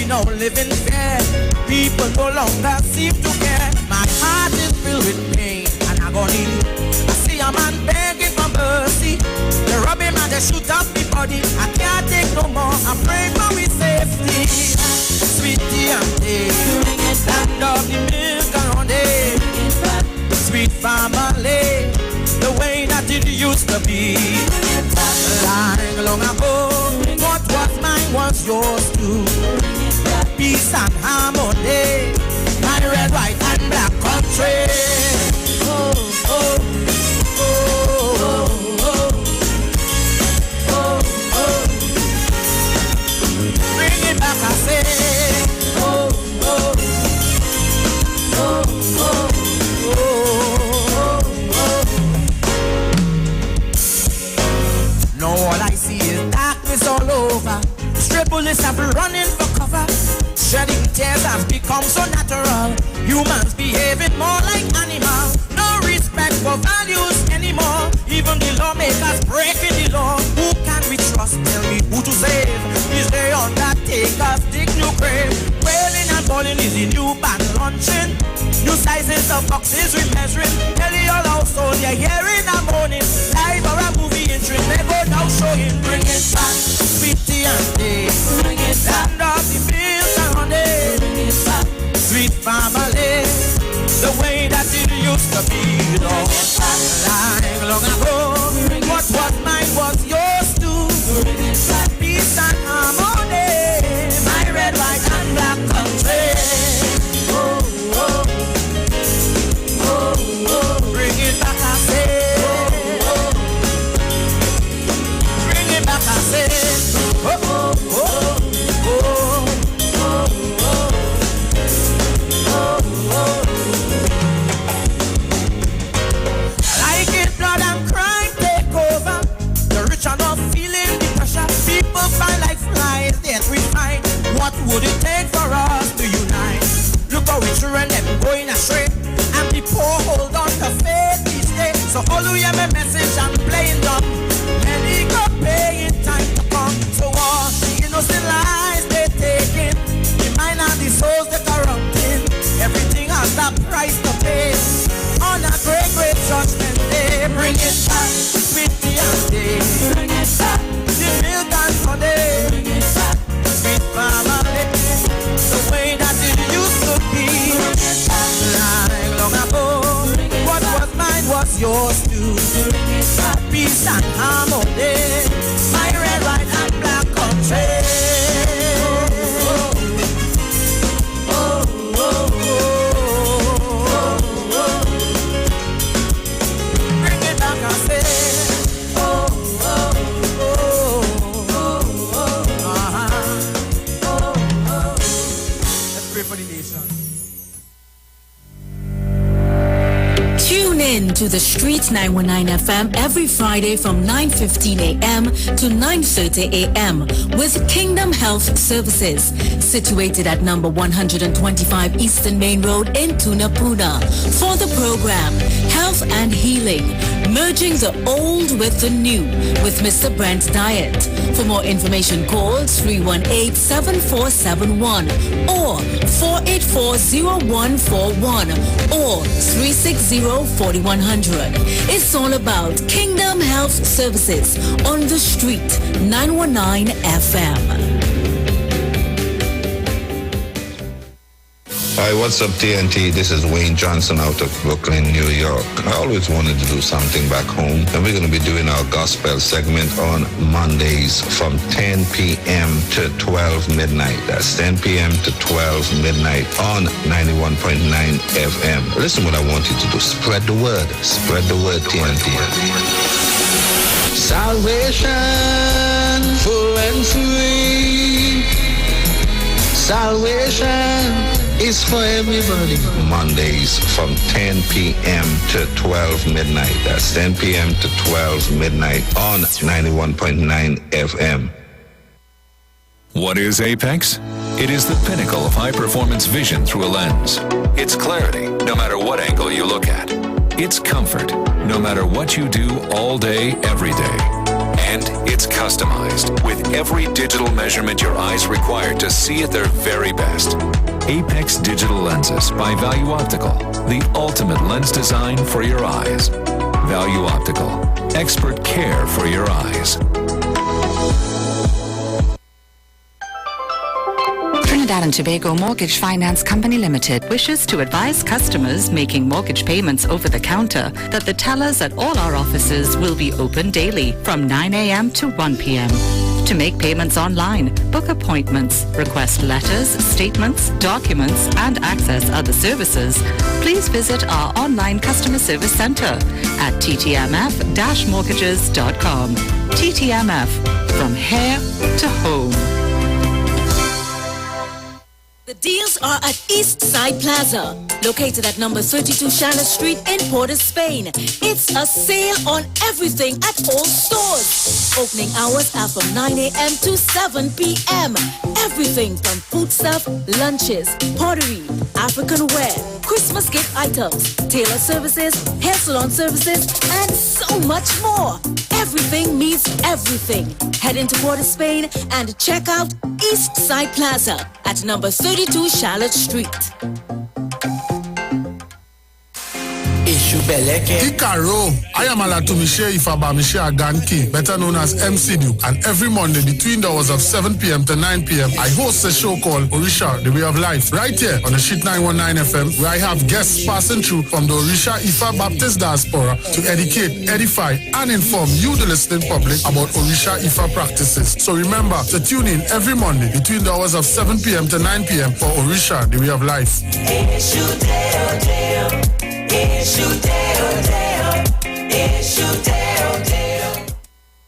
now live in fear. People no longer seem to care. My heart is filled with pain and agony. I see a man begging for mercy. They rob him and they shoot up the body. I can't take no more. I pray for his safety. Sweetie and day, stand up the milk around it. Sweet family, the way that it used to be. Long ago, what was mine was yours too. Peace and harmony, my red, white, and black country. Oh, oh, oh, oh, oh, oh. Bring it back, I say. Oh, oh, oh, oh, oh, oh. Now all I see is darkness all over. Stray bullets have been running for cover. Shedding tears has become so natural. Humans behaving more like animals. No respect for values anymore. Even the lawmakers breaking the law. Who can we trust? Tell me who to save. Is they undertakers dig new grave? Wailing and falling is the new band launching. New sizes of boxes we measuring. Tell the all household you're hearing a morning. Live or a movie interest. They go now showing. Bring it back, sweetie and day. Bring it back, stand up the fields around it. Bring it back, sweet family, the way that it used to be. Long ago, what was mine was yours too. Peace and harmony, my red, white, and black country. Oh, oh, oh, oh. Bring it back, I say. Oh, oh. Bring it back, I say. Oh, oh, oh, oh, oh, oh, oh. Like it, blood and crime take over. The rich are not feeling the pressure. People find like flies, yet we find. What would it take for us to unite? Look how we children them going astray, and the poor hold on to faith each day. So all who hear my message and playing dumb, many go pay in time to come. So all the innocent lives they taking, the mind and the souls they corrupting. Everything has a price to pay. On a great, great judgment day, bring it back, sweetie and day. Bring it back, the milk and honey. Bring it back, sweet family, the way that it used to be. Like long ago, what was mine was yours too. Peace and harmony, my red, white, and black country. Oh, oh, oh, oh, oh. Bring it back, I say. Oh, oh, oh, oh, oh, oh, oh. Let's pray for the nation. Tune in to the Street 919 FM every Friday from 9:15 a.m. to 9:30 a.m. with Kingdom Health Services, situated at number 125 Eastern Main Road in Tunapuna. For the program, Health and Healing, merging the old with the new, with Mr. Brent Diet. For more information, call 318-7471 or 484-0141 or 360-4100. It's all about Kingdom Health Services on the Street 919 FM. Hi, what's up, TNT? This is Wayne Johnson out of Brooklyn, New York. I always wanted to do something back home, and we're going to be doing our gospel segment on Mondays from 10 p.m. to 12 midnight. That's 10 p.m. to 12 midnight on 91.9 FM. Listen what I want you to do. Spread the word. Spread the word, TNT. Salvation, full and free. Salvation is for everybody. Mondays from 10 p.m. to 12 midnight. That's 10 p.m. to 12 midnight on 91.9 FM. What is Apex? It is the pinnacle of high-performance vision through a lens. It's clarity, no matter what angle you look at. It's comfort, no matter what you do all day, every day. And it's customized with every digital measurement your eyes require to see at their very best. Apex Digital Lenses by Value Optical, the ultimate lens design for your eyes. Value Optical, expert care for your eyes. Trinidad and Tobago Mortgage Finance Company Limited wishes to advise customers making mortgage payments over the counter that the tellers at all our offices will be open daily from 9 a.m. to 1 p.m. To make payments online, book appointments, request letters, statements, documents, and access other services, please visit our online customer service center at ttmf-mortgages.com. TTMF, from here to home. The deals are at East Side Plaza, located at number 32 Charlotte Street in Port of Spain. It's a sale on everything at all stores. Opening hours are from 9 a.m. to 7 p.m. Everything from food stuff, lunches, pottery, African wear, Christmas gift items, tailor services, hair salon services, and so much more. Everything means everything. Head into Port of Spain and check out East Side Plaza at number 32 Charlotte Street. Ikaro, I am Alatumishe Ifabamishe Aganki, better known as MCDU, and every Monday between the hours of 7 p.m. to 9 p.m. I host a show called Orisha, The Way of Life, right here on the Sheet 919 FM, where I have guests passing through from the Orisha Ifa Baptist Diaspora to educate, edify, and inform you, the listening public, about Orisha Ifa practices. So remember to tune in every Monday between the hours of 7 p.m. to 9 p.m. for Orisha, The Way of Life.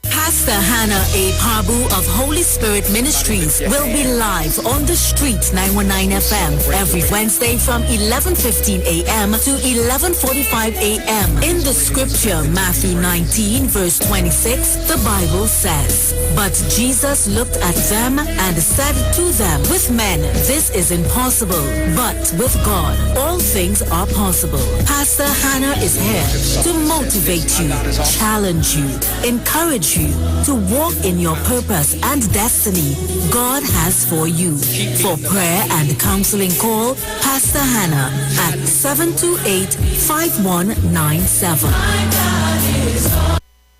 Pastor Hannah A. Parbu of Holy Spirit Ministries will be live on the street 919 FM every Wednesday from 11:15 a.m. to 11:45 a.m. In the scripture, Matthew 19 verse 26, the Bible says, "But Jesus looked at them and said to them, with men this is impossible, but with God all things are possible." Pastor Hannah is here to motivate you, challenge you, encourage you to walk in your purpose and destiny God has for you. For prayer and counseling, call Pastor Hannah at 728-5197.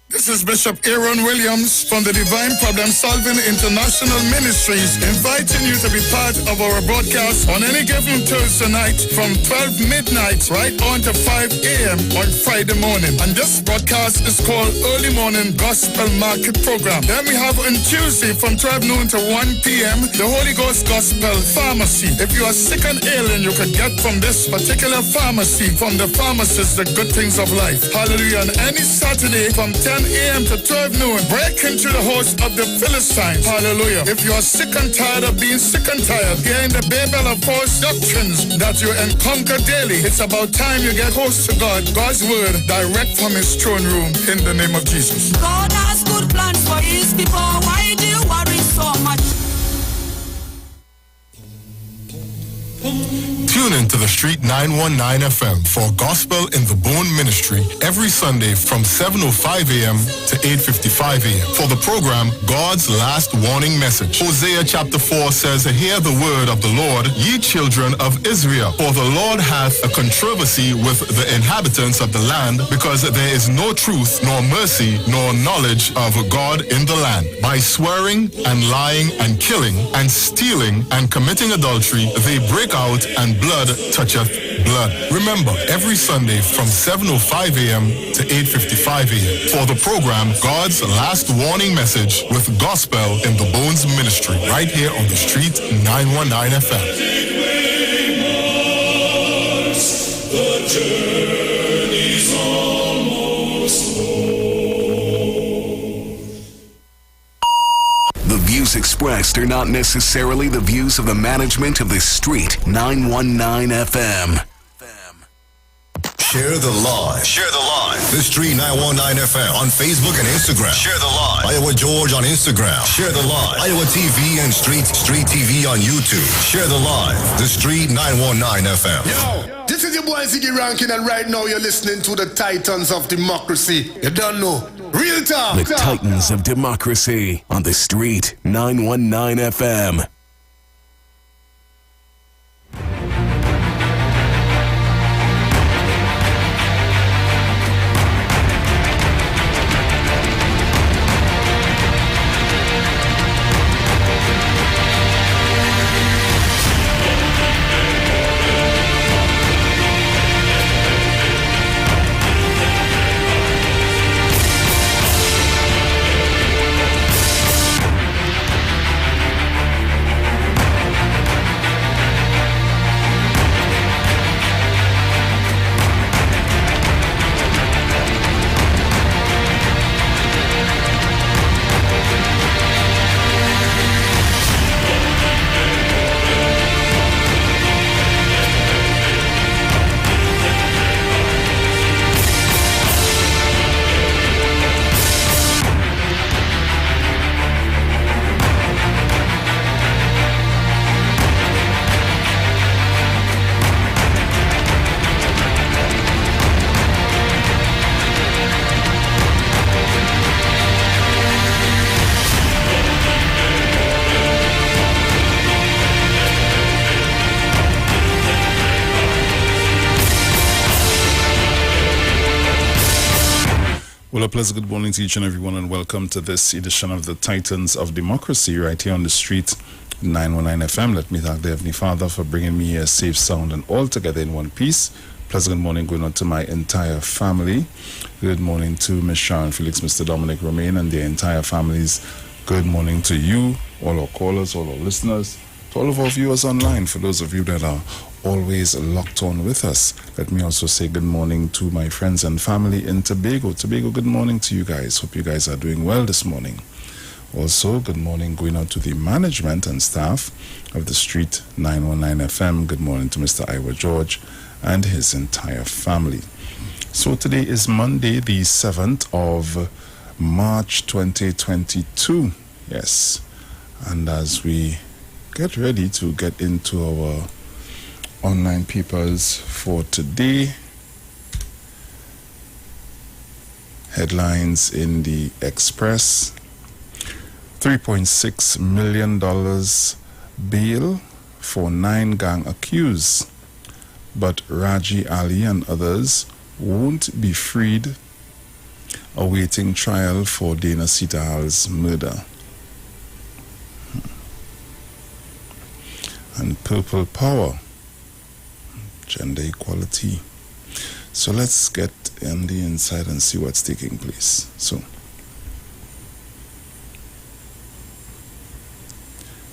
This is Bishop Aaron Williams from the Divine Problem Solving International Ministries, inviting you to be part of our broadcast on any given Thursday night from 12 midnight right on to 5 a.m. on Friday morning. And this broadcast is called Early Morning Gospel Market Program. Then we have on Tuesday from 12 noon to 1 p.m. the Holy Ghost Gospel Pharmacy. If you are sick and ailing, you can get from this particular pharmacy, from the pharmacist, the good things of life. Hallelujah. And any Saturday from 10 a.m. to 12 noon, break into the host of the Philistines. Hallelujah. If you are sick and tired of being sick and tired, hearing the babel of false doctrines that you encounter daily, it's about time you get close to God. God's word direct from his throne room in the name of Jesus. God has good plans for his people. Why do you worry so much? Tune in to the Street 919 FM for Gospel in the Bone Ministry every Sunday from 7:05 a.m. to 8:55 a.m. For the program, God's Last Warning Message. Hosea chapter 4 says, "Hear the word of the Lord, ye children of Israel. For the Lord hath a controversy with the inhabitants of the land, because there is no truth, nor mercy, nor knowledge of God in the land. By swearing and lying and killing and stealing and committing adultery, they break out, and blood toucheth blood." Remember, every Sunday from 7:05 a.m. to 8:55 a.m. for the program God's Last Warning Message with Gospel in the Bones Ministry, right here on the Street 919 FM. The journey's almost home. The views expressed are not necessarily the views of the management of the Street 919 FM. Share the live. Share the live. The Street 919 FM on Facebook and Instagram. Share the live. Iowa George on Instagram. Share the live. Iowa TV and Street TV on YouTube. Share the live. The Street 919 FM. Yo, this is your boy Ziggy Rankin, and right now you're listening to the Titans of Democracy. You don't know. Real talk. The Titans of Democracy on the Street 919 FM. Well, a pleasant good morning to each and everyone, and welcome to this edition of the Titans of Democracy right here on the Street 919 FM. Let me thank the Heavenly Father for bringing me a safe sound and all together in one piece. Pleasant good morning going on to my entire family. Good morning to Miss Sharon Felix, Mr. Dominic Romain, and their entire families. Good morning to you, all our callers, all our listeners, to all of our viewers online, for those of you that are always locked on with us. Let me also say good morning to my friends and family in Tobago. Tobago, good morning to you guys. Hope you guys are doing well this morning. Also, good morning going out to the management and staff of the Street 919 FM. Good morning to Mr. Iwer George and his entire family. So today is Monday, the 7th of March 2022. Yes. And as we get ready to get into our online papers for today, headlines in the Express: $3.6 million bail for 9 gang accused, but Raji Ali and others won't be freed, awaiting trial for Dana Sitahal's murder. And Purple Power, gender equality. So let's get on the inside and see what's taking place. So,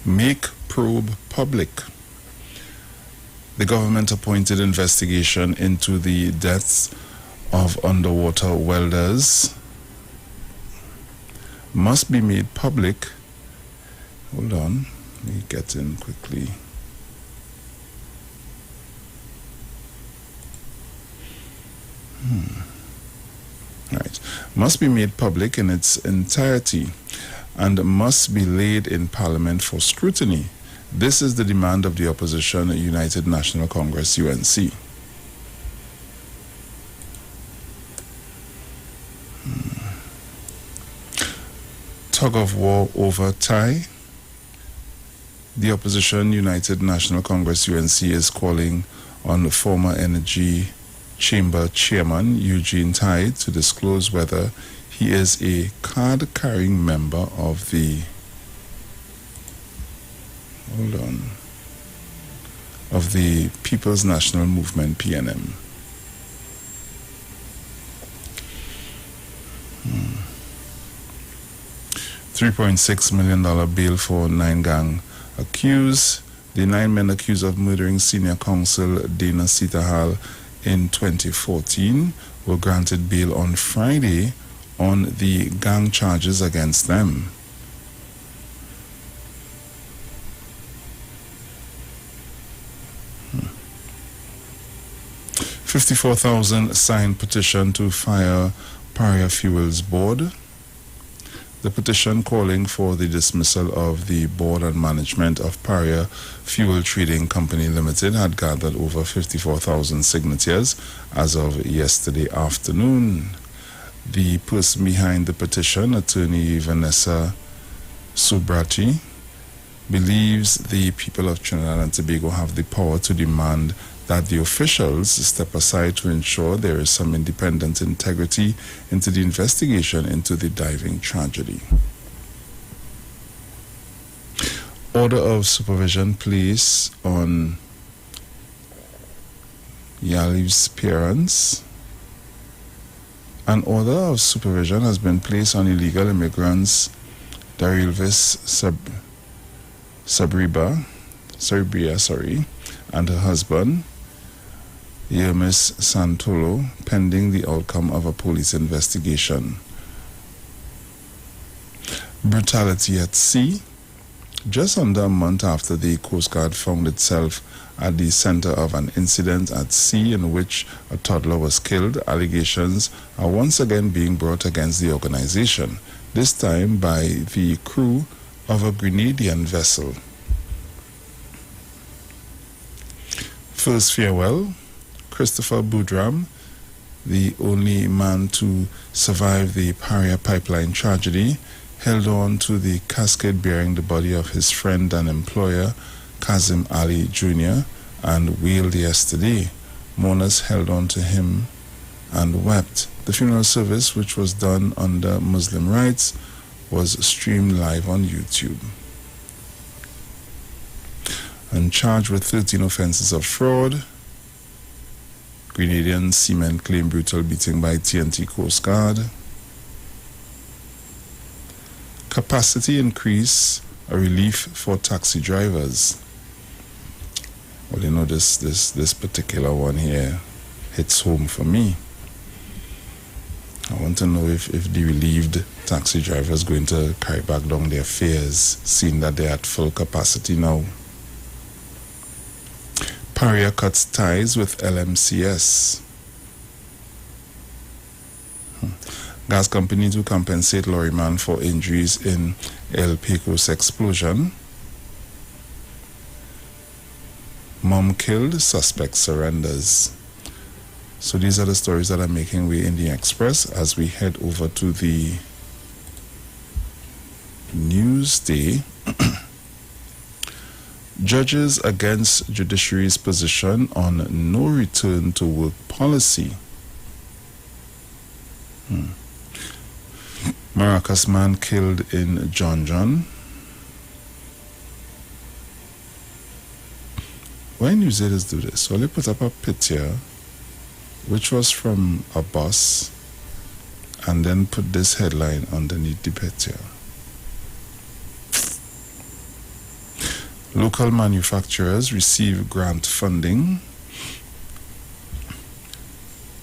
make probe public. The government-appointed investigation into the deaths of underwater welders must be made public. Hold on, let me get in quickly. Right. Must be made public in its entirety and must be laid in Parliament for scrutiny. This is the demand of the opposition United National Congress, UNC. Tug of war over Thai. The opposition United National Congress, UNC, is calling on the former Energy Chamber Chairman Eugene Tai to disclose whether he is a card-carrying member of the People's National Movement, PNM. $3.6 million bail for 9 gang accused. The 9 men accused of murdering senior counsel Dana Sitahal in 2014 were granted bail on Friday on the gang charges against them. $54,000 signed petition to fire Paria Fuels Board. The petition calling for the dismissal of the board and management of Paria Fuel Trading Company Limited had gathered over 54,000 signatures as of yesterday afternoon. The person behind the petition, attorney Vanessa Subrati, believes the people of Trinidad and Tobago have the power to demand that the officials step aside to ensure there is some independent integrity into the investigation into the diving tragedy. Order of supervision placed on Yaliv's parents. An order of supervision has been placed on illegal immigrants Darilvis Sabria, and her husband, Yermis Santolo, pending the outcome of a police investigation. Brutality at sea. Just under a month after the Coast Guard found itself at the center of an incident at sea in which a toddler was killed, allegations are once again being brought against the organization, this time by the crew of a Grenadian vessel. First farewell, Christopher Boudram, the only man to survive the Paria pipeline tragedy, held on to the casket bearing the body of his friend and employer, Kazim Ali Jr., and wailed yesterday. Mourners held on to him and wept. The funeral service, which was done under Muslim rites, was streamed live on YouTube. And charged with 13 offenses of fraud, Grenadian seamen claim brutal beating by TNT Coast Guard. Capacity increase, a relief for taxi drivers. Well, you know, this particular one here hits home for me. I want to know if the relieved taxi drivers going to carry back down their fares, seeing that they're at full capacity now. Paria cuts ties with LMCS. Gas company to compensate lorryman for injuries in El Pecos explosion. Mom killed, suspect surrenders. So these are the stories that are making way in the Express as we head over to the Newsday. Judges against judiciary's position on no return to work policy. Maracas man killed in John. Why newsletters do this? Well, they put up a picture which was from a bus and then put this headline underneath the picture. Local manufacturers receive grant funding.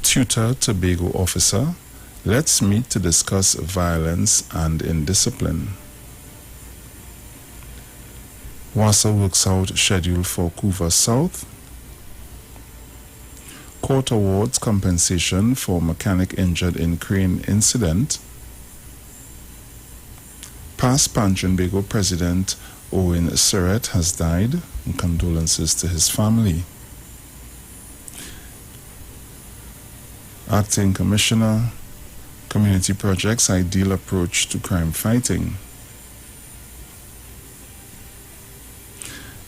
Tutor Tobago officer. Let's meet to discuss violence and indiscipline. WASA works out schedule for Couva South. Court awards compensation for mechanic injured in crane incident. Past Trinbago President Owen Surratt has died. And condolences to his family. Acting Commissioner, Community Projects, ideal approach to crime fighting.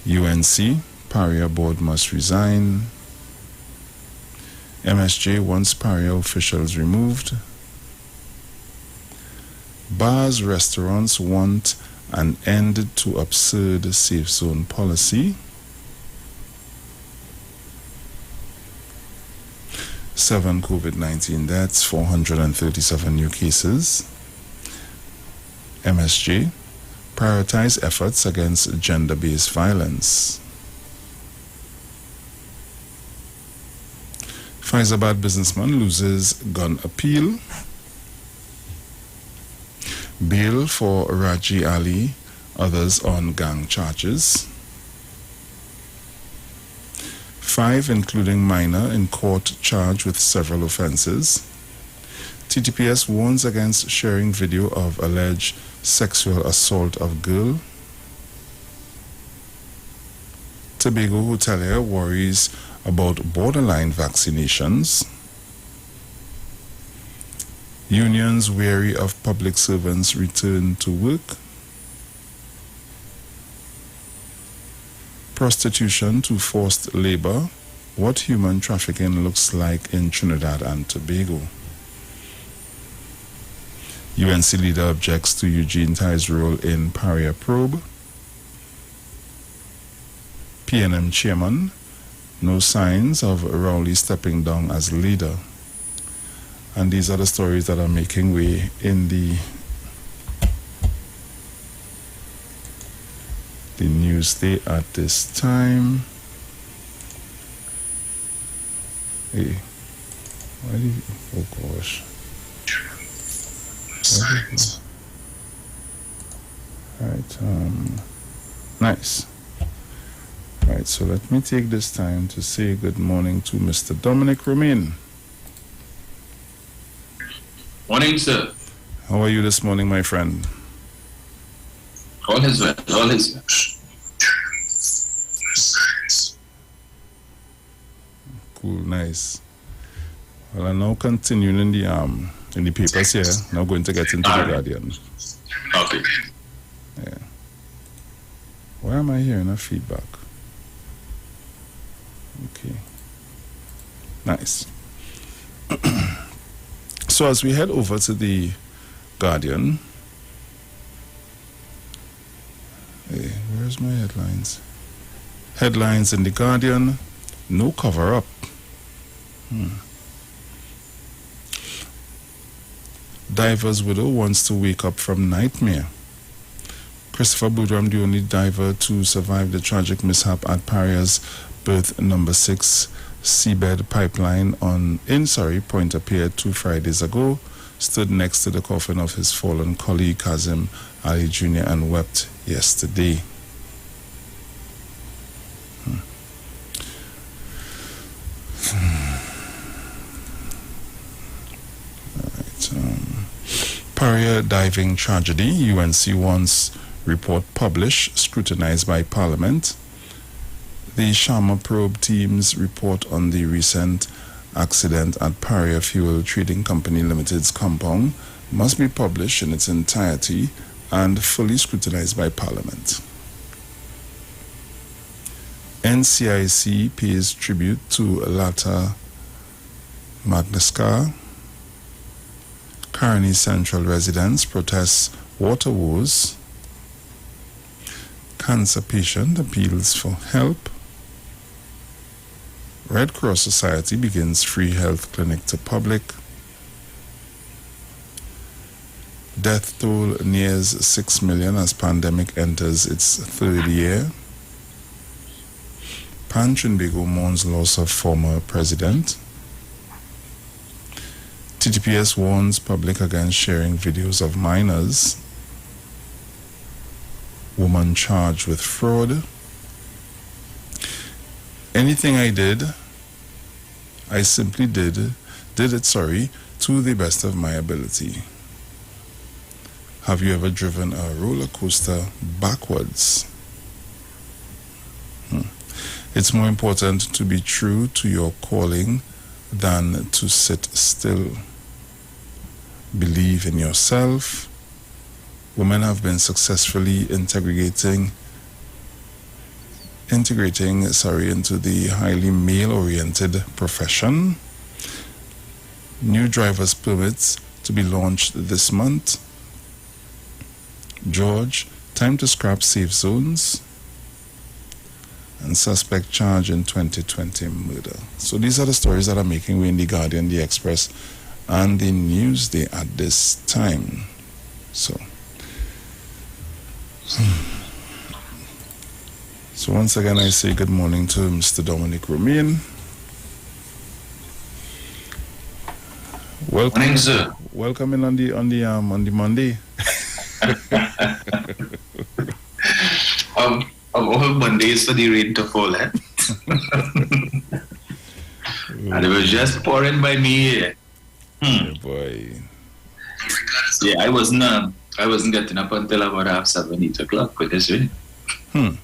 UNC, Paria board must resign. MSJ wants Paria officials removed. Bars, restaurants want an end to absurd safe zone policy. 7 COVID-19 deaths, 437 new cases. MSJ, prioritize efforts against gender-based violence. Faizabad businessman loses gun appeal. Bail for Raji Ali, others on gang charges. 5, including minor, in court charged with several offenses. TTPS warns against sharing video of alleged sexual assault of girl. Tobago hotelier worries about borderline vaccinations. Unions weary of public servants' return to work. Prostitution to forced labor. What human trafficking looks like in Trinidad and Tobago. UNC leader objects to Eugene Tai's role in Paria probe. PNM chairman, no signs of Rowley stepping down as leader. And these are the stories that are making way in the Newsday at this time. Hey, why did you, oh gosh. Right, nice. Right, so let me take this time to say good morning to Mr. Dominic Romain. Morning, sir. How are you this morning, my friend? All is well, all is well. Cool, nice. Well, I'm now continuing in the papers here. Now going to get into the Guardian. Okay. Yeah. Why am I hearing a feedback? Okay. Nice. So as we head over to the Guardian, hey, where's my headlines? Headlines in the Guardian, no cover-up. Diver's widow wants to wake up from nightmare. Christopher Boudram, the only diver to survive the tragic mishap at Paria's berth number 6 seabed pipeline Point appeared 2 Fridays ago, stood next to the coffin of his fallen colleague Kazim Ali Jr. and wept yesterday. Paria diving tragedy, UNC wants report published, scrutinized by Parliament. The Sharma probe team's report on the recent accident at Paria Fuel Trading Company Limited's compound must be published in its entirety and fully scrutinized by Parliament. NCIC pays tribute to Lata Magnaskar. Carney Central residents protest water woes. Cancer patient appeals for help. Red Cross Society begins free health clinic to public. Death toll nears 6 million as pandemic enters its 3rd year. Pan Trinbago mourns loss of former president. TTPS warns public against sharing videos of minors. Woman charged with fraud. Anything I did, I simply did it, to the best of my ability. Have you ever driven a roller coaster backwards? It's more important to be true to your calling than to sit still. Believe in yourself. Women have been successfully integrating into the highly male-oriented profession. New driver's permits to be launched this month. George, time to scrap safe zones. And suspect charged in 2020 murder. So these are the stories that are making way in the Guardian, the Express, and the Newsday at this time. So once again, I say good morning to Mr. Dominic Romain. Welcome, morning, sir. Welcome in on the Monday. All Mondays for the rain to fall, eh? And it was just pouring by me here. Oh boy. Yeah, I wasn't getting up until about 7:30, 8 o'clock with this rain. Right.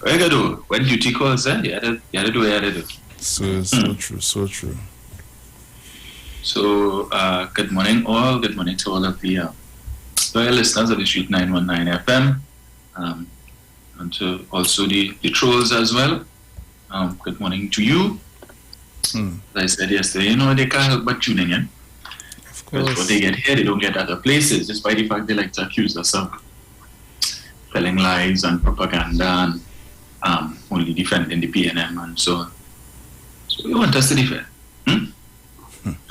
What you gotta do? When duty calls, you had to do what you had to do. So true. So, good morning all. Good morning to all of the loyal listeners of the Street 919 FM, and to also the trolls as well. Good morning to you. As I said yesterday, they can't help but tuning in. Of course. What they get here, they don't get other places, despite the fact they like to accuse us of telling lies and propaganda and only defending the PNM and so on. So they want us to defend.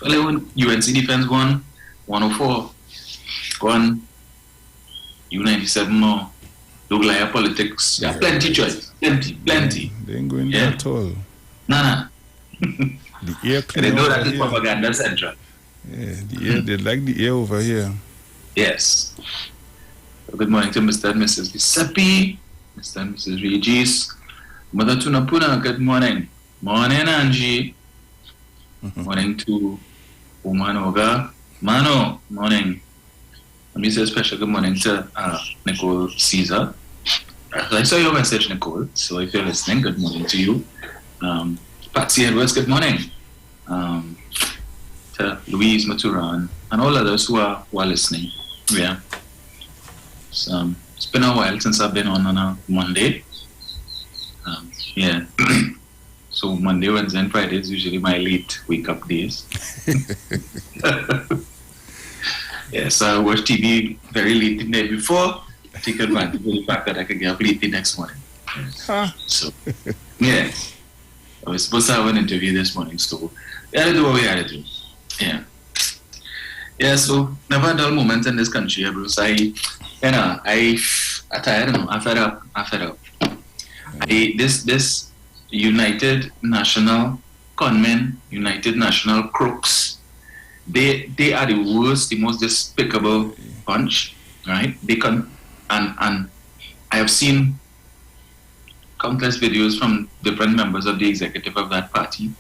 Well, when UNC defense won 104, one U97 more, look like politics. Yeah, plenty choice. Plenty. They ain't going there at all. Nah. The air They know that is propaganda central. Yeah, the air, they like the air over here. Yes. Good morning to Mr. and Mrs. Giuseppe, Mr. and Mrs. Regis. Mother Tunapuna, good morning. Morning, Angie. Morning to Woman Oga. Mano, morning. Let me say a special good morning to Nicole Caesar. I saw your message, Nicole. So if you're listening, good morning to you. Patsy Edwards, good morning. To Louise Maturan and all others who are listening. Yeah. So, it's been a while since I've been on a Monday. Yeah. So Monday, Wednesday, and Friday is usually my late wake up days. Yes, I watch TV very late the day before. Take advantage of the fact that I can get up late the next morning. So, yeah. I was supposed to have an interview this morning, so we had to do what we had to do. Yeah. Yeah, so never a dull moment in this country, Bruce. I'm tired, I'm fed up. This United National Conmen, United National Crooks, they are the worst, the most despicable bunch, right? They can, and I have seen countless videos from different members of the executive of that party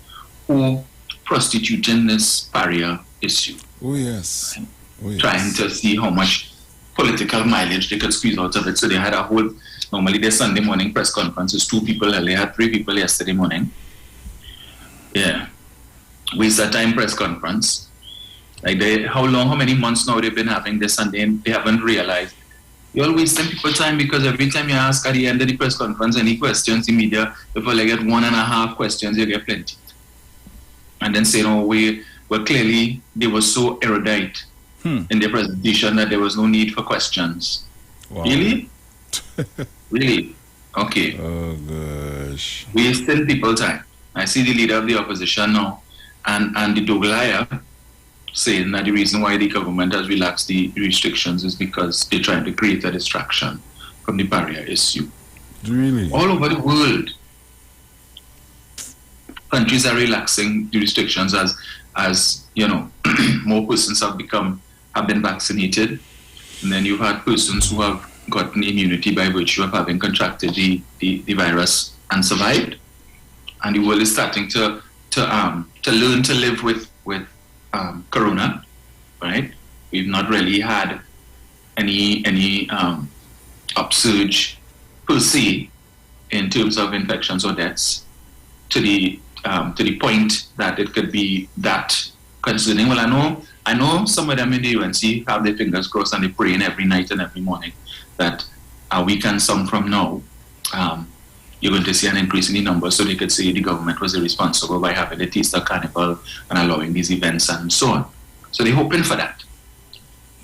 who prostituting this barrier issue. Oh yes. Right? Oh, yes. Trying to see how much political mileage they could squeeze out of it. So they had a whole, normally their Sunday morning press conferences, 2 people, they had 3 people yesterday morning. Yeah. Waste of time press conference. Like how many months now they've been having this and they haven't realized. You're wasting people time because every time you ask at the end of the press conference any questions, the media, if you get 1.5 questions, you get plenty. And then say, well, clearly they were so erudite in their presentation that there was no need for questions. Wow. Really? Really? Okay. Oh gosh. Wasting people time. I see the leader of the opposition now and the Doglaya saying that the reason why the government has relaxed the restrictions is because they're trying to create a distraction from the barrier issue. Really? All over the world, countries are relaxing the restrictions as more persons have been vaccinated, and then you've had persons who have gotten immunity by virtue of having contracted the virus and survived, and the world is starting to learn to live with corona, right? We've not really had any upsurge per se in terms of infections or deaths to the point that it could be that concerning. Well, I know some of them in the UNC have their fingers crossed and they praying every night and every morning that a week and some from now, you're going to see an increase in the numbers, so they could say the government was irresponsible by having the Easter Carnival and allowing these events and so on. So they're hoping for that,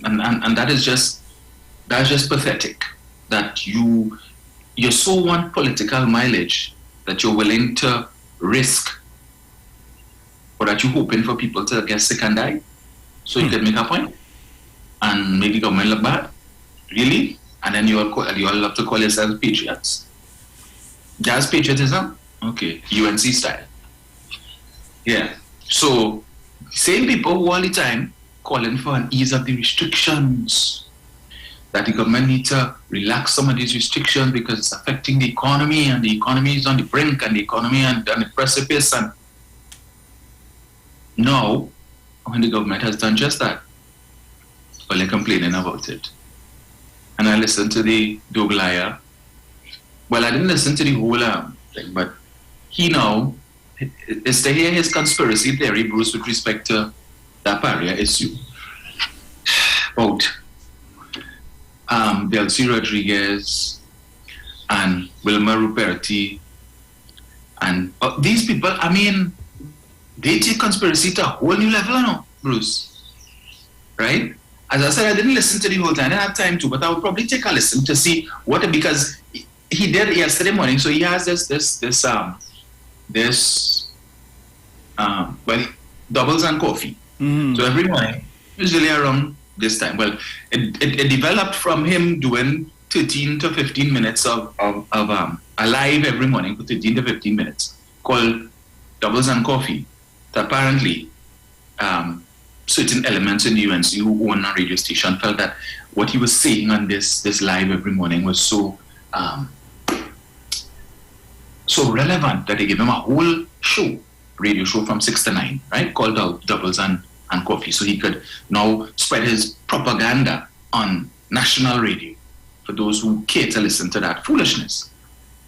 and that's just pathetic. That you so want political mileage that you're willing to risk, or that you're hoping for people to get sick and die, so you can make a point and make the government look bad. Really? And then you all love to call yourselves patriots. That's patriotism? Okay, UNC style. Yeah. So, same people who all the time calling for an ease of the restrictions, that the government needs to relax some of these restrictions because it's affecting the economy, and the economy is on the brink, and the economy on the precipice. And now, when the government has done just that, well, they're complaining about it. And I listened to the Doglaya. Well, I didn't listen to the whole thing, but he now is to hear his conspiracy theory, Bruce, with respect to that barrier issue about Delcy Rodriguez and Wilma Ruperti and these people, I mean, they take conspiracy to a whole new level, Bruce. Right? As I said, I didn't listen to the whole time. I didn't have time to, but I would probably take a listen to see what, because he did yesterday morning. So he has this doubles and coffee. Mm-hmm. So every morning, usually around this time. Well, it developed from him doing 13 to 15 minutes of a live every morning for 13 to 15 minutes called Doubles and Coffee. So apparently, certain elements in the UNC who own a radio station felt that what he was saying on this live every morning was so relevant that they gave him a whole radio show from 6 to 9, right, called Doubles and Coffee, so he could now spread his propaganda on national radio for those who care to listen to that foolishness.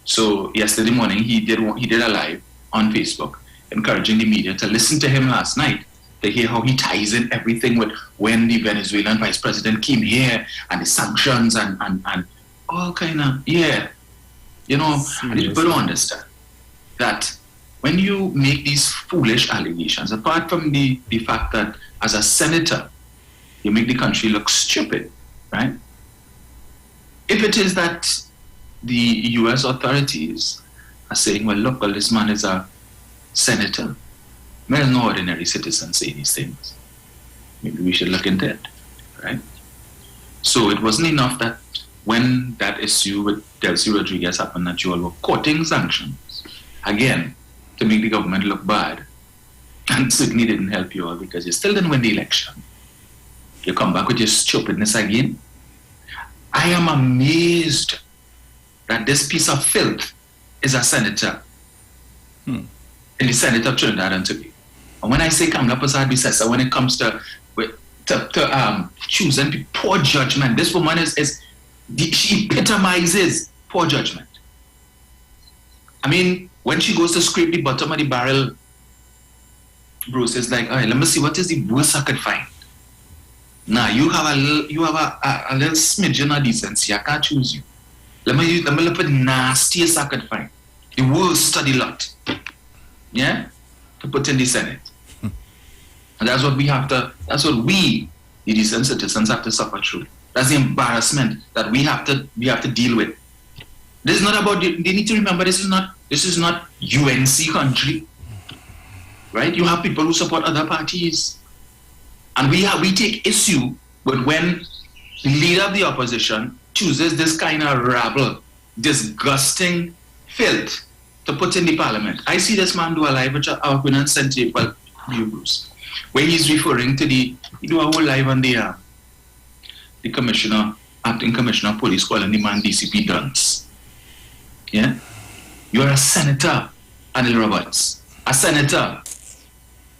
So yesterday morning he did a live on Facebook, encouraging the media to listen to him last night, to hear how he ties in everything with when the Venezuelan vice president came here and the sanctions and all kind of, and people don't understand that when you make these foolish allegations, apart from the fact that as a senator, you make the country look stupid, right? If it is that the U.S. authorities are saying, well, look, this man is a senator, there's no ordinary citizen saying these things. Maybe we should look into it, right? So it wasn't enough that when that issue with Delcy Rodriguez happened, that you all were courting sanctions, again, to make the government look bad, and certainly didn't help you all because you still didn't win the election. You come back with your stupidness again. I am amazed that this piece of filth is a senator in the Senate of Trinidad and Tobago. And when I say Kamala Prasad-Bissessar, when it comes to choosing poor judgment, this woman she epitomizes poor judgment. I mean, when she goes to scrape the bottom of the barrel, Bruce is like, all right, let me see, what is the worst I could find? Now, you have a little smidgen of decency. I can't choose you. Let me look for the nastiest I could find. The worst of the lot. Yeah? To put in the Senate. And that's what we, the decent citizens, have to suffer through. That's the embarrassment that we have to deal with. This is not about, they need to remember, this is not UNC country, right? You have people who support other parties. And we take issue with when the leader of the opposition chooses this kind of rabble, disgusting filth to put in the parliament. I see this man do a live, which I will not send to you, but Bruce, where he's referring to he do a whole live on the acting commissioner of police, calling the man DCP dunce. Yeah? You're a senator, Anil Roberts. A senator.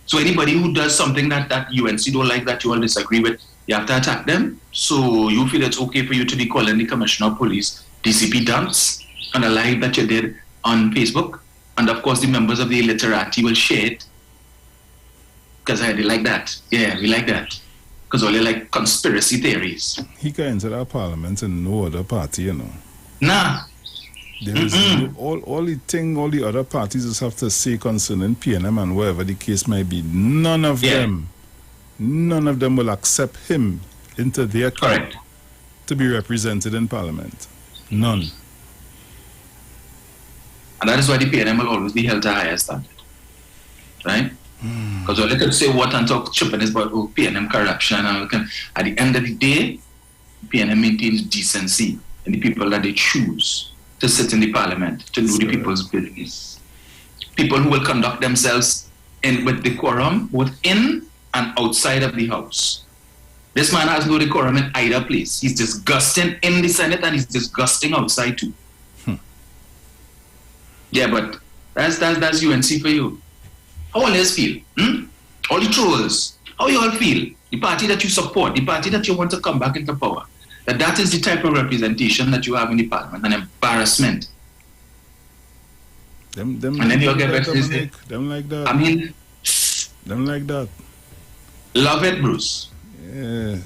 So anybody who does something that UNC don't like, that you all disagree with, you have to attack them. So you feel it's okay for you to be calling the commissioner of police DCP dunce on a live that you did on Facebook. And of course the members of the illiterati will share it. Because they like that. Yeah, we like that. Because all they like conspiracy theories. He can enter that parliament and no other party, Nah. There is all the other parties just have to say concerning PNM and whatever the case might be. None of them will accept him into their camp to be represented in Parliament. None. And that is why the PNM will always be held to a higher standard. Right? Because all they could say what and talk stupidness about PNM corruption. And at the end of the day, PNM maintains decency in the people that they choose to sit in the parliament, to do the people's business. People who will conduct themselves with decorum within and outside of the house. This man has no decorum in either place. He's disgusting in the Senate and he's disgusting outside too. Yeah, but that's UNC for you. How all else feel? All the trolls. How you all feel? The party that you support, the party that you want to come back into power. That is the type of representation that you have in the parliament, an embarrassment. Them and then you'll get back them like that. I mean, them like that. Love it, Bruce. Yeah.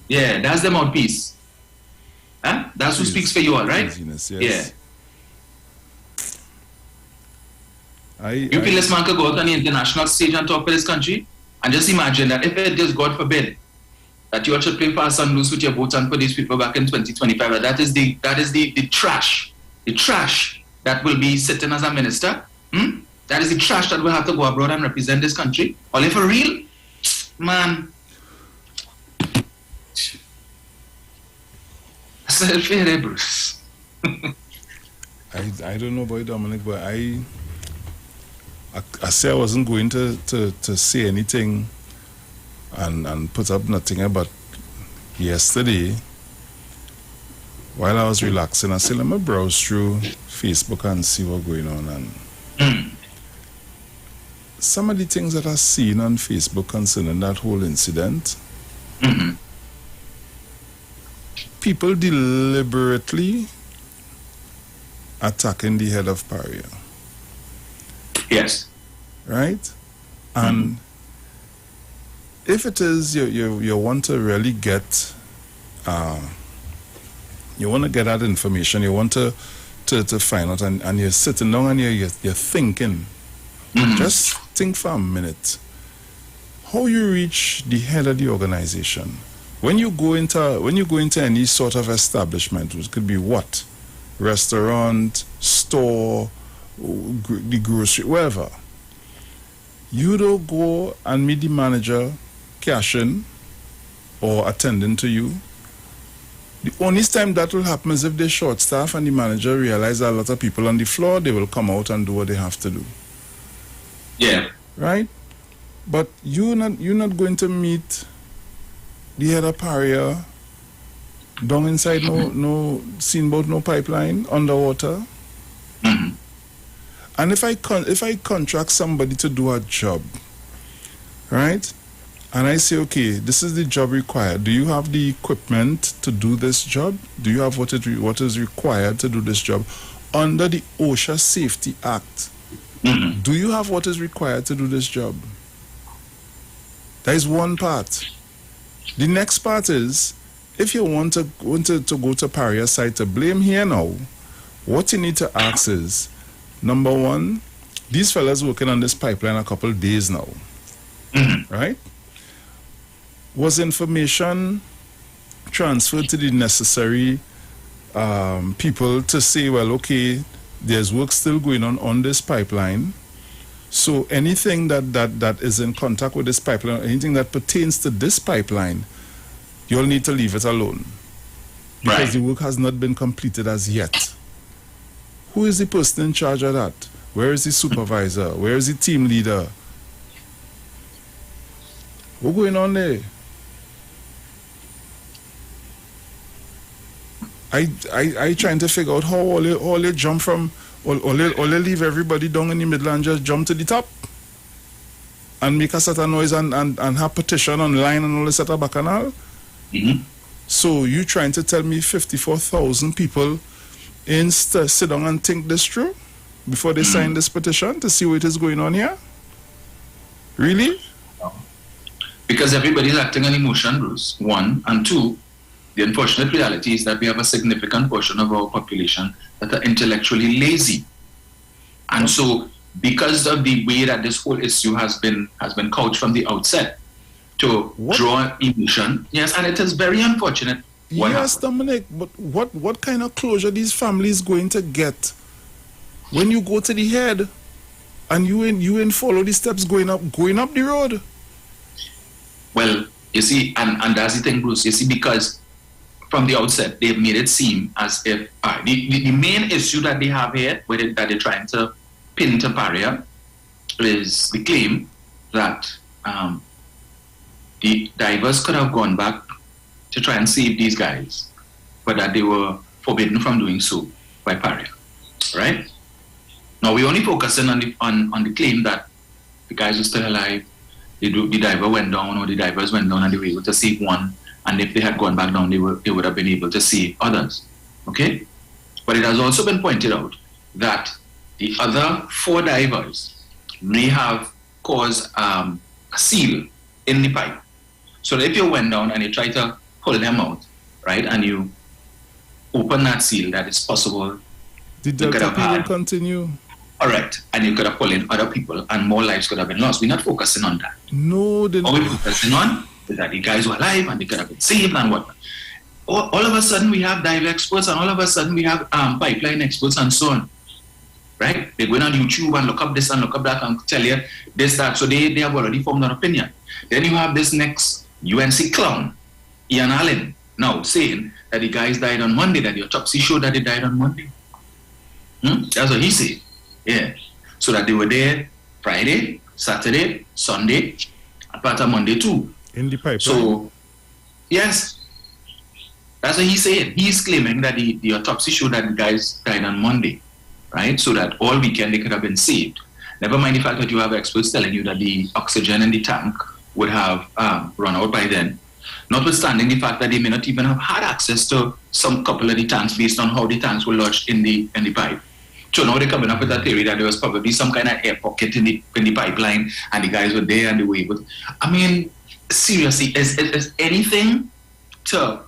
Yeah, that's the mouthpiece. Huh? That's who speaks for you all, right? Yes. Yeah. You feel this man could go out on the international stage and talk for this country? And just imagine that if it just, God forbid, that you all should play fast and loose with your votes and put these people back in 2025, that is the trash. The trash that will be sitting as a minister. That is the trash that will have to go abroad and represent this country. Only for real? Man. That's fair, Bruce. I don't know about Dominic, but I say I wasn't going to say anything and put up nothing, but yesterday, while I was relaxing, I said, let me browse through Facebook and see what's going on. And some of the things that I've seen on Facebook concerning that whole incident, people deliberately attacking the head of Paria. Yes. Right? And if it is you want to really get you want to get that information, you want to find out, and you're sitting down and you're thinking, just think for a minute how you reach the head of the organization. When you go into any sort of establishment, which could be what? Restaurant, store, the grocery, wherever. You don't go and meet the manager cashing or attending to you. The only time that will happen is if they're short staff and the manager realizes a lot of people on the floor, they will come out and do what they have to do. Yeah. Right? But you're not going to meet the head of Paria down inside no seen about no pipeline underwater. And if I contract somebody to do a job, right? And I say, okay, this is the job required. Do you have the equipment to do this job? Do you have what is required to do this job under the OSHA Safety Act? Do you have what is required to do this job? That is one part. The next part is, if you want to go to Paria site to blame here now, what you need to ask is, number one, these fellas working on this pipeline a couple of days now, right? Was information transferred to the necessary people to say, well, okay, there's work still going on this pipeline, so anything that is in contact with this pipeline, anything that pertains to this pipeline, you'll need to leave it alone because the work has not been completed as yet. Who is the person in charge of that? Where is the supervisor? Where is the team leader? What's going on there? I trying to figure out how all they jump from, all they leave everybody down in the middle and just jump to the top and make a set of noise and have petition online and all this set of bacchanal. So you trying to tell me 54,000 people sit down and think this through before they sign this petition to see what is going on here? Really? Because everybody's acting on emotion, Bruce, one. And two, the unfortunate reality is that we have a significant portion of our population that are intellectually lazy. And so, because of the way that this whole issue has been couched from the outset to draw emotion, yes, and it is very unfortunate. Yes, Dominic, but what kind of closure these families going to get when you go to the head and you ain't follow the steps going up the road? Well, you see, and that's the thing, Bruce. You see, because from the outset they've made it seem as if the main issue that they have here, that they're trying to pin to Paria, is the claim that the divers could have gone back to try and save these guys, but that they were forbidden from doing so by Paria, right? Now we're only focusing on the claim that the guys are still alive, the diver went down, or the divers went down and they were able to save one, and if they had gone back down, they would have been able to save others, okay? But it has also been pointed out that the other 4 divers may have caused a seal in the pipe. So if you went down and you try to pull them out, right, and you open that seal, that it's possible. The Delta will continue. Correct. And you could have pulled in other people and more lives could have been lost. We're not focusing on that. No, they're not. All we're focusing on is that the guys were alive and they could have been saved and whatnot. All of a sudden we have dive experts and all of a sudden we have pipeline experts and so on. Right? They go on YouTube and look up this and look up that and tell you this, that. So they have already formed an opinion. Then you have this next UNC clown, Ian Allen, now saying that the guys died on Monday, that the autopsy showed that they died on Monday. That's what he said. Yeah. So that they were there Friday, Saturday, Sunday, and part of Monday too. In the pipeline. So, yes. That's what he's saying. He's claiming that the autopsy showed that the guys died on Monday, right? So that all weekend they could have been saved. Never mind the fact that you have experts telling you that the oxygen in the tank would have run out by then. Notwithstanding the fact that they may not even have had access to some couple of the tanks based on how the tanks were lodged in the pipe. So now they're coming up with that theory that there was probably some kind of air pocket in the pipeline and the guys were there and they were able to. I mean, seriously, is anything to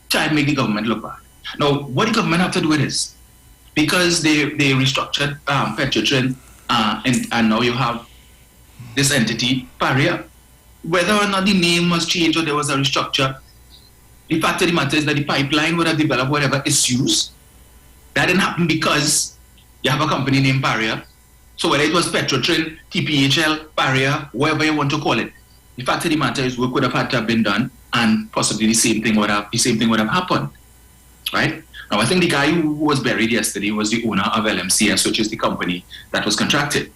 try and make the government look bad. Now, what the government have to do with this? Because they restructured Petrotrin and now you have this entity, Paria. Whether or not the name was changed or there was a restructure, the fact of the matter is that the pipeline would have developed whatever issues. That didn't happen because you have a company named Paria. So whether it was Petrotrin, TPHL, Paria, whatever you want to call it, the fact of the matter is work would have had to have been done and possibly the same thing would have happened. Right? Now I think the guy who was buried yesterday was the owner of LMCS, which is the company that was contracted.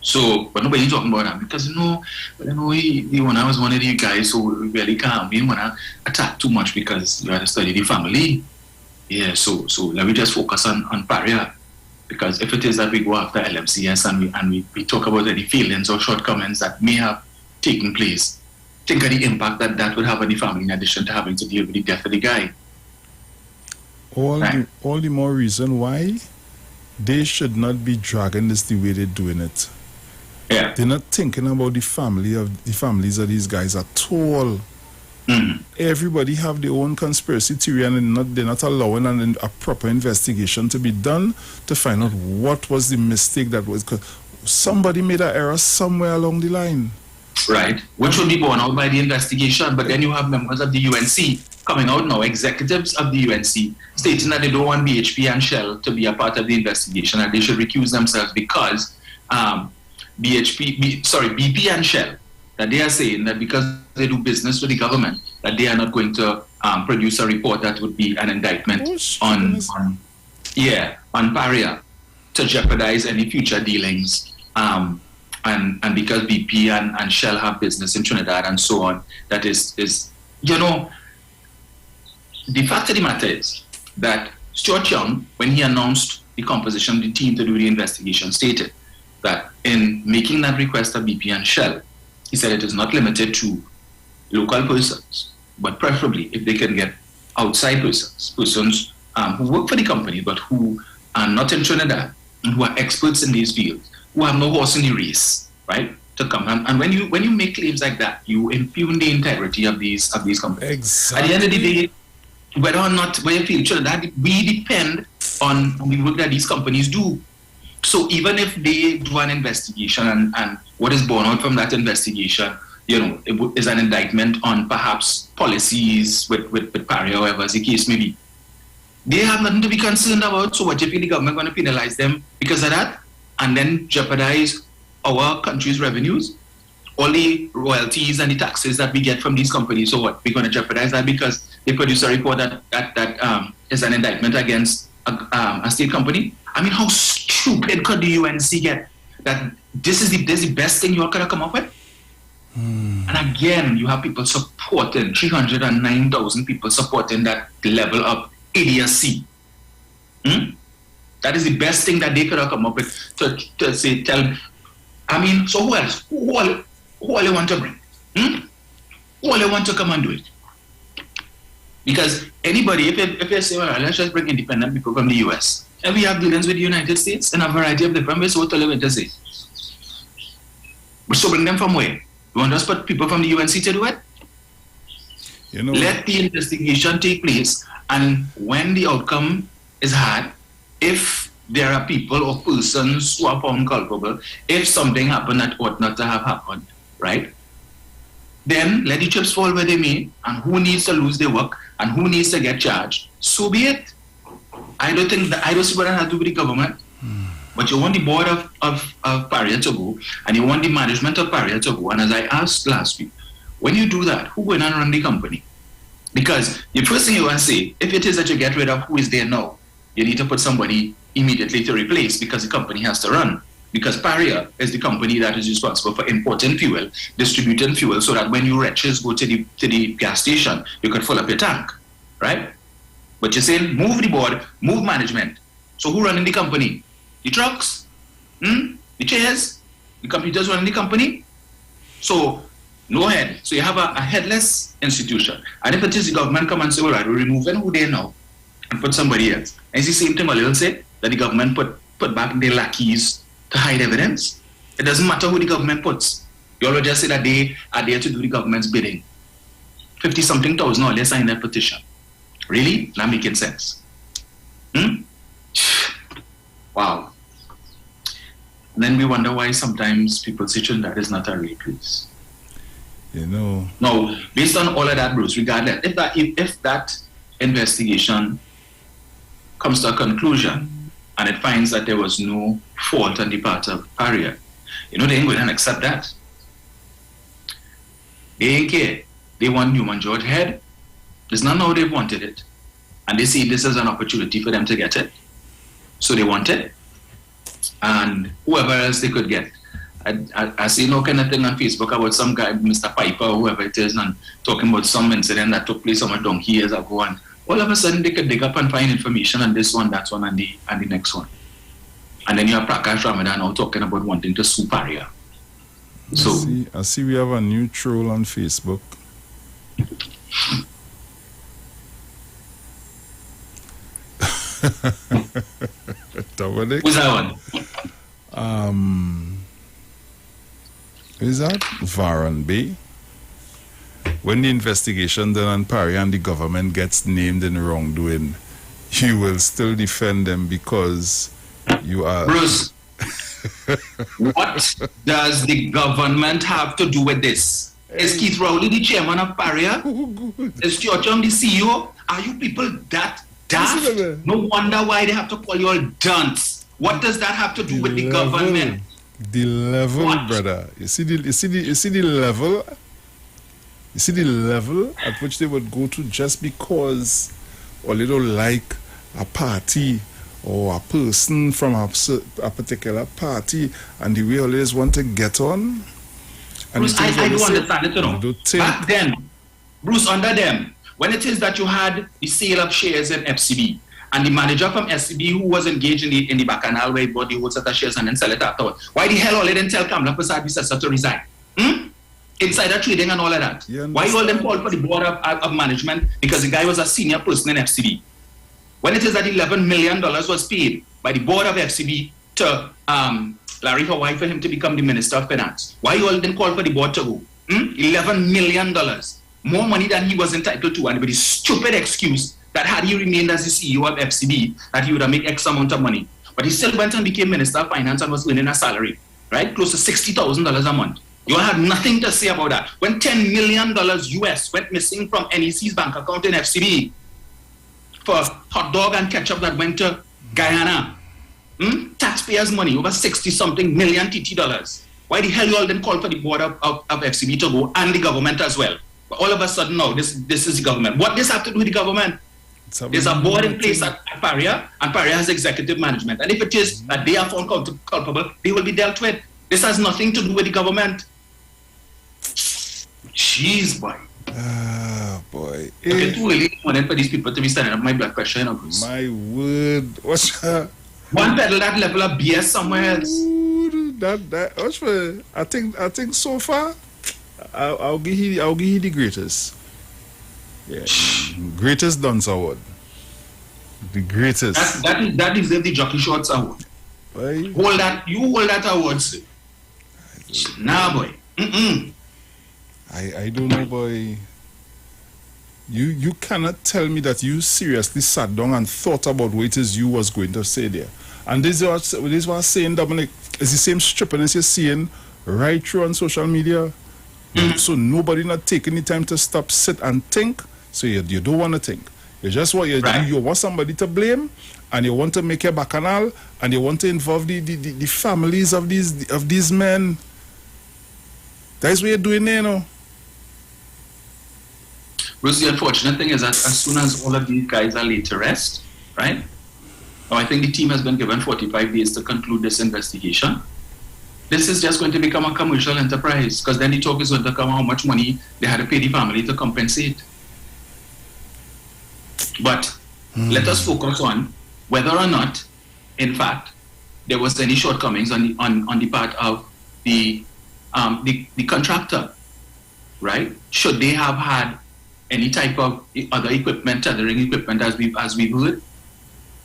So, but nobody's talking about that because the owner was one of the guys who really can't be want to attack too much because you have to study the family. Yeah, so let me just focus on Paria, because if it is that we go after LMCS and we talk about any failings or shortcomings that may have taken place, think of the impact that would have on the family in addition to having to deal with the death of the guy. All the more reason why they should not be dragging this the way they're doing it. Yeah. They're not thinking about the families of these guys at all. Mm-hmm. Everybody have their own conspiracy theory and they're not allowing a proper investigation to be done to find out what was the mistake that was. Somebody made an error somewhere along the line. Right, which will be borne out by the investigation, but then you have members of the UNC coming out now, executives of the UNC, stating that they don't want BHP and Shell to be a part of the investigation and they should recuse themselves because BP and Shell, that they are saying that because they do business with the government, that they are not going to produce a report that would be an indictment on Paria to jeopardize any future dealings. And because BP and Shell have business in Trinidad and so on, that is the fact of the matter is that Stuart Young, when he announced the composition of the team to do the investigation, stated that in making that request of BP and Shell, he said it is not limited to local persons, but preferably if they can get outside persons who work for the company but who are not in Trinidad and who are experts in these fields, who have no horse in the race, right, to come. And when you make claims like that, you impugn the integrity of these companies. Exactly. At the end of the day, whether or not we feel Trinidad, we depend on the work that these companies do. So even if they do an investigation and what is born out from that investigation, it is an indictment on perhaps policies with Paria, whatever the case may be, they have nothing to be concerned about. So what if the government going to penalize them because of that and then jeopardize our country's revenues? All the royalties and the taxes that we get from these companies, so what? We're going to jeopardize that because they produce a report that is an indictment against a state company? I mean, how stupid could the UNC get that this is the best thing you all could have come up with? And again, you have people supporting, 309,000 people supporting that level of idiocy. That is the best thing that they could have come up with to say, I mean, so who else? Who all you want to bring? Who all you want to come and do it? Because anybody, if you say, well, let's just bring independent people from the US, and we have dealings with the United States in a variety of different ways, so what do you want to say? So bring them from where? You want us to put people from the UNC to do it? You know, let the investigation take place, and when the outcome is had, if there are people or persons who are found culpable, if something happened that ought not to have happened, right? Then let the chips fall where they may, and who needs to lose their work and who needs to get charged, so be it. I don't see what that has to do with the government. But you want the board of Paria to go, and you want the management of Paria to go. And as I asked last week, when you do that, who going to run the company? Because the first thing you want to say, if it is that you get rid of who is there now, you need to put somebody immediately to replace, because the company has to run. Because Paria is the company that is responsible for importing fuel, distributing fuel, so that when you wretches go to the gas station, you can fill up your tank, right? But you're saying move the board, move management. So who running the company? The trucks, the chairs, the computers running the company. So no head. So you have a headless institution. And if it is the government come and say, all right, we're removing who they know and put somebody else. And it's the same thing I'll say, that the government put back their lackeys to hide evidence. It doesn't matter who the government puts. You always just say that they are there to do the government's bidding. 50-something thousand or less signed that petition. Really? Not making sense. Wow. And then we wonder why sometimes people say that is not a real place. You know. No, based on all of that, Bruce, regardless, if that investigation comes to a conclusion and it finds that there was no fault on the part of Paria, they ain't going to accept that. They ain't care. They want Newman George head. It's not how they wanted it. And they see this as an opportunity for them to get it. So they want it. And whoever else they could get. I see no kind of thing on Facebook about some guy, Mr. Piper, or whoever it is, and talking about some incident that took place somewhere donkey years ago. And all of a sudden they could dig up and find information on this one, that one, and the next one. And then you have Prakash Ramadan now talking about wanting to sue Paria. So I see we have a new troll on Facebook. Dominic? Who's that one? Is that Varan B? When the investigation done on Paria and the government gets named in wrongdoing, you will still defend them because you are... Bruce, what does the government have to do with this? Is Keith Rowley the chairman of Paria? Is Chiochom the CEO? Are you people that daft? No wonder why they have to call you all dunce. What does that have to do with the government? The level, what? Brother. You see the level. You see the level at which they would go to just because or they don't like a party or a person from a particular party, and the way always want to get on. And Bruce, I do understand it, you know. Back then, Bruce, under them, when it is that you had the sale of shares in FCB, and the manager from FCB who was engaged in the bacchanal where he bought the whole set of shares and then sell it afterwards, why the hell all they didn't tell Kamala Prasad Visasa to resign? Insider trading and all of that. Why all them called for the board of management? Because the guy was a senior person in FCB. When it is that $11 million was paid by the board of FCB to Larry Hawaii for him to become the Minister of Finance, why you all didn't call for the board to go? $11 million. More money than he was entitled to, and with the stupid excuse that had he remained as the CEO of FCB, that he would have made X amount of money. But he still went and became Minister of Finance and was earning a salary, right? Close to $60,000 a month. You all had nothing to say about that. When $10 million US went missing from NEC's bank account in FCB for hot dog and ketchup that went to Guyana, taxpayers' money, over 60-something million TT dollars. Why the hell you all didn't call for the board of FCB to go, and the government as well? But all of a sudden, no, this is the government. What does this have to do with the government? There's a board in place at Paria, and Paria has executive management. And if it is that they are found culpable, they will be dealt with. This has nothing to do with the government. Jeez, boy. Ah, boy. It's too early for these people to be standing up my blood pressure, you know, Bruce. My word. What's that? One pedal that level of BS somewhere else. Ooh, I think so far, I'll give you the greatest. Yeah, greatest dance award. The greatest. That is the Jockey Shorts award. Boy. Hold that award, sir. Nah, boy. I don't know, boy. You cannot tell me that you seriously sat down and thought about what it is you was going to say there. And this is what I'm saying, Dominic, is the same strippiness you're seeing right through on social media. So nobody not taking the time to stop, sit and think. So you don't want to think. You just want you want somebody to blame, and you want to make a bacchanal, and you want to involve the families of these men. That's what you're doing there, you know. Bruce, the unfortunate thing is that as soon as all of these guys are laid to rest, right? Now, I think the team has been given 45 days to conclude this investigation. This is just going to become a commercial enterprise, because then the talk is going to come how much money they had to pay the family to compensate. But let us focus on whether or not, in fact, there was any shortcomings on the part of the contractor, right? Should they have had any type of other equipment, tethering equipment, as we've heard?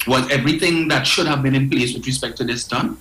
Was everything that should have been in place with respect to this done?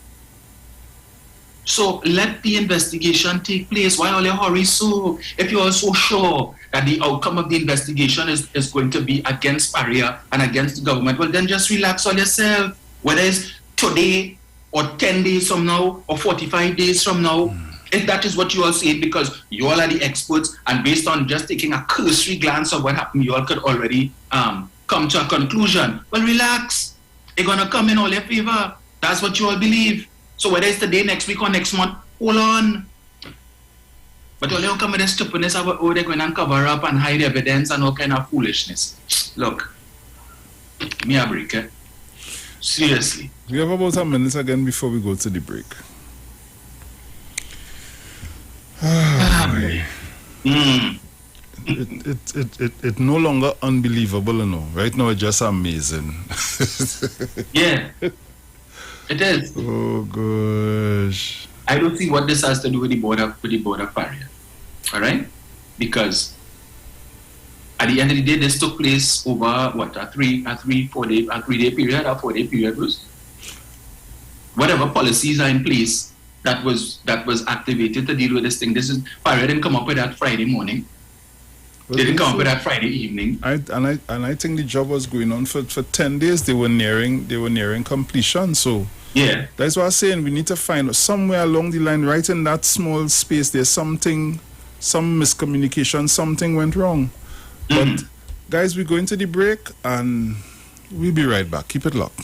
So let the investigation take place. Why all your hurry so? If you are so sure that the outcome of the investigation is going to be against Paria and against the government, well, then just relax on yourself. Whether it's today or 10 days from now or 45 days from now, if that is what you are saying, because you all are the experts, and based on just taking a cursory glance of what happened, you all could already come to a conclusion. Well, relax. It's going to come in all your favor. That's what you all believe. So whether it's today, next week, or next month, hold on. But all you come with the stupidness about how they're going to cover up and hide evidence and all kind of foolishness. Look, me a break, eh? Seriously. We have about a minute again before we go to the break. It's no longer unbelievable, you know. Right now, it's just amazing. Yeah, it is. Oh gosh. I don't see what this has to do with the board of Paria. All right, because at the end of the day, this took place over what, a 3-4 day period, Bruce. Whatever policies are in place that was activated to deal with this thing. Paria didn't come up with that Friday morning. They didn't come up with that Friday evening. I think the job was going on for 10 days. They were nearing completion. So yeah, that's what I'm saying. We need to find somewhere along the line, right in that small space, there's some miscommunication, something went wrong. But guys, we're going to the break and we'll be right back. Keep it locked.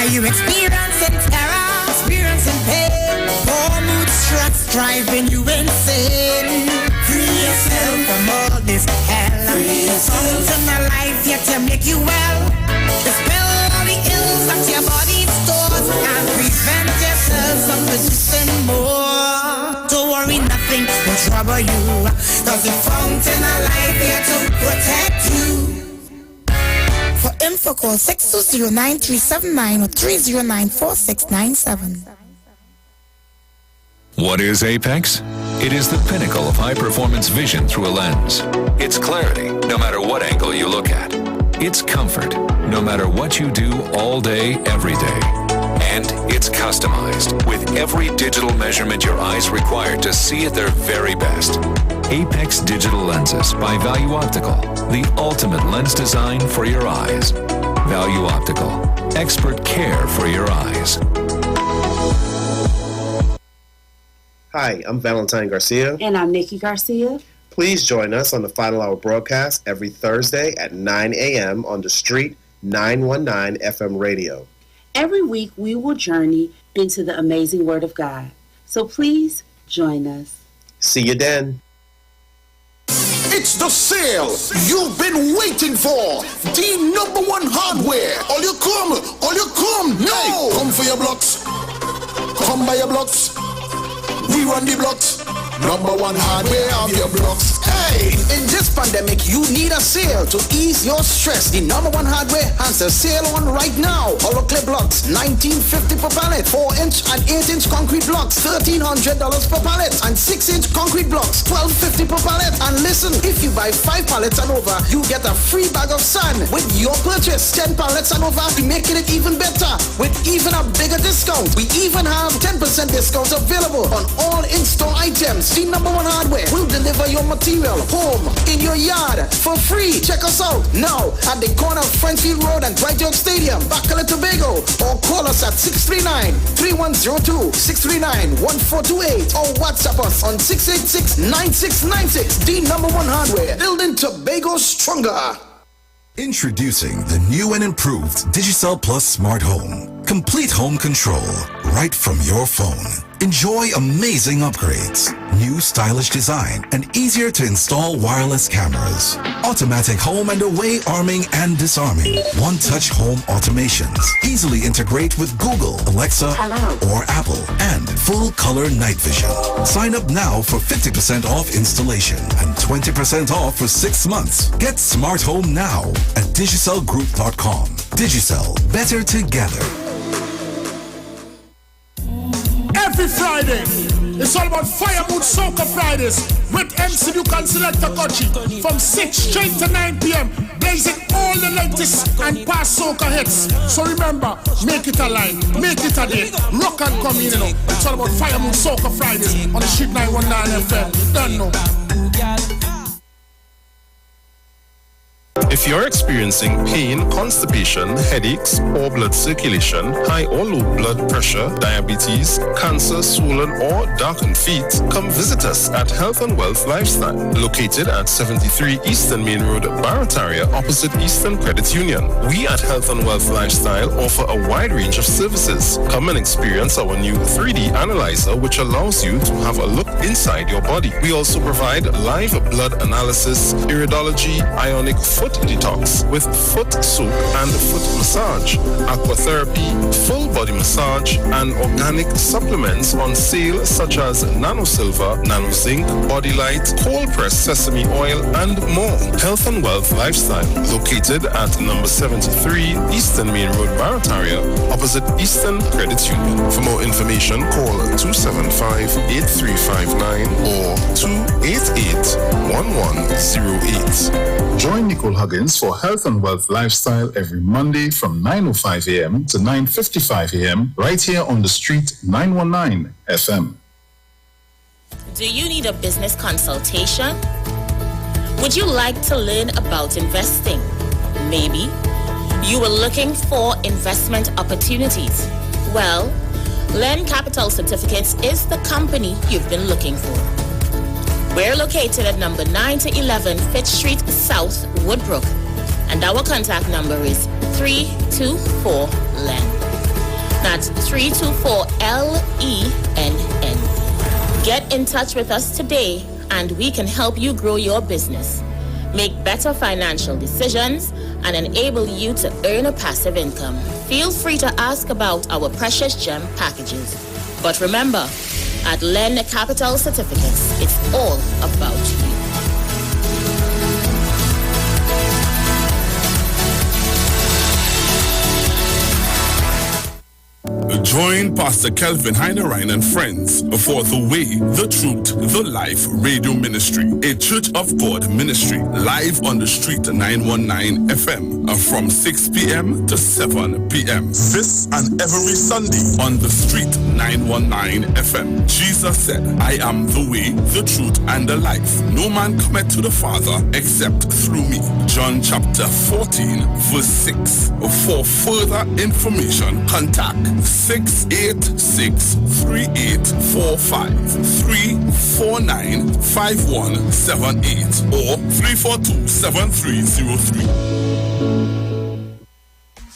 Are you experiencing terror, experiencing pain? Poor mood, stress driving you insane. Free yourself from all this hell. Free yourself. Something in life yet to make you well. Dispel all the ills that your body stores and prevent yourself from resisting more. Don't worry, nothing will trouble you. Cause the fountain of life here to protect you. For info, call 620-9379 or 309-4697. What is Apex? It is the pinnacle of high-performance vision through a lens. It's clarity, no matter what angle you look at. It's comfort, no matter what you do all day, every day. And it's customized with every digital measurement your eyes require to see at their very best. Apex Digital Lenses by Value Optical, the ultimate lens design for your eyes. Value Optical, expert care for your eyes. Hi, I'm Valentine Garcia. And I'm Nikki Garcia. Please join us on the Final Hour broadcast every Thursday at 9 a.m. on the Street 919 FM radio. Every week we will journey into the amazing Word of God. So please join us. See you then. It's the sale you've been waiting for. The #1 hardware. All you come. No. Hey, come for your blocks. Come by your blocks. We run the blocks. #1 hardware of your blocks. Hey, in this pandemic, you need a sale to ease your stress. The #1 hardware has a sale on right now. Hollow-clay blocks, $19.50 per pallet. 4-inch and 8-inch concrete blocks, $1,300 per pallet. And 6-inch concrete blocks, $12.50 per pallet. And listen, if you buy 5 pallets and over, you get a free bag of sand with your purchase. 10 pallets and over, we're making it even better with even a bigger discount. We even have 10% discounts available on all in-store items. The #1 hardware will deliver your material home, in your yard, for free. Check us out now at the corner of Frenchfield Road and Bright York Stadium, Bacala, Tobago, or call us at 639-3102, 639-1428, or WhatsApp us on 686-9696. The #1 hardware, building Tobago stronger. Introducing the new and improved Digicel Plus Smart Home. Complete home control right from your phone. Enjoy amazing upgrades, new stylish design, and easier to install wireless cameras. Automatic home and away arming and disarming. One-touch home automations. Easily integrate with Google, Alexa, or Apple. And full-color night vision. Sign up now for 50% off installation and 20% off for 6 months. Get smart home now at digicelgroup.com. Digicel, better together. Every Friday, it's all about Fire Mood Soca Fridays with MC Duke and Selector Kochi from 6 straight to 9 p.m. blazing all the latest and past soca hits. So remember, make it a line, make it a day, rock and come in, you know. It's all about Fire Mood Soca Fridays on the Street 919 FM. Don't know. If you're experiencing pain, constipation, headaches, poor blood circulation, high or low blood pressure, diabetes, cancer, swollen or darkened feet, come visit us at Health and Wealth Lifestyle, located at 73 Eastern Main Road, Barataria, opposite Eastern Credit Union. We at Health and Wealth Lifestyle offer a wide range of services. Come and experience our new 3D analyzer, which allows you to have a look inside your body. We also provide live blood analysis, iridology, ionic foot detox with foot soak and foot massage, aquatherapy, full body massage, and organic supplements on sale such as nano silver, nano zinc, body light, cold pressed sesame oil, and more. Health and Wealth Lifestyle, located at number 73 Eastern Main Road, Barataria, opposite Eastern Credit Union. For more information, call 275-8359 or 288-1108. Join Nicole Huggins for Health and Wealth Lifestyle every Monday from 9:05 a.m. to 9:55 a.m. right here on the Street 919 FM. Do you need a business consultation? Would you like to learn about investing? Maybe you were looking for investment opportunities. Well, Len Capital Certificates is the company you've been looking for. We're located at number 9 to 11 Fitch Street South, Woodbrook. And our contact number is 324-LEN. That's 324-LENN. Get in touch with us today and we can help you grow your business, make better financial decisions, and enable you to earn a passive income. Feel free to ask about our precious gem packages. But remember, at Len Capital Certificates, it's all about you. Join Pastor Kelvin Heinerine and friends for The Way, The Truth, The Life Radio Ministry, a Church of God ministry, live on the street 919 FM from 6 p.m. to 7 p.m. This and every Sunday on the street 919 FM. Jesus said, I am the way, the truth, and the life. No man cometh to the Father except through me. John chapter 14, verse 6. For further information, contact 686-3845, 349-5178, or 342-7303.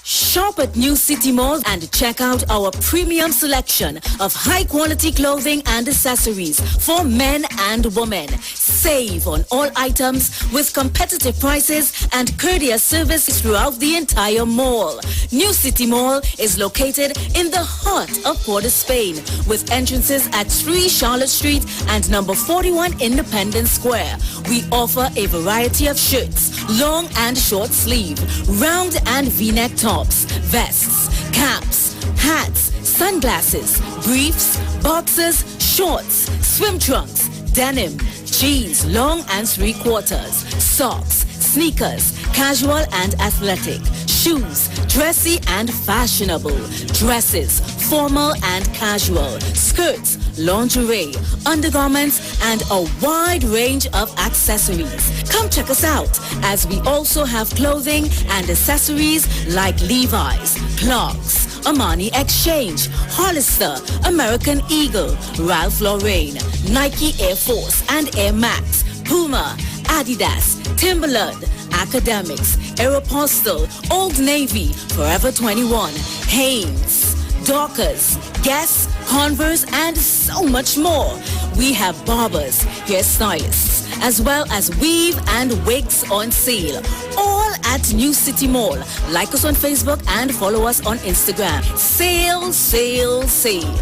Shop at New City Mall and check out our premium selection of high-quality clothing and accessories for men and women. Save on all items with competitive prices and courteous service throughout the entire mall. New City Mall is located in the heart of Port of Spain with entrances at 3 Charlotte Street and number 41 Independence Square. We offer a variety of shirts, long and short sleeve, round and V-neck tops, vests, caps, hats, sunglasses, briefs, boxers, shorts, swim trunks, denim, jeans, long and 3/4, socks, sneakers, casual and athletic, shoes, dressy and fashionable, dresses, formal and casual, skirts, lingerie, undergarments, and a wide range of accessories. Come check us out as we also have clothing and accessories like Levi's, Clarks, Armani Exchange, Hollister, American Eagle, Ralph Lauren, Nike Air Force and Air Max, Puma, Adidas, Timberland, Academics, Aeropostale, Old Navy, Forever 21, Hanes, Dockers, Guess, Converse, and so much more. We have barbers, hairstylists, as well as weave and wigs on sale. All at New City Mall. Like us on Facebook and follow us on Instagram. Sale, sale, sale.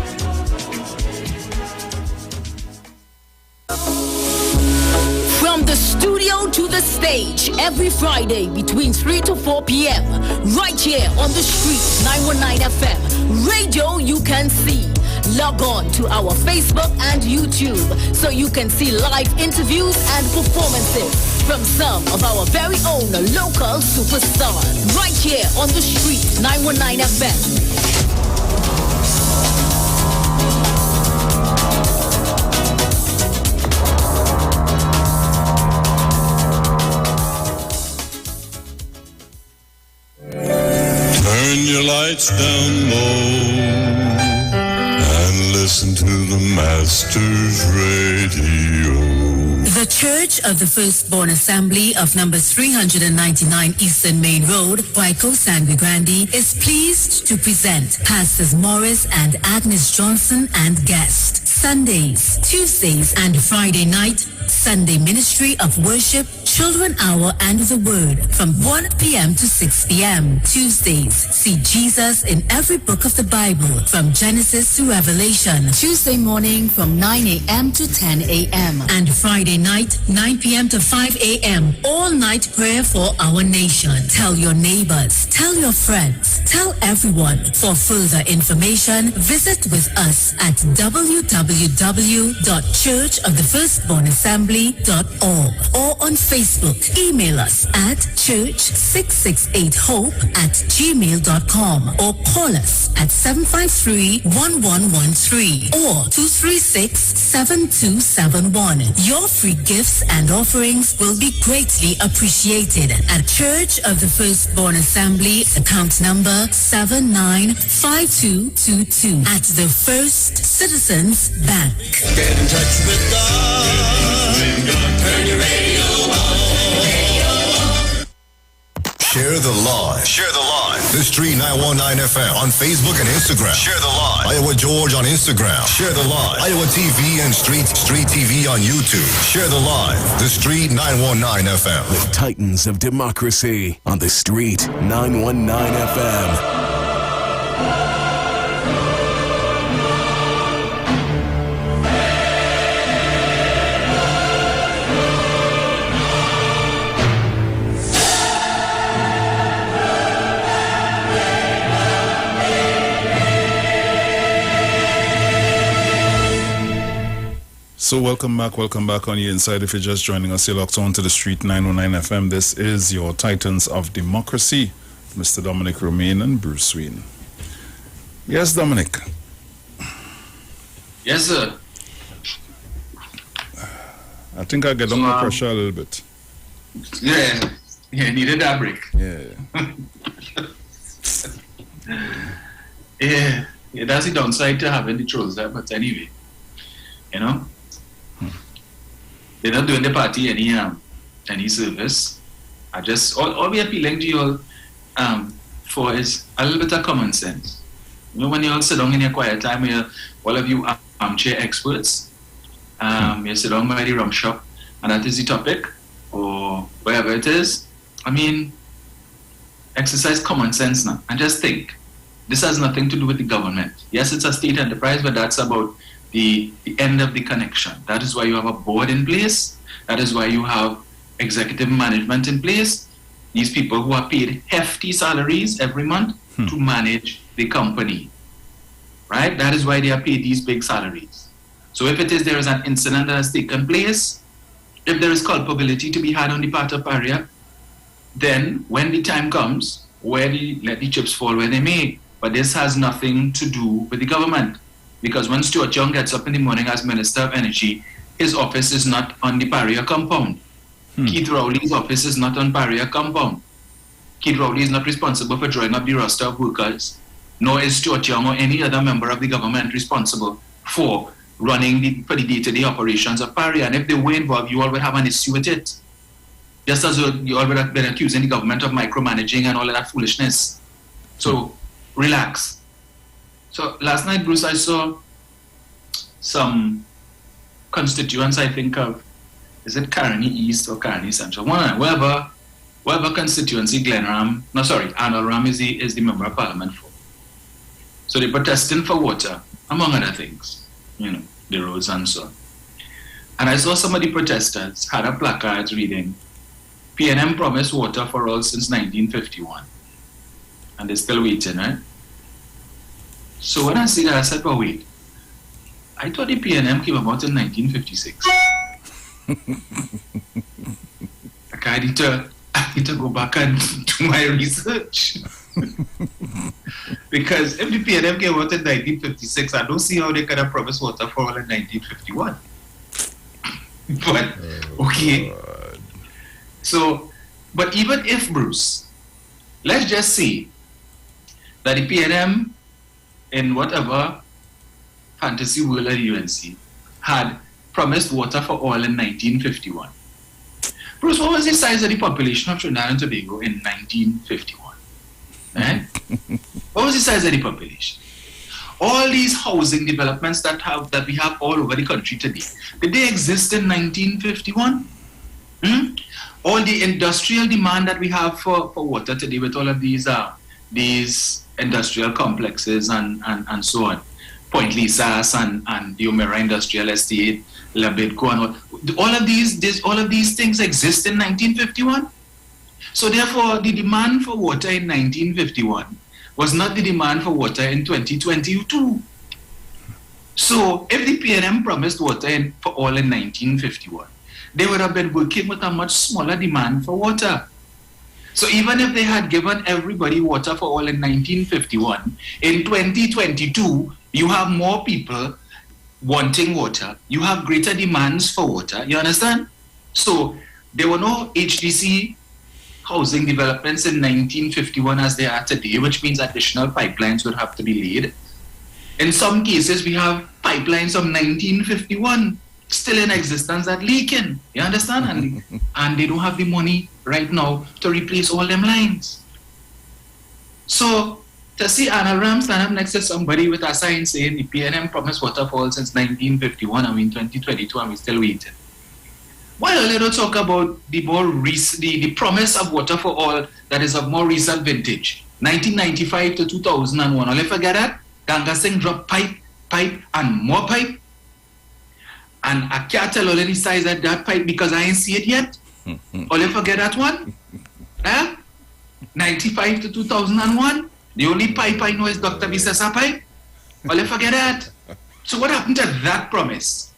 From the studio to the stage, every Friday between 3 to 4 p.m. Right here on the street, 919 FM. Radio you can see. Log on to our Facebook and YouTube so you can see live interviews and performances from some of our very own local superstars. Right here on the street, 919 FM. Turn your lights down low and listen to the Master's Radio. The Church of the Firstborn Assembly of number 399 Eastern Main Road, Waiko Sangre Grande, is pleased to present Pastors Morris and Agnes Johnson and guests. Sundays, Tuesdays, and Friday night, Sunday Ministry of Worship, Children Hour, and the Word from 1 p.m. to 6 p.m. Tuesdays, see Jesus in every book of the Bible from Genesis to Revelation. Tuesday morning from 9 a.m. to 10 a.m. And Friday night, 9 p.m. to 5 a.m. All night prayer for our nation. Tell your neighbors, tell your friends, tell everyone. For further information, visit with us at www.churchofthefirstbornassembly.org or on Facebook. Email us at church668hope@gmail.com or call us at 753-1113 or 236-7271. Your free gifts and offerings will be greatly appreciated at Church of the Firstborn Assembly, account number 795222 at the First Citizens Bank. Get in touch with God. Turn your radio on. Share the live. Share the live. The Street 919 FM on Facebook and Instagram. Share the live. Iowa George on Instagram. Share the live. Iowa TV and Street TV on YouTube. Share the live. The Street 919 FM. The Titans of Democracy on the Street 919 FM. So welcome back on your inside. If you're just joining us, you're locked on to the Street 919 FM. This is your Titans of Democracy, Mr. Dominic Romaine and Bruce Sween. Yes, Dominic. Yes, sir. I think I get under pressure a little bit. Yeah, needed that break. Yeah. Yeah, that's the downside to having the trolls there, but anyway, you know. They're not doing the party any service. I just all we appealing to you all for is a little bit of common sense. You know, when you all sit down in your quiet time, all of you armchair experts, you sit down by the rum shop, and that is the topic, or wherever it is. I mean, exercise common sense now, and just think. This has nothing to do with the government. Yes, it's a state enterprise, but that's about the end of the connection. That is why you have a board in place. That is why you have executive management in place. These people who are paid hefty salaries every month to manage the company, right? That is why they are paid these big salaries. So if there is an incident that has taken place, if there is culpability to be had on the part of Paria, then when the time comes, let the chips fall where they may. But this has nothing to do with the government. Because when Stuart Young gets up in the morning as Minister of Energy, his office is not on the Paria compound. Keith Rowley's office is not on Paria compound. Keith Rowley is not responsible for drawing up the roster of workers, nor is Stuart Young or any other member of the government responsible for running for the day-to-day operations of Paria. And if they were involved, you all would have an issue with it. Just as you all would have been accusing the government of micromanaging and all of that foolishness. So, relax. So last night, Bruce, I saw some constituents, I think of, is it Carney East or Carney Central? Whatever constituency Arnold Ram is the member of parliament for. So they're protesting for water, among other things, the roads and so on. And I saw some of the protesters had a placard reading, PNM promised water for all since 1951. And they're still waiting, right? So when I see that, I said, well, wait. I thought the PNM came about in 1956. I need to go back and do my research. Because if the PNM came out in 1956, I don't see how they could have promised water for all in 1951. But, okay. So, but even if, Bruce, let's just say that the PNM in whatever fantasy world at UNC had promised water for all in 1951. Bruce, what was the size of the population of Trinidad and Tobago in 1951? Eh? What was the size of the population? All these housing developments that we have all over the country today, did they exist in 1951? All the industrial demand that we have for water today with all of these industrial complexes and so on, Point Lisas and the Omera Industrial Estate, Labidco, and all of these things exist in 1951. So therefore, the demand for water in 1951 was not the demand for water in 2022. So if the PNM promised water for all in 1951, they would have been working with a much smaller demand for water. So even if they had given everybody water for all in 1951, in 2022, you have more people wanting water. You have greater demands for water. You understand? So there were no HDC housing developments in 1951 as they are today, which means additional pipelines would have to be laid. In some cases, we have pipelines from 1951 still in existence that leaking. You understand? And they don't have the money right now to replace all them lines. So to see Anna Ram stand up next to somebody with a sign saying the PNM promised waterfall since 1951 and we're in 2022 and we're still waiting. Why don't you talk about the more the promise of water for all that is of more recent vintage? 1995 to 2001. I'll never forget that. Ganga Singh dropped pipe, and more pipe. And I can't tell all any size of that pipe because I ain't see it yet. I'll never forget that one. 95 to 2001. The only pipe I know is Dr. Visesa pipe. I'll never forget that. So what happened to that promise?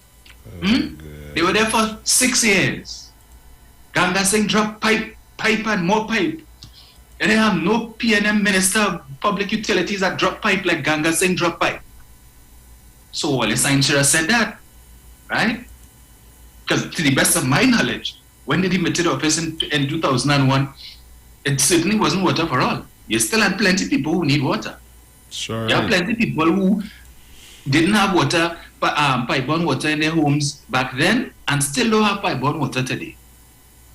They were there for 6 years. Ganga Singh dropped pipe and more pipe. And they have no PNM Minister of Public Utilities that drop pipe like Ganga Singh drop pipe. So Wale Sain should have said that, right? Because to the best of my knowledge, when they admitted office in 2001, it certainly wasn't water for all. You still had plenty of people who need water. Sure. You have plenty of people who didn't have water, pipe-borne water in their homes back then, and still don't have pipe-borne water today.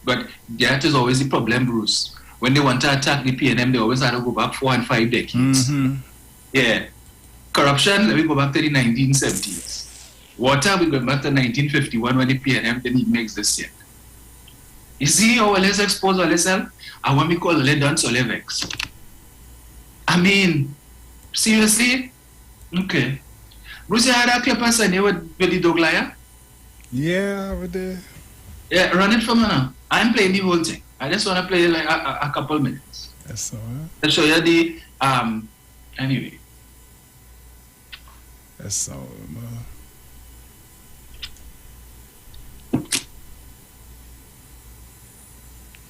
But that is always the problem, Bruce. When they want to attack the PNM, they always have to go back 4 and 5 decades. Yeah. Corruption, let me go back to the 1970s. Water, we go back to 1951 when the PNM didn't even exist yet. You see how let's expose ourselves? And when we call le dance or le vex. I mean, seriously? Okay. Bruce, you had that paper sign with the dog liar? Yeah, over there. Yeah, run it for me now. I'm playing the whole thing. I just want to play like a couple minutes. That's all right. I'll show you the, anyway. That's all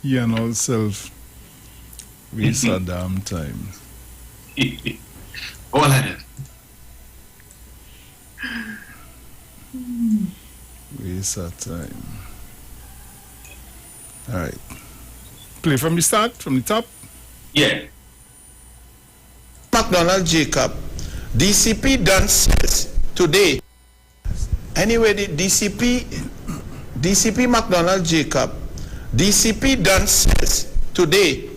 You and all self waste a damn time. All of it. Waste of time. All right. Play from the start, from the top. Yeah. McDonald Jacob, DCP done says today. Anyway, the DCP McDonald Jacob, DCP done says today,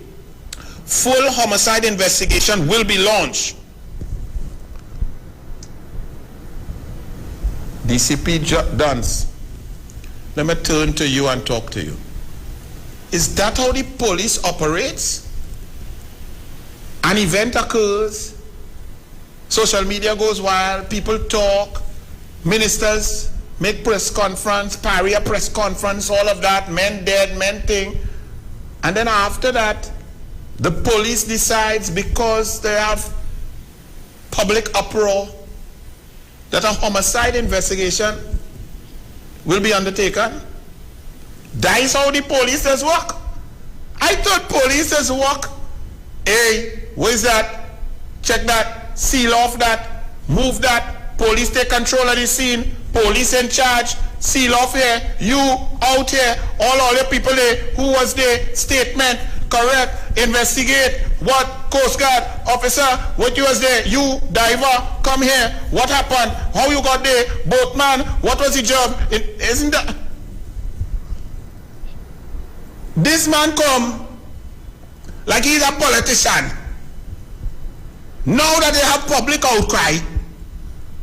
full homicide investigation will be launched. DCP Duns, let me turn to you and talk to you. Is that how the police operates? An event occurs, social media goes wild, people talk, ministers make press conference, parry a press conference, all of that, men dead, men thing. And then after that, the police decides because they have public uproar that a homicide investigation will be undertaken. That is how the police does work. I thought police does work. Hey, what is that? Check that, seal off that, move that, police take control of the scene, police in charge, seal off here, you out here, all your people there, who was there, statement, correct, investigate, what, Coast Guard officer, what you was there, you, diver, come here, what happened, how you got there, boatman, what was the job, isn't that? This man come like he's a politician. Now that they have public outcry,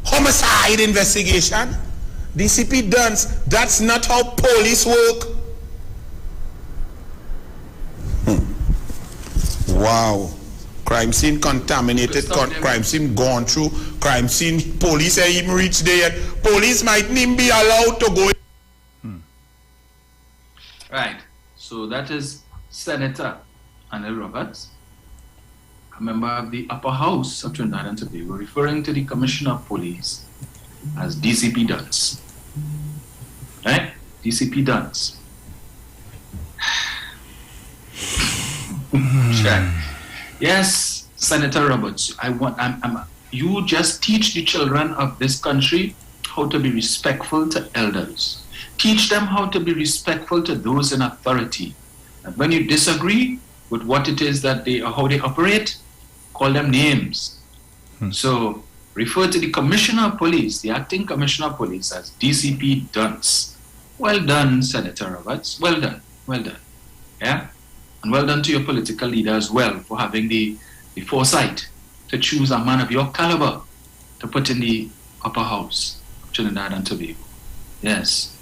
homicide investigation, DCP Duns, that's not how police work. Wow. Crime scene contaminated, crime scene gone through, crime scene, police ain't even reached there yet. Police mightn't even be allowed to go. Right. So that is Senator Anil Roberts, a member of the upper house of Trinidad and Tobago, referring to the Commissioner of Police as DCP Duns. Right? DCP Duns. Yes, Senator Roberts, you just teach the children of this country how to be respectful to elders. Teach them how to be respectful to those in authority. And when you disagree with what it is that how they operate, call them names. So refer to the Commissioner of Police, the acting Commissioner of Police, as DCP Duns. Well done, Senator Roberts. Well done. Well done. Yeah? And well done to your political leader as well for having the the foresight to choose a man of your caliber to put in the upper house of Trinidad and Tobago. Yes.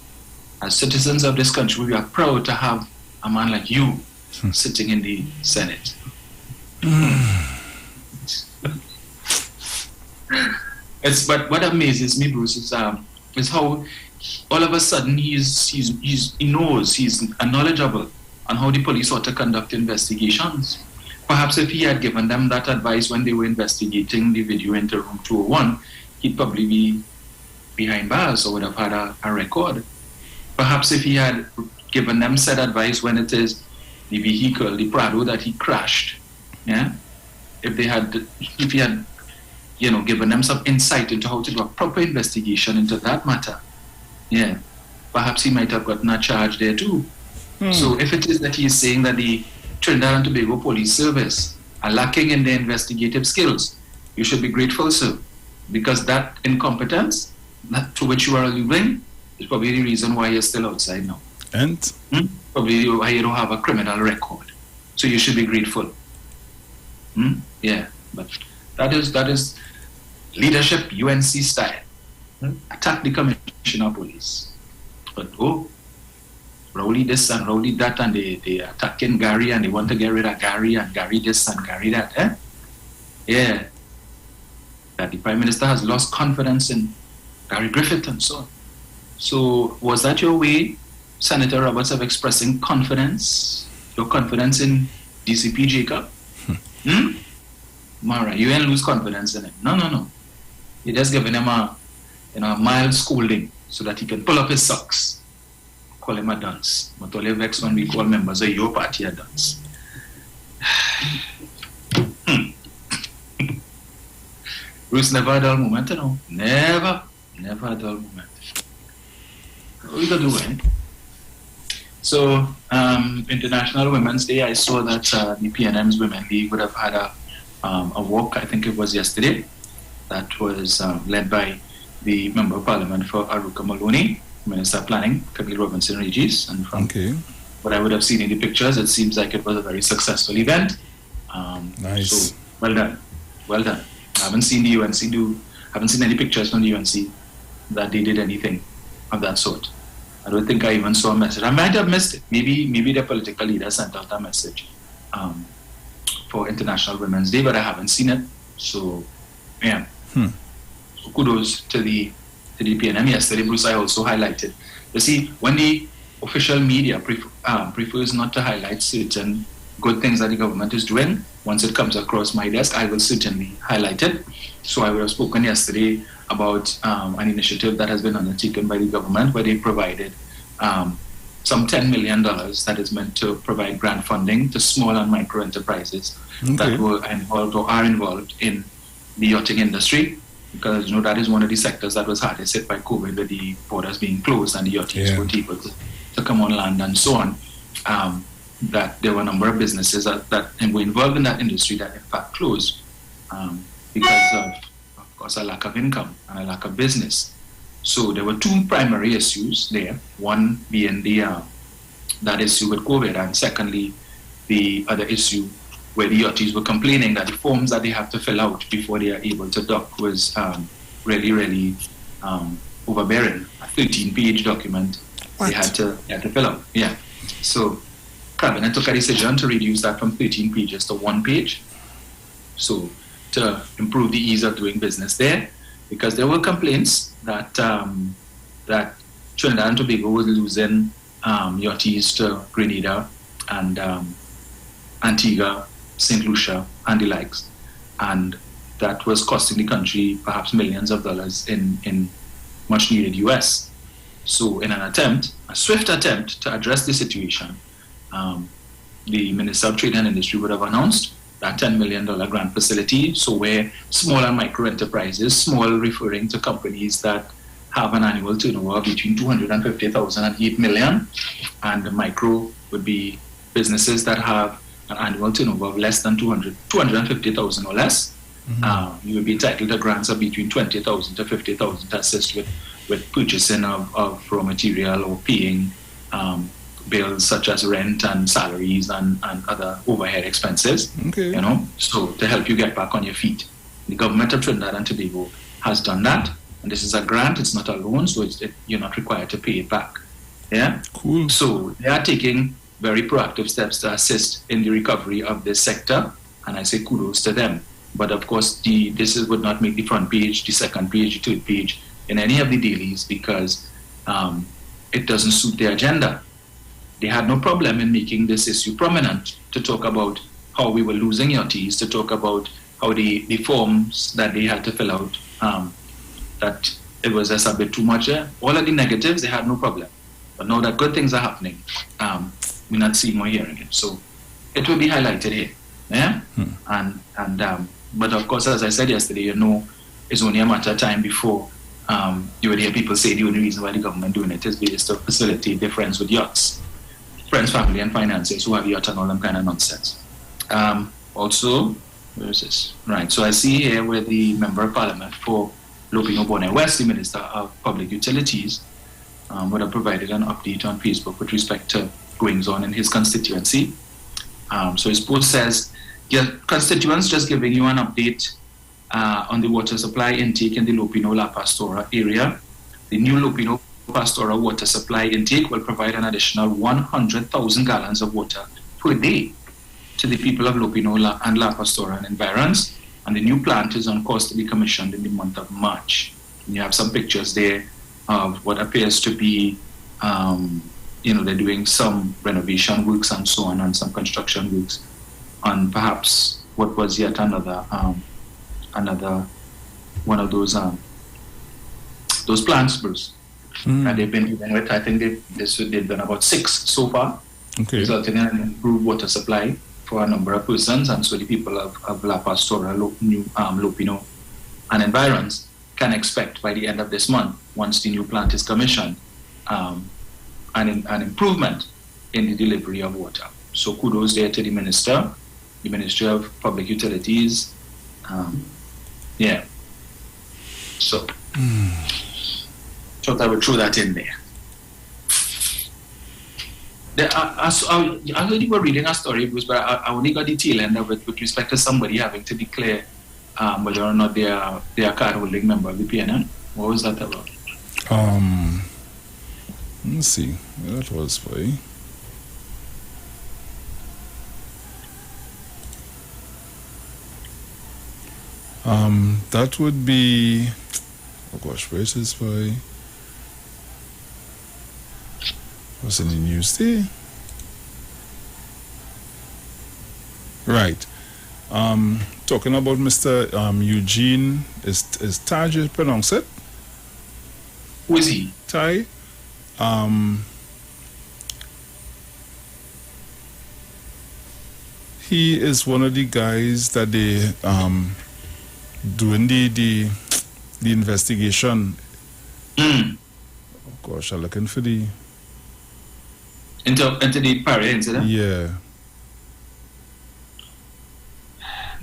As citizens of this country, we are proud to have a man like you sitting in the Senate. But what amazes me, Bruce, is how all of a sudden he knows, he's knowledgeable on how the police ought to conduct investigations. Perhaps if he had given them that advice when they were investigating the video into room 201, he'd probably be behind bars or would have had a record. Perhaps if he had given them said advice when it is the vehicle, the Prado that he crashed, yeah, if he had given them some insight into how to do a proper investigation into that matter, yeah, perhaps he might have gotten a charge there too. So if it is that he is saying that the Trinidad and Tobago Police Service are lacking in their investigative skills, you should be grateful, sir, because that incompetence to which you are alluding is probably the reason why you're still outside now. And? Probably why you don't have a criminal record. So you should be grateful. Yeah, but that is leadership UNC style. Attack the commissioner of police. But rowdy this and rowdy that, and they attacking Gary and they want to get rid of Gary and Gary this and Gary that. Yeah. That the Prime Minister has lost confidence in Gary Griffith and so on. So was that your way, Senator Roberts, of expressing confidence? Your confidence in DCP Jacob? Mara, you ain't lose confidence in him. No. You're just giving him a mild scolding so that he can pull up his socks. Call him a dunce. But only vex when we call members of your party a dunce. Bruce never a dull moment, you know. Never a dull moment. What we gonna do, eh? So, International Women's Day, I saw that the PNM's Women League would have had a walk, I think it was yesterday, that was led by the Member of Parliament for Aruka Maloney, Minister of Planning, Camille Robinson Regis, and from what I would have seen in the pictures, it seems like it was a very successful event. Nice. So, well done. I haven't seen the UNC haven't seen any pictures from the UNC that they did anything of that sort. I don't think I even saw a message. I might have missed it. Maybe the political leader sent out a message for International Women's Day, but I haven't seen it. So, yeah. So kudos to the PNM. Yesterday, Bruce, I also highlighted. You see, when the official media prefers not to highlight certain good things that the government is doing, once it comes across my desk, I will certainly highlight it. So I would have spoken yesterday about an initiative that has been undertaken by the government where they provided some $10 million that is meant to provide grant funding to small and micro enterprises that were involved or are involved in the yachting industry, because that is one of the sectors that was hardest hit by COVID, with the borders being closed and the yachties were able to come on land and so on. That there were a number of businesses that were involved in that industry that in fact closed because of course, a lack of income and a lack of business. So there were two primary issues there. One being that issue with COVID, and secondly, the other issue where the yachties were complaining that the forms that they have to fill out before they are able to dock was really overbearing. A 13-page document they had to fill out. Yeah. So Cabinet took a decision to reduce that from 13 pages to 1 page. So to improve the ease of doing business there, because there were complaints that that Trinidad and Tobago was losing yachties to Grenada and Antigua, St. Lucia, and the likes, and that was costing the country perhaps millions of dollars in much needed US. So in a swift attempt to address the situation, the Minister of Trade and Industry would have announced that $10 million grant facility, so where small and micro enterprises, small referring to companies that have an annual turnover between 250,000 and 8 million, and the micro would be businesses that have an annual turnover of less than 250,000 or less. You would be entitled to grants of between 20,000 to 50,000 to assist with purchasing of raw material or paying bills such as rent and salaries and other overhead expenses. Okay. So to help you get back on your feet. The government of Trinidad and Tobago has done that, and this is a grant, it's not a loan, so you're not required to pay it back. Yeah? Cool. So they are taking very proactive steps to assist in the recovery of this sector, and I say kudos to them. But of course, this would not make the front page, the second page, the third page in any of the dailies because it doesn't suit their agenda. They had no problem in making this issue prominent to talk about how we were losing yachties, to talk about how the forms that they had to fill out, that it was just a bit too much. All of the negatives, they had no problem. But now that good things are happening, we're not seeing or hearing it. So it will be highlighted here. Yeah? But of course, as I said yesterday, it's only a matter of time before you would hear people say the only reason why the government doing it is based to facilitate their friends with yachts, friends, family, and finances who have yachts and all them kind of nonsense. Also, where is this? Right, so I see here where the Member of Parliament for Lopino Bonnet West, the Minister of Public Utilities, would have provided an update on Facebook with respect to goings on in his constituency. So his post says, your constituents just giving you an update on the water supply intake in the Lopino La Pastora area. The new Lopino Pastora water supply intake will provide an additional 100,000 gallons of water per day to the people of Lopino and La Pastora and environs. And the new plant is on course to be commissioned in the month of March. And you have some pictures there of what appears to be, they're doing some renovation works and so on, and some construction works on perhaps what was yet another one of those plants, Bruce. And they've been dealing with, I think they've done about 6 so far, resulting in an improved water supply for a number of persons, and so the people of La Pastora, Lopino, and environs can expect by the end of this month, once the new plant is commissioned, an improvement in the delivery of water. So kudos there to the Minister, the Ministry of Public Utilities. So thought I would throw that in there. I heard you were reading a story, Bruce, but I only got the tail end of it with respect to somebody having to declare whether or not they are a card-holding member of the PNN. What was that about? Let's see. That was for you. That would be, oh gosh, where is this for? What's in the news there? Right. Talking about Mr. Eugene, is Taj you pronounce it? Who is he? Tai. He is one of the guys that they doing the investigation. Oh gosh, I'm looking for the into the Paris incident. Yeah,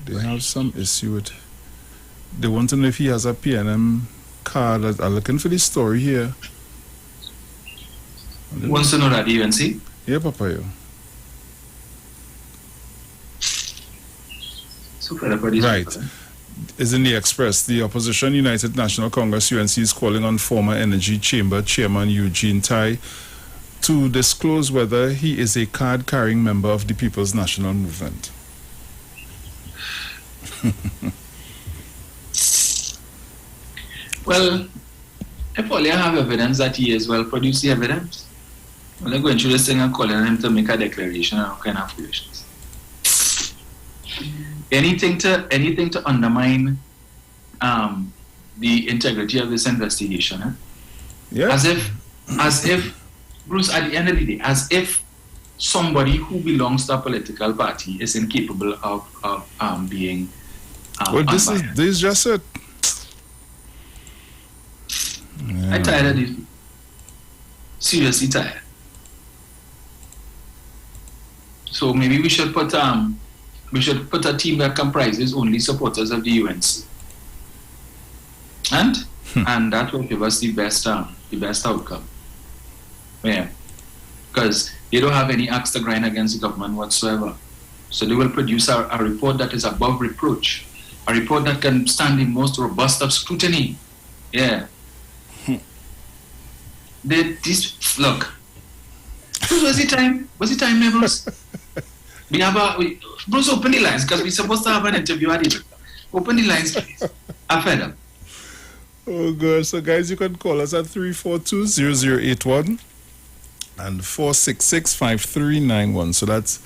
they have some issue with. They want to know if he has a PNM card. I'm looking for the story here. Wants to know that UNC? Yeah, Papa. Yo. Right. Is in the Express. The Opposition United National Congress UNC is calling on former Energy Chamber Chairman Eugene Tai to disclose whether he is a card-carrying member of the People's National Movement. Well, if all you have evidence that he is, well, produce the evidence. Well, I'm going through this thing and calling him to make a declaration and all kind of foolishness. Anything to undermine the integrity of this investigation. Eh? Yeah. As if, Bruce, at the end of the day, as if somebody who belongs to a political party is incapable of being well, this is just it. Yeah. I'm tired of this. Seriously tired. So maybe we should put a team that comprises only supporters of the UNC, and that will give us the best outcome. Yeah, because They don't have any axe to grind against the government whatsoever. So they will produce a report that is above reproach, a report that can stand the most robust of scrutiny. Yeah. Look, was the time, Bruce? Bruce, open the lines, because we're supposed to have an interview at it. Open the lines, please. I'm fed up. Oh, God. So, guys, you can call us at 342-0081 and 466-5391. So that's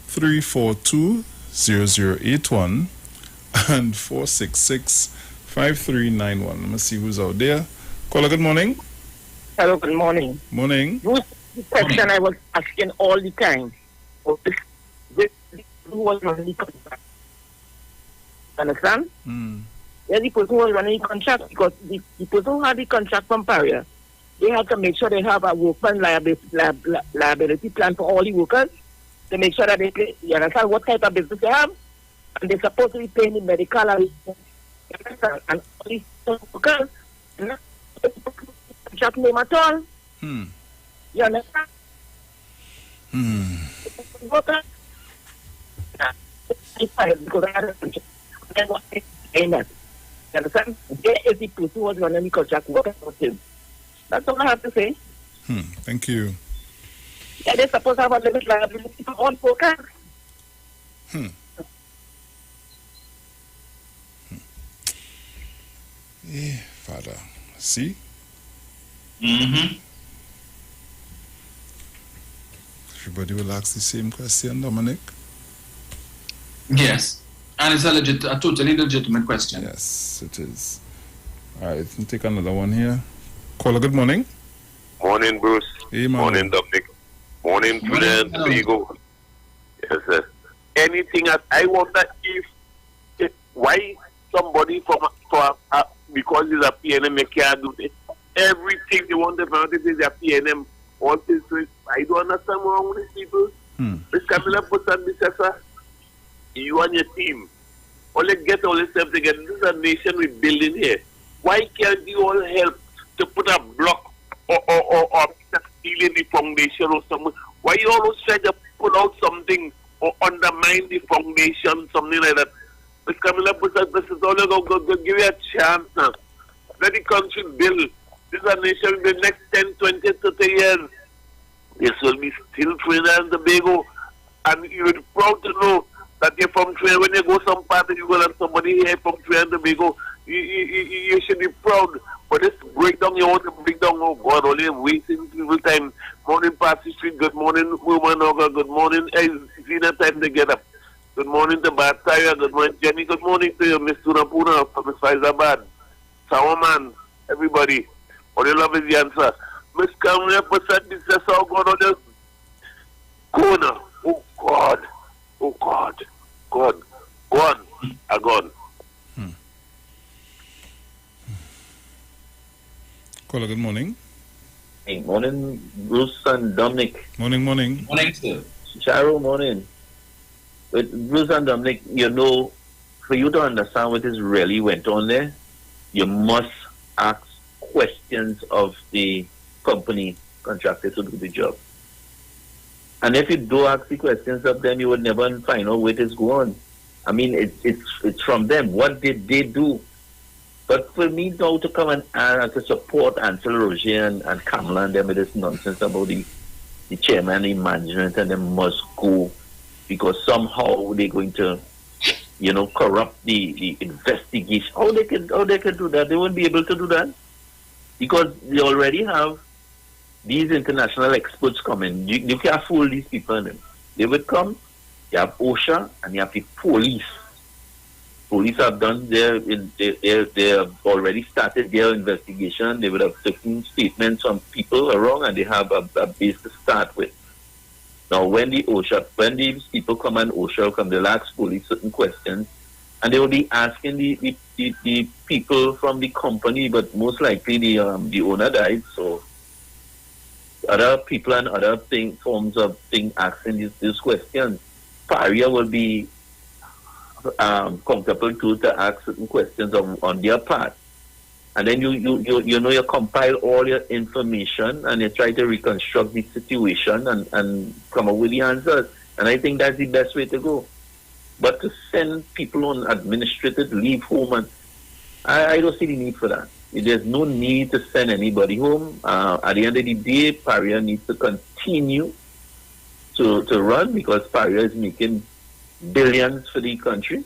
342-0081 and 466-5391. Let me see who's out there. Caller, good morning. Hello, good morning. Morning. The question I was asking all the time. Who was running the contract? Understand? Yeah, the person who was running the contract, because the person who had the contract from Paria, they had to make sure they have a workman liability plan for all the workers to make sure that they pay, you understand what type of business they have, and they're supposed to be paying the medical and all these workers, not contract name at all. You understand? Workers, because I had a contract. You understand? There is the person who was running the contract workers with him. That's all I have to say. Thank you. Yeah, they're supposed to have a limit liability for all workers. Yeah, Father. See? Everybody will ask the same question, Dominic? Yes. And it's a totally legitimate question. Yes, it is. All right, let's take another one here. Caller, good morning. Morning, Bruce. Hey, man. Morning, Dominic. Morning, Trinidad and Tobago. Yes, sir. Anything else? I wonder if why somebody because it's a PNM, they can't do this. Everything they want to find is a PNM. All this, I don't understand what's wrong with these people. Miss Camilla puts on this, sir. You and your team, only get all this stuff together. This is a nation we're building here. Why can't you all help to put a block or stealing the foundation or something? Why you always try to put out something or undermine the foundation, something like that? Ms. Camilla Pusa, this is all go give you a chance now. Let the country build. This is a nation in the next 10, 20, 30 years. This will be still Trinidad and Tobago. And you're proud to know that you're from Trinidad. When you go some part and you go and somebody here from Trinidad and Tobago, you should be proud. But this breakdown, you want to break down, oh God, only wasting people time. Morning, Pastor Street. Good morning, woman. Good morning. It's dinner time together. Good morning to Bataya. Good morning, Jenny. Good morning to you, Miss Tunapuna from Miss Faizabad. Sawaman, everybody. All you love is the answer. Miss Kamala Pasad, this is how God on the corner. Oh God. Oh God. God. Gone. Are gone. Caller, good morning. Hey, morning, Bruce and Dominic. Morning. Morning, sir. Charo, morning. With Bruce and Dominic, you know, for you to understand what is really went on there, you must ask questions of the company contracted to do the job. And if you do ask the questions of them, you would never find out where it is going. I mean, it's from them. What did they do? But for me now to come and to support Ansel Roger and Kamala and them with this nonsense about the chairman, the management, and they must go because somehow they're going to, you know, corrupt the investigation. How they can do that? They won't be able to do that because they already have these international experts coming. You can't fool these people. They would come. You have OSHA and you have the police. Police have done they have already started their investigation. They would have taken statements from people wrong and they have a base to start with. Now when these people come and OSHA come, they'll ask police certain questions and they will be asking the people from the company, but most likely the owner died, so other people and other forms of things asking these questions. Paria will be comfortable to ask certain questions on their part. And then you compile all your information and you try to reconstruct the situation and come up with the answers. And I think that's the best way to go. But to send people on administrative leave home, and I don't see the need for that. There's no need to send anybody home. At the end of the day, Paria needs to continue to run because Paria is making billions for the country.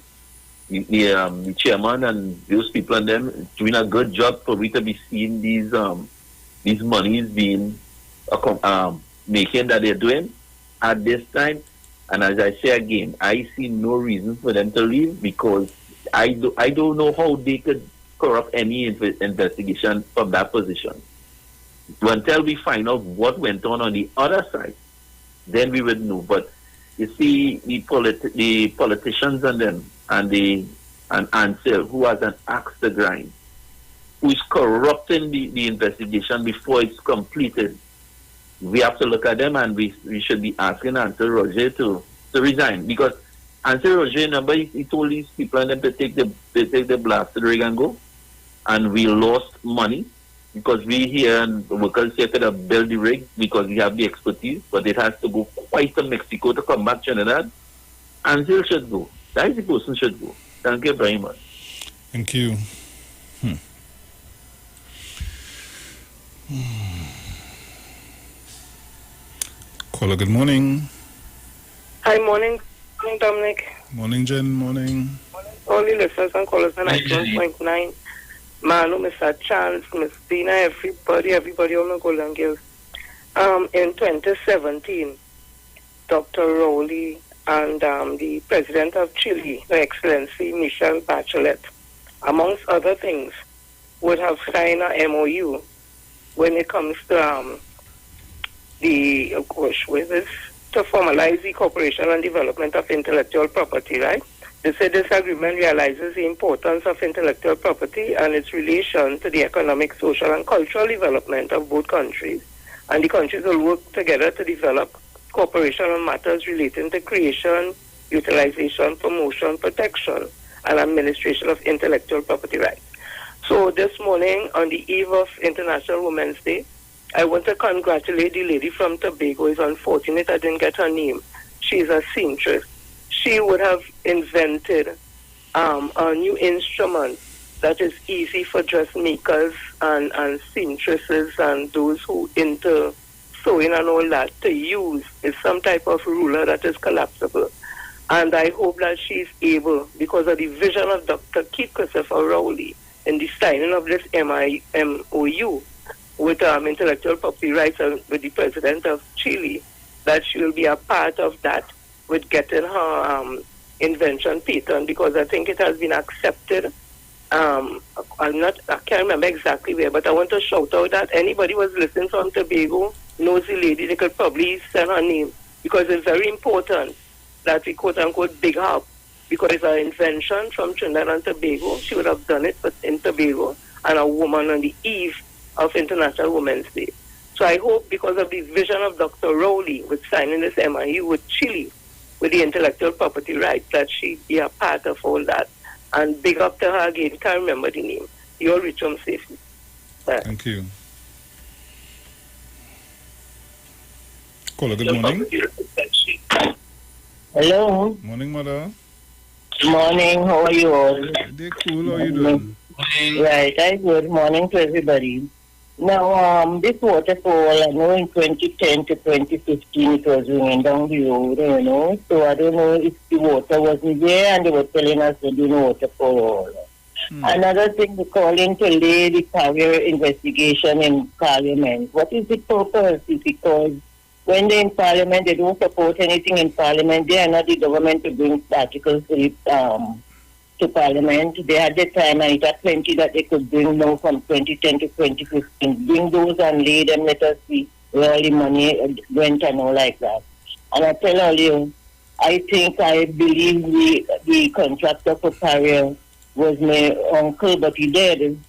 The chairman and those people and them doing a good job for we to be seeing these monies being making that they're doing at this time. And as I say again, I see no reason for them to leave because I don't know how they could corrupt any investigation from that position. Until we find out what went on the other side, then we would know. But you see, the politicians and them and Ansel, who has an axe to grind, who is corrupting the investigation before it's completed. We have to look at them and we should be asking Ansel Roger to resign because Ansel Roger, remember, he told these people and them to take the blasted rig and go, and we lost money because we here and the workers here could have built the rig because we have the expertise, but it has to go quite to Mexico to come back to Trinidad. Ansel should go. That is the person should go. Thank you very much. Thank you. Caller, good morning. Hi, morning. Morning, Dominic. Morning, Jen. Morning. All the listeners and callers on 91.9. Manu, Mr. Chance, Miss Dina, everybody on the Golden Girls. In 2017, Dr. Rowley and the President of Chile, Her Excellency Michelle Bachelet, amongst other things, would have signed a MOU when it comes to to formalize the cooperation and development of intellectual property, right? They said this agreement realizes the importance of intellectual property and its relation to the economic, social, and cultural development of both countries. And the countries will work together to develop cooperation on matters relating to creation, utilization, promotion, protection, and administration of intellectual property rights. So this morning, on the eve of International Women's Day, I want to congratulate the lady from Tobago. It's unfortunate I didn't get her name. She's a seamstress. She would have invented a new instrument that is easy for dressmakers and seamstresses and those who into sewing and all that to use. It's some type of ruler that is collapsible. And I hope that she's able, because of the vision of Dr. Keith Christopher Rowley in the signing of this MOU with intellectual property rights with the President of Chile, that she will be a part of that with getting her invention patent, because I think it has been accepted. I can't remember exactly where, but I want to shout out that anybody who was listening from Tobago knows the lady. They could probably send her name, because it's very important that we quote-unquote big her up, because it's an invention from Trinidad and Tobago. She would have done it in Tobago, and a woman on the eve of International Women's Day. So I hope, because of the vision of Dr. Rowley with signing this MOU with Chile, with the intellectual property rights, that she be a part of all that. And big up to her again. Can't remember the name. You'll reach home safely. Bye. Thank you. Caller, good morning. Hello. Morning, mother. Morning. How are you all? They're cool. How are you doing? Right. I'm good. Morning to everybody. Now, this waterfall, I know in 2010 to 2015 it was raining down the road, you know. So I don't know if the water wasn't there and they were telling us to do no waterfall. Another thing, they're calling to lay the Carrier investigation in Parliament. What is the purpose? Is because when they're in Parliament, they don't support anything in Parliament. They are not the government to bring articles to Parliament. They had the time, and it had plenty that they could bring now from 2010 to 2015. Bring those and lay them, let us see where all the money went and all like that. And I tell you, I believe the contractor for Carrier was my uncle, but he did.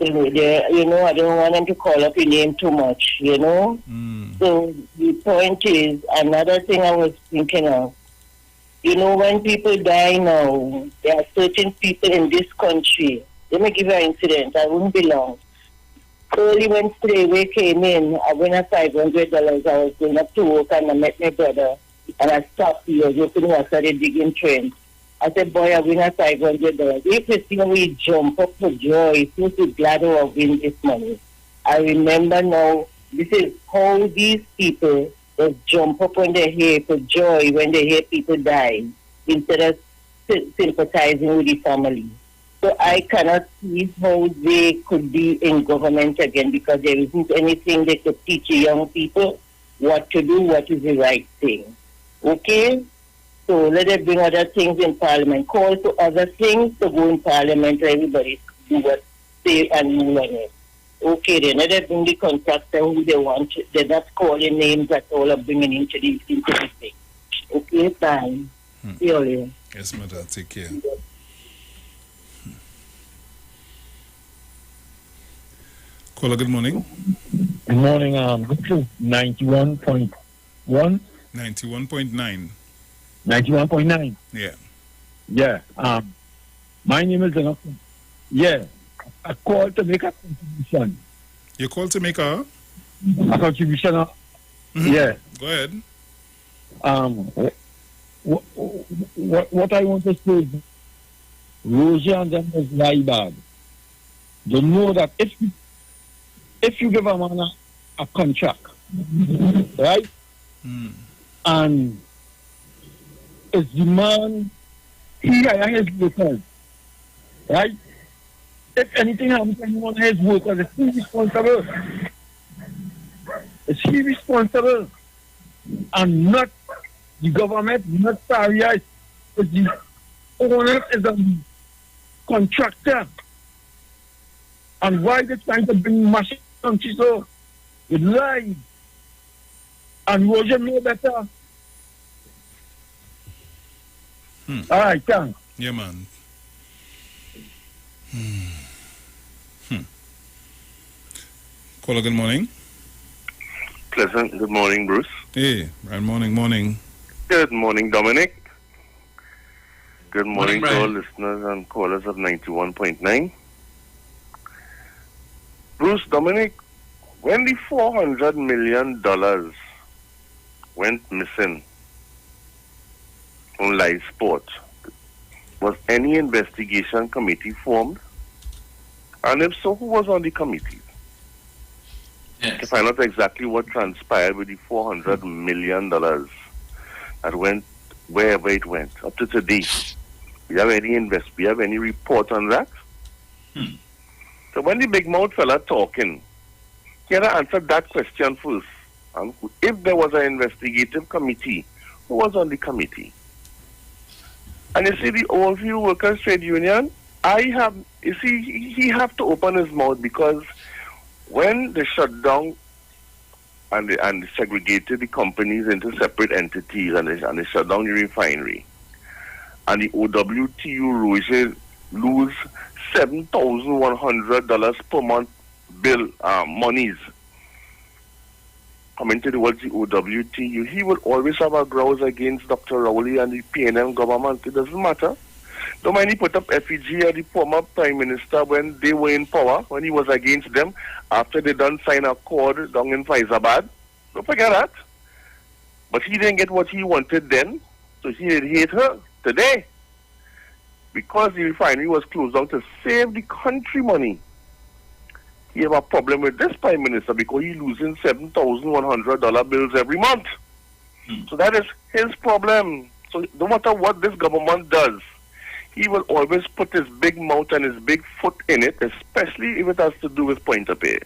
I don't want them to call up his name too much, you know. So the point is, another thing I was thinking of, you know, when people die now, there are certain people in this country, Let me give you an incident. I wouldn't be long. Early Wednesday, we came in. I went at $500. I was going up to work and I met my brother. And I stopped. He was opening and started digging trains. I said, boy, I win at $500. If you see we jump up for joy, so glad I win this money. I remember now, this is how these people will jump up when they hear for joy when they hear people die, instead of sympathizing with the family. So I cannot see how they could be in government again, because there isn't anything they could teach young people what to do, what is the right thing. Okay? So let them bring other things in Parliament. Call to other things to go in Parliament, everybody do what they and move on it. Okay, then let them bring the contractor who they want. They're not calling names at all of bringing into the thing. Okay, fine. See you later. Yes, mother. Take care. Caller, good morning. Good morning. This is 91.1. 91.9. 91.9. Yeah. Yeah. My name is Enoch. Yeah. I called to make a contribution. You called to make a contribution? Yeah. Go ahead. What I want to say is, Rosie and them is lie bad. They know that if you give a man a contract, right? And it's the man, he and his workers, right? If anything happens to anyone of his workers, is he responsible? Is he responsible? And not the government, not Saria, it's the owner is a contractor. And why they trying to bring machine country so? With lies. And Roger know better. All right, thanks. Yeah, man. Caller, good morning. Pleasant. Good morning, Bruce. Hey, right morning. Good morning, Dominic. Good morning to all Brian. listeners and callers of 91.9. Bruce, Dominic, when the $400 million went missing from live sport, was any investigation committee formed? And if so, who was on the committee? Yes. To find out exactly what transpired with the $400 million that went wherever it went up to today. We have any report on that? So when the big mouth fella talking, can I answer that question first? And if there was an investigative committee, who was on the committee? And you see, the Oldview Workers Trade Union, he have to open his mouth, because when they shut down and they segregated the companies into separate entities and they shut down the refinery, and the OWTU lose $7,100 per month bill monies coming towards the OWTU, he will always have a grouse against Dr. Rowley and the PNM government. It doesn't matter. Don't mind he put up effigy of the former Prime Minister when they were in power, when he was against them, after they done sign a accord down in Faizabad. Don't forget that. But he didn't get what he wanted then, so he hate her today. Because the refinery was closed down to save the country money. He have a problem with this Prime Minister because he's losing $7,100 bills every month. So that is his problem. So no matter what this government does, he will always put his big mouth and his big foot in it, especially if it has to do with point of pay.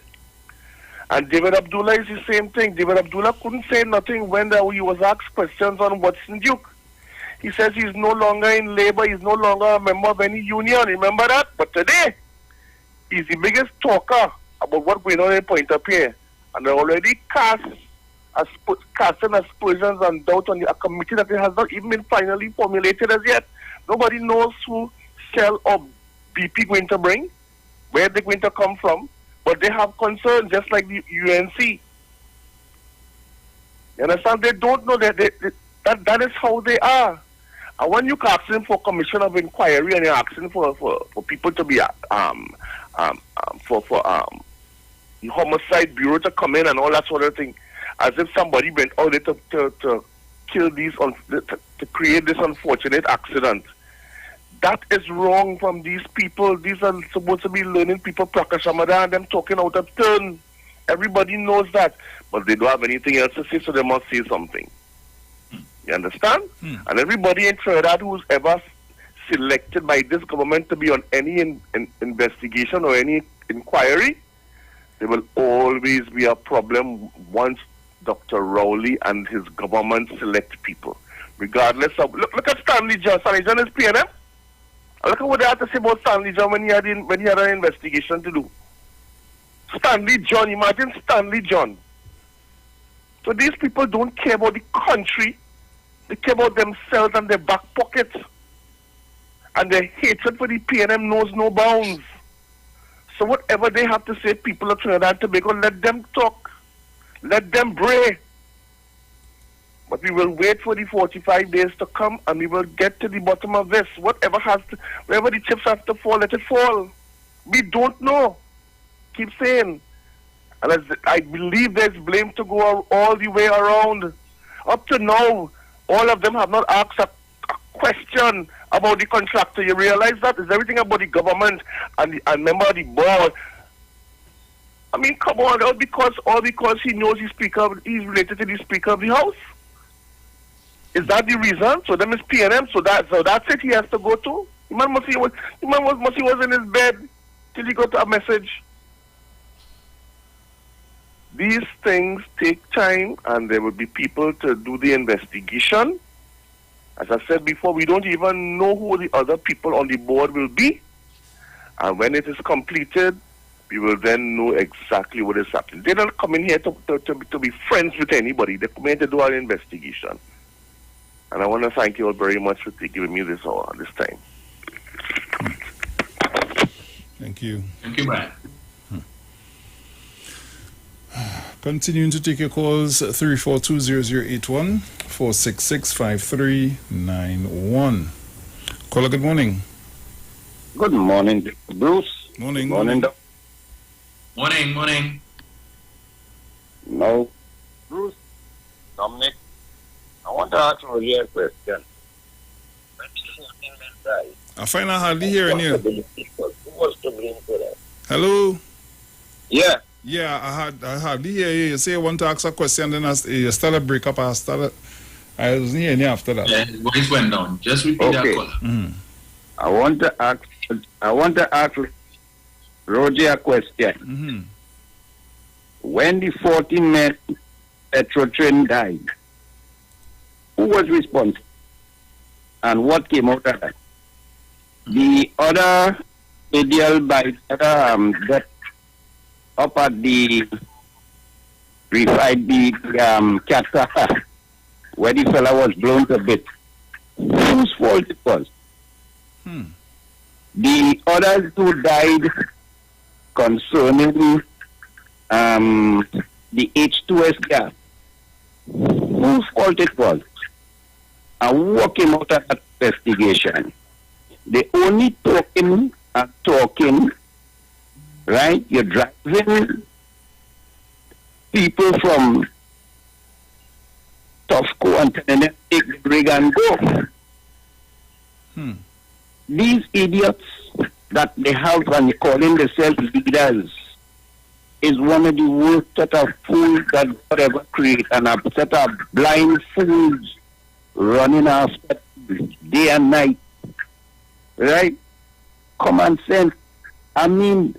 And David Abdullah is the same thing. David Abdullah couldn't say nothing when he was asked questions on Watson Duke. He says he's no longer in labor, he's no longer a member of any union. Remember that? But today, he's the biggest talker about what's going on in point of pay. And they already casting aspersions and doubt on a committee that it has not even been finally formulated as yet. Nobody knows who Shell or BP going to bring, where they're going to come from, but they have concerns just like the UNC. You understand? They don't know that is how they are. And when you're asking for commission of inquiry and you're asking for people to be for the homicide bureau to come in and all that sort of thing, as if somebody went out there to kill these to create this unfortunate accident. That is wrong from these people. These are supposed to be learning people, Prakashamada, and them talking out of turn. Everybody knows that, but they don't have anything else to say, so they must say something. You understand? And everybody in Trinidad who's ever selected by this government to be on any investigation or any inquiry, there will always be a problem once Dr. Rowley and his government select people. Regardless of... Look at Stanley John. Stanley John is PNM. Look at what they had to say about Stanley John when he had an investigation to do. Stanley John, imagine Stanley John. So these people don't care about the country. They care about themselves and their back pockets. And their hatred for the PNM knows no bounds. So whatever they have to say, people of Trinidad and Tobago, let them talk. Let them bray. But we will wait for the 45 days to come and we will get to the bottom of this. Wherever the chips have to fall, let it fall. We don't know. Keep saying. And I believe there's blame to go all the way around. Up to now, all of them have not asked a question about the contractor. You realize that? It's everything about the government and member of the board. I mean, come on, all because he knows he's related to the Speaker of the House. Is that the reason? So them is PNM, so that's it he has to go to? The man must was in his bed till he got a message. These things take time and there will be people to do the investigation. As I said before, we don't even know who the other people on the board will be. And when it is completed, we will then know exactly what is happening. They don't come in here to be friends with anybody. They come in to do our investigation. And I want to thank you all very much for giving me this time. Thank you. Thank you, Brian. Continuing to take your calls, 342-0081, 466-5391. Caller, good morning. Good morning, Bruce. Morning. Morning, Doc. Morning. No. Bruce, Dominic, I want to ask you a question. I find I hardly hearing you. Who was to blame for that? Hello? Yeah. Yeah, I hardly hear you. You say you want to ask a question, then you start a break up. I wasn't hearing you after that. Yeah, his voice went down. Just repeat that caller. I want to ask Roger a question. When the 14 men Petro train died, who was responsible? And what came out of that? The other ideal by that up at the Cat where the fella was blown to bits. Whose fault it was? The others who died concerning the H2S gas, whose fault it was? And what came out of that investigation? They only talking and talking, right? You're driving people from Tosco and telling them take the rig and go. These idiots that they have and calling themselves leaders is one of the worst set of fools that God ever created, and a set of blind fools running after day and night. Right? Common sense. I mean,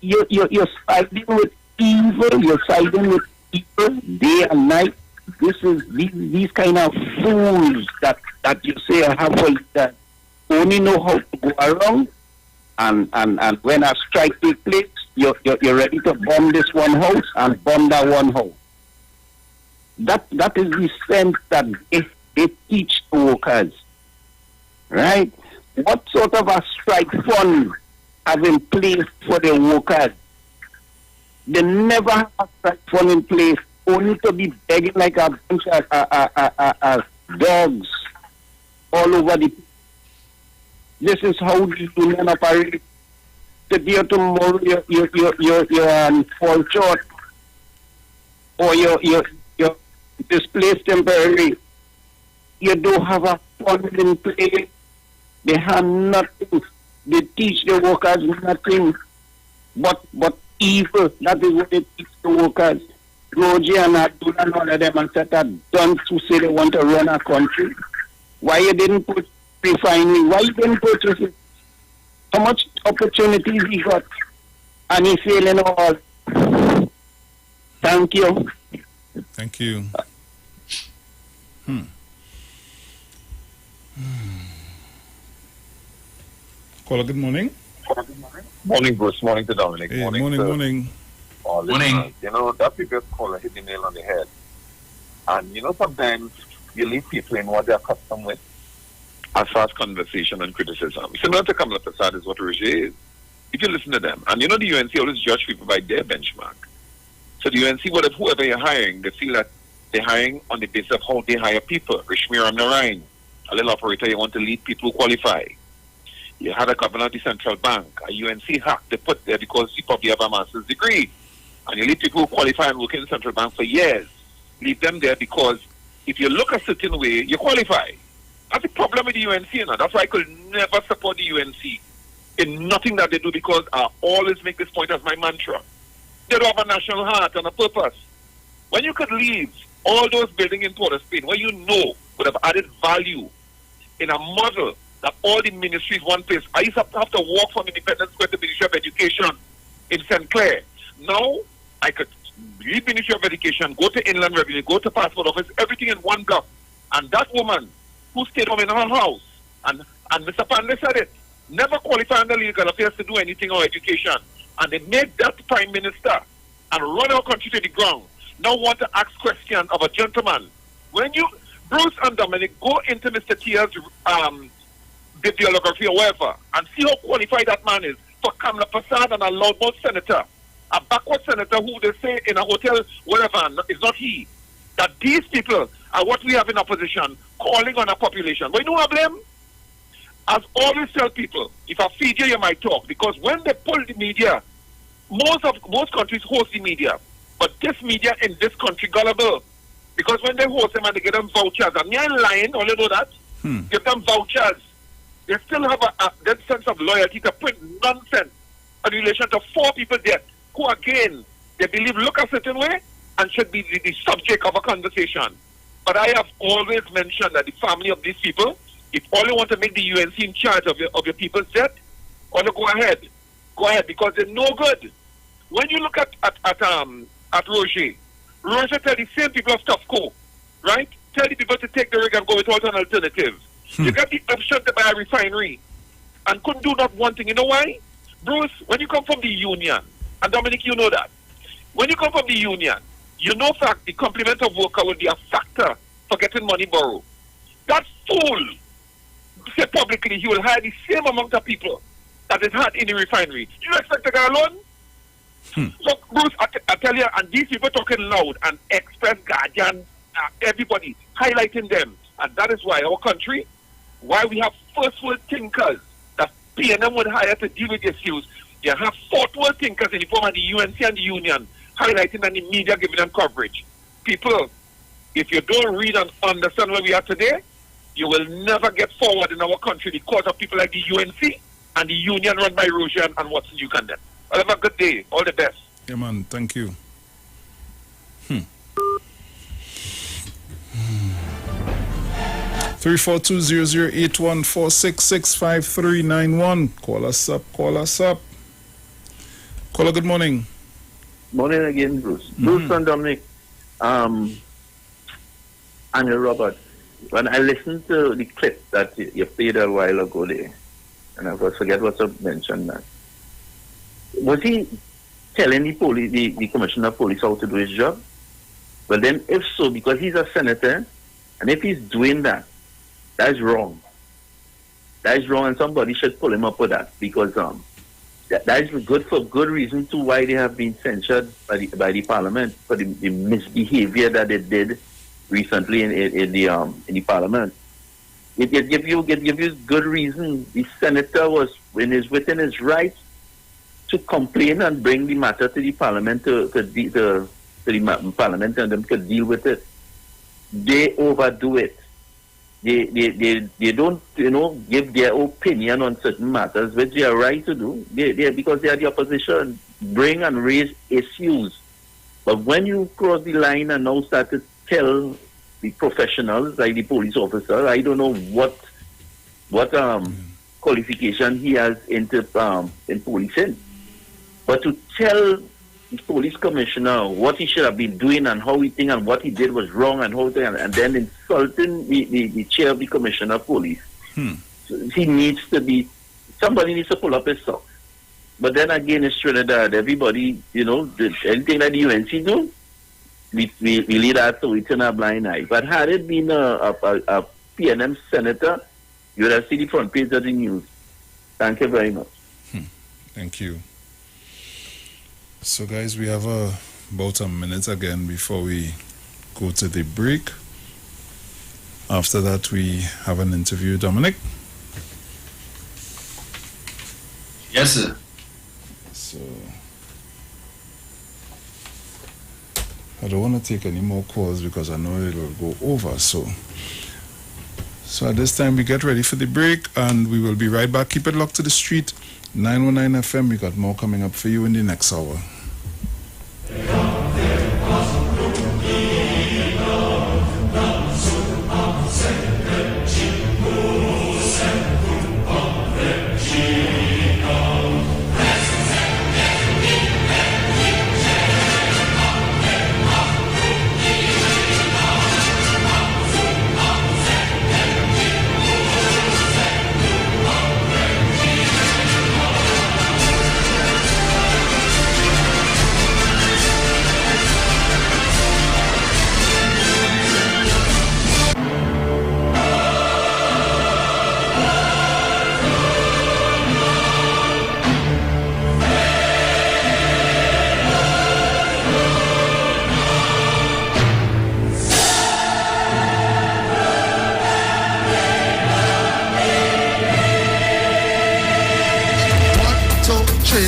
you're siding with evil. You're siding with evil day and night. This is these kind of fools that you say have that only know how to go around, and when a strike takes place, you're ready to bomb this one house and bomb that one house. That is the sense that they teach the workers, right? What sort of a strike fund have in place for the workers? They never have a strike fund in place, only to be begging like a bunch of dogs all over the. This is how the union operates. Today or tomorrow you're fall short, or you're displaced temporarily. You don't have a fund in place. They have nothing. They teach the workers nothing but evil. That is what they teach the workers. Roger and Abdullah and all of them and set done to say they want to run a country. Why you didn't put refinery? Why you didn't purchase it? How much opportunities he got? And he's failing all. Thank you. Thank you. Caller, good morning. Morning, Bruce. Morning to Dominic. Hey, morning. Morning. Morning. You know, that previous caller hit the nail on the head. And, you know, sometimes you leave people in what they're accustomed with as far as conversation and criticism. Similar to Kamala Prasad is what Roger is. If you listen to them, and you know the UNC always judge people by their benchmark. So the UNC, whoever you're hiring, they feel that they're hiring on the basis of how they hire people. Rishmir Amnarain, a little operator, you want to lead people who qualify. You had a governor of the central bank, a UNC hack they put there because you probably have a master's degree. And you leave people who qualify and work in the central bank for years. Leave them there because if you look a certain way, you qualify. That's the problem with the UNC, you know. That's why I could never support the UNC in nothing that they do, because I always make this point as my mantra. They don't have a national heart and a purpose. When you could leave all those buildings in Port of Spain, where you know would have added value in a model that all the ministries one place. I used to have to walk from Independence Square to Ministry of Education in St. Clair. Now, I could leave Ministry of Education, go to Inland Revenue, go to Passport Office, everything in one block. And that woman who stayed home in her house, and Mr. Pandey said it, never qualified under legal affairs to do anything or education. And they made that Prime Minister and run our country to the ground. Now want to ask questions of a gentleman. When you, Bruce and Dominic, go into Mr. Tia's bibliography or whatever, and see how qualified that man is for Kamala Prasad and a loudmouth senator, a backward senator who they say in a hotel, wherever, is not he. That these people are what we have in opposition, calling on a population. But you know what I blame? As always tell people, if I feed you, you might talk. Because when they pull the media, most countries host the media. But this media in this country gullible. Because when they host them and they get them vouchers, and me ain't lying, all you know that, give them vouchers. They still have that sense of loyalty to print nonsense in relation to 4 people dead, who again, they believe look a certain way and should be the subject of a conversation. But I have always mentioned that the family of these people, if all you want to make the UNC in charge of your people's death, all you go ahead, because they're no good. When you look at Roger tell the same people of Tufco, right? Tell the people to take the rig and go without an alternative. You got the option to buy a refinery and couldn't do not one thing. You know why? Bruce, when you come from the union, and Dominic, you know that. When you come from the union, you know fact the complement of worker will be a factor for getting money borrowed. That fool say publicly he will hire the same amount of people that is had in the refinery. You expect to get a loan? Look, Bruce, I tell you, and these people talking loud, and Express, Guardian, everybody, highlighting them. And that is why our country, why we have first world thinkers that PNM would hire to deal with issues. You have fourth world thinkers in the form of the UNC and the union, highlighting and the media giving them coverage. People, if you don't read and understand where we are today, you will never get forward in our country because of people like the UNC and the union run by Roger and Watson Ugandan. Well, have a good day. All the best. Yeah, man. Thank you. 342-0081-4665-391. Call us up. Caller, good morning. Morning again, Bruce. Bruce and Dominic. And Robert. When I listened to the clip that you played a while ago there, and I forget what you mentioned that. Was he telling the police, the commissioner of police, how to do his job? Well, then, if so, because he's a senator, and if he's doing that, that's wrong. That is wrong, and somebody should pull him up for that, because that is good for good reason to why they have been censured by the parliament for the misbehavior that they did recently in the parliament. it give you good reason. The senator was within his rights to complain and bring the matter to the parliament to the parliament, and them could deal with it. They overdo it. They don't give their opinion on certain matters, which they are right to do. Because they are the opposition, bring and raise issues. But when you cross the line and now start to tell the professionals, like the police officer, I don't know what qualification he has in policing, but to tell the police commissioner what he should have been doing and how he think and what he did was wrong and then insulting the chair of the commissioner of police. So somebody needs to pull up his socks. But then again, it's Trinidad. Everybody, anything that the UNC do, we lead that so we turn a blind eye. But had it been a PNM senator, you would have seen the front page of the news. Thank you very much. Thank you. So, guys, we have about a minute again before we go to the break. After that, we have an interview. Dominic? Yes, sir. So, I don't want to take any more calls because I know it will go over. So at this time, we get ready for the break and we will be right back. Keep it locked to the street. 919 FM. We got more coming up for you in the next hour.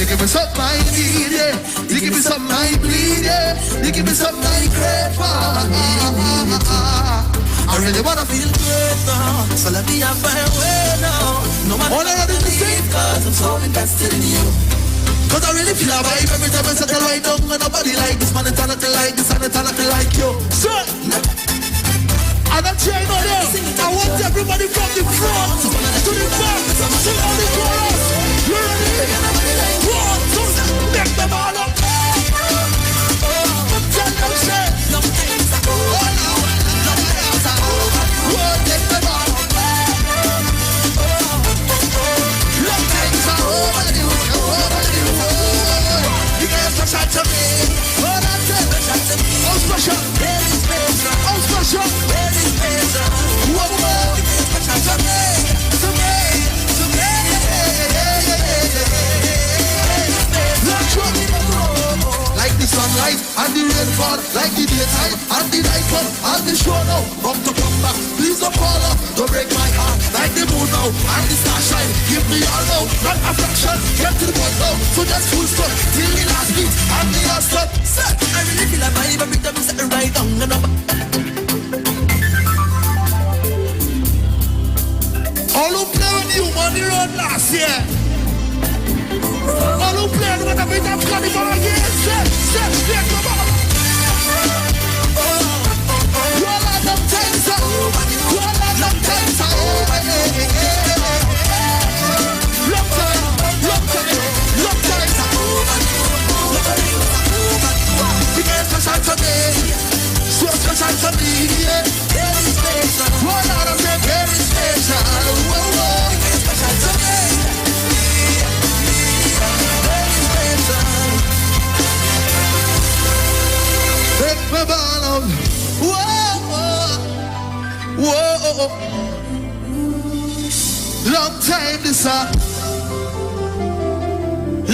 Give me something I need, yeah. You give me something I bleed, yeah. You give me something I crave for. I really wanna feel good now, so let me have my way now. No matter what I believe, cause I'm so invested in you. Cause I really feel a vibe every time I set the light down. And nobody like this man, it's not like this and it's not like you. So, and I'm trying on there. I want everybody from the front to the back, to all the chorus. You ready? Make them all up. Tell them say, no things are over now. No things are over now. Take them all up. No things are over you. You guys special to me. Oh, that's it. Special to me. Oh, special. Very special. Oh, special. Very special. Whoa, whoa. You guys special to me. To me. To me. Like the sunlight and the rainfall, like the daytime and the night come and the show now. Come to come back, please don't fall off, don't break my heart. Like the moon now and the starshine, give me all now, not a fraction. Get to the point now, so just full stop till the last beat and the last stop. Set, I really feel a vibe every time you set it right down and up. All who play with you on the road last year. All who played with a bit of carnival again, set, come on. You all have them times are over. You all have them times are over. Long times are over. You get special to me, so special to me. Very special. One out of them, very special. Whoa, you get special to me. Take me ball out. Whoa. Long time this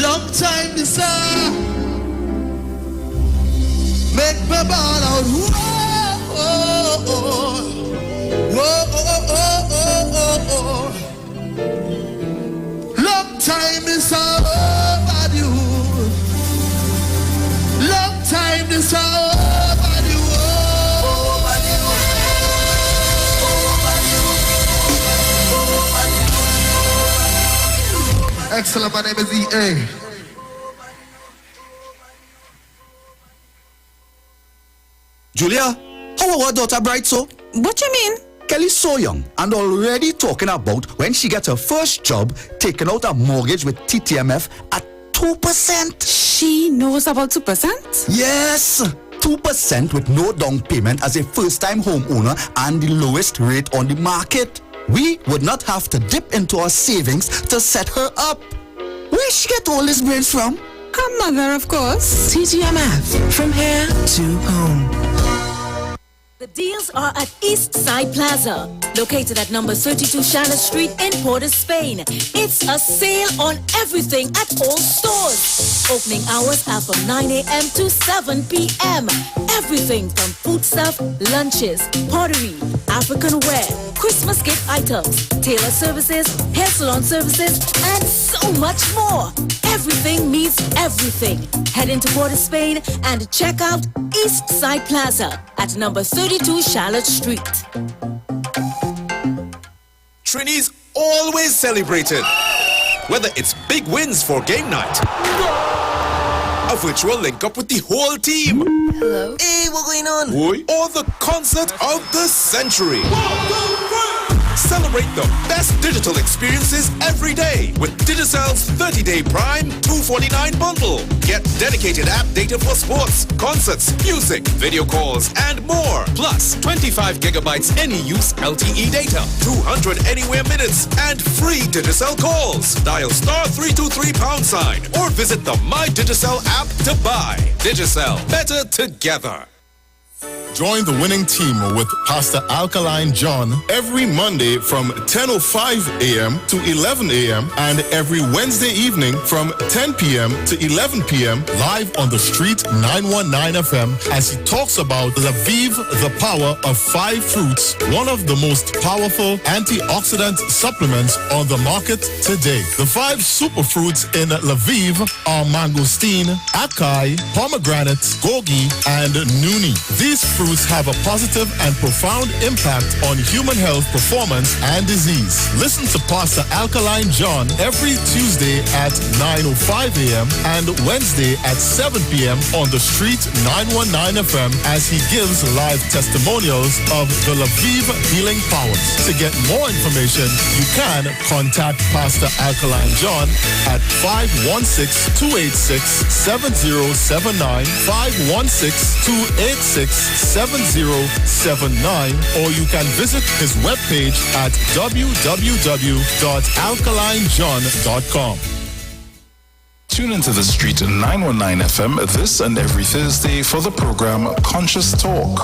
long time this make me ball out. Whoa. Excellent, my name is EA. Julia, how our daughter bright so? What you mean? Kelly's so young and already talking about when she gets her first job, taking out a mortgage with TTMF at 2%. She knows about 2%? Yes, 2% with no down payment as a first-time homeowner and the lowest rate on the market. We would not have to dip into our savings to set her up. Where she get all this brains from? Her mother, of course. TTMF, from here to home. The deals are at East Side Plaza, located at number 32 Charlotte Street in Port of Spain. It's a sale on everything at all stores. Opening hours are from 9 a.m. to 7 p.m. Everything from foodstuff, lunches, pottery, African wear, Christmas gift items, tailor services, hair salon services, and so much more. Everything means everything. Head into Port of Spain and check out East Side Plaza at number 32 Charlotte Street. Trini's always celebrated, whether it's big wins for game night, a virtual link up with the whole team. Hello. Hey, what going on? Or the concert of the century. Celebrate the best digital experiences every day with Digicel's 30-day Prime $249 bundle. Get dedicated app data for sports, concerts, music, video calls, and more. Plus 25 gigabytes any use LTE data, 200 anywhere minutes, and free Digicel calls. Dial *323# or visit the My Digicel app to buy. Digicel, better together. Join the winning team with Pastor Alkaline John every Monday from 10:05 a.m. to 11 a.m. and every Wednesday evening from 10 p.m. to 11 p.m. live on the Street 919 FM as he talks about Lviv, the power of 5 fruits, one of the most powerful antioxidant supplements on the market today. The 5 superfruits in Lviv are mangosteen, acai, pomegranate, gogi, and nuni. These fruits have a positive and profound impact on human health, performance, and disease. Listen to Pastor Alkaline John every Tuesday at 9:05 a.m. and Wednesday at 7 p.m. on the Street 919 FM as he gives live testimonials of the Lviv healing powers. To get more information, you can contact Pastor Alkaline John at 516-286-7079, 516-286-7079, or you can visit his webpage at www.alkalinejohn.com. Tune into the Street 919 FM this and every Thursday for the program Conscious Talk,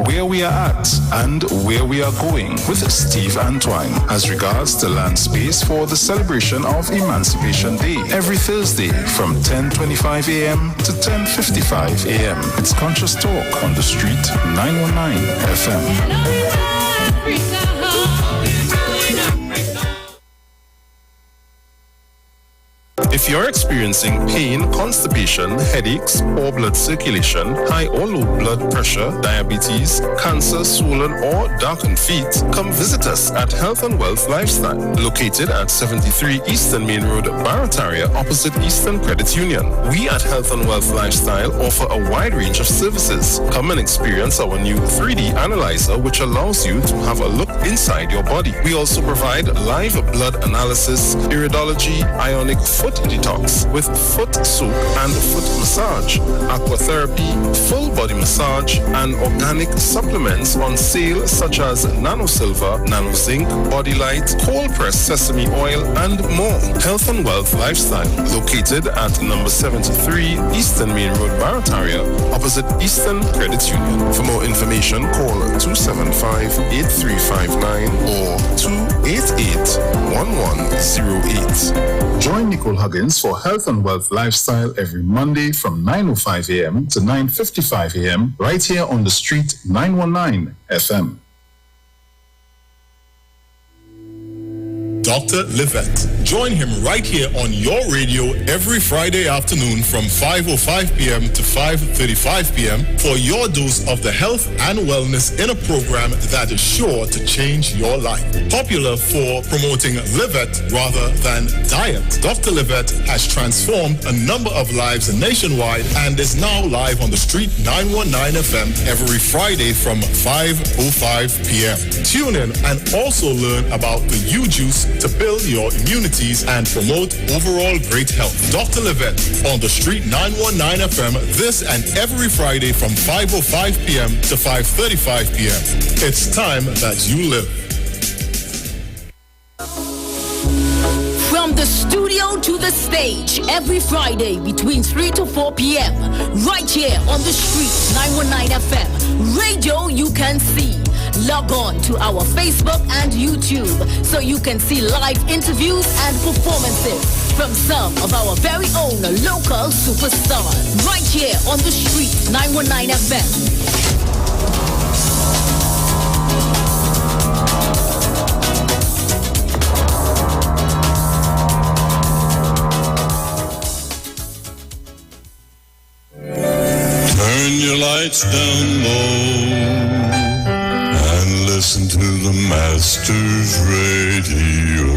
where we are at and where we are going with Steve Antoine as regards to land space for the celebration of Emancipation Day every Thursday from 10:25 a.m. to 10:55 a.m. It's Conscious Talk on the Street 919 FM. If you're experiencing pain, constipation, headaches, poor blood circulation, high or low blood pressure, diabetes, cancer, swollen or darkened feet, come visit us at Health and Wealth Lifestyle, located at 73 Eastern Main Road, Barataria, opposite Eastern Credit Union. We at Health and Wealth Lifestyle offer a wide range of services. Come and experience our new 3D analyzer, which allows you to have a look inside your body. We also provide live blood analysis, iridology, ionic foot detox with foot soak and foot massage, aquatherapy, full body massage, and organic supplements on sale such as nano silver, nano zinc, body light, cold pressed sesame oil, and more. Health and Wealth Lifestyle, located at number 73 Eastern Main Road, Barataria, opposite Eastern Credit Union. For more information, call 275-8359 or 288-1108. Join Nicole Huggins for Health and Wealth Lifestyle every Monday from 9:05 a.m. to 9:55 a.m. right here on the Street 919 FM. Dr. Livette. Join him right here on your radio every Friday afternoon from 5:05 p.m. to 5:35 p.m. for your dose of the health and wellness in a program that is sure to change your life. Popular for promoting Livette rather than diet, Dr. Livette has transformed a number of lives nationwide and is now live on the Street 919 FM every Friday from 5:05 p.m. Tune in and also learn about the U-Juice to build your immunities and promote overall great health. Dr. Livette on the Street 919 FM this and every Friday from 5:05 p.m. to 5:35 p.m. It's time that you live. From the studio to the stage, every Friday between 3 to 4 p.m. right here on the Street 919 FM. Radio you can see. Log on to our Facebook and YouTube so you can see live interviews and performances from some of our very own local superstars. Right here on the Street 919 FM. Turn your lights down low and listen to the Master's Radio.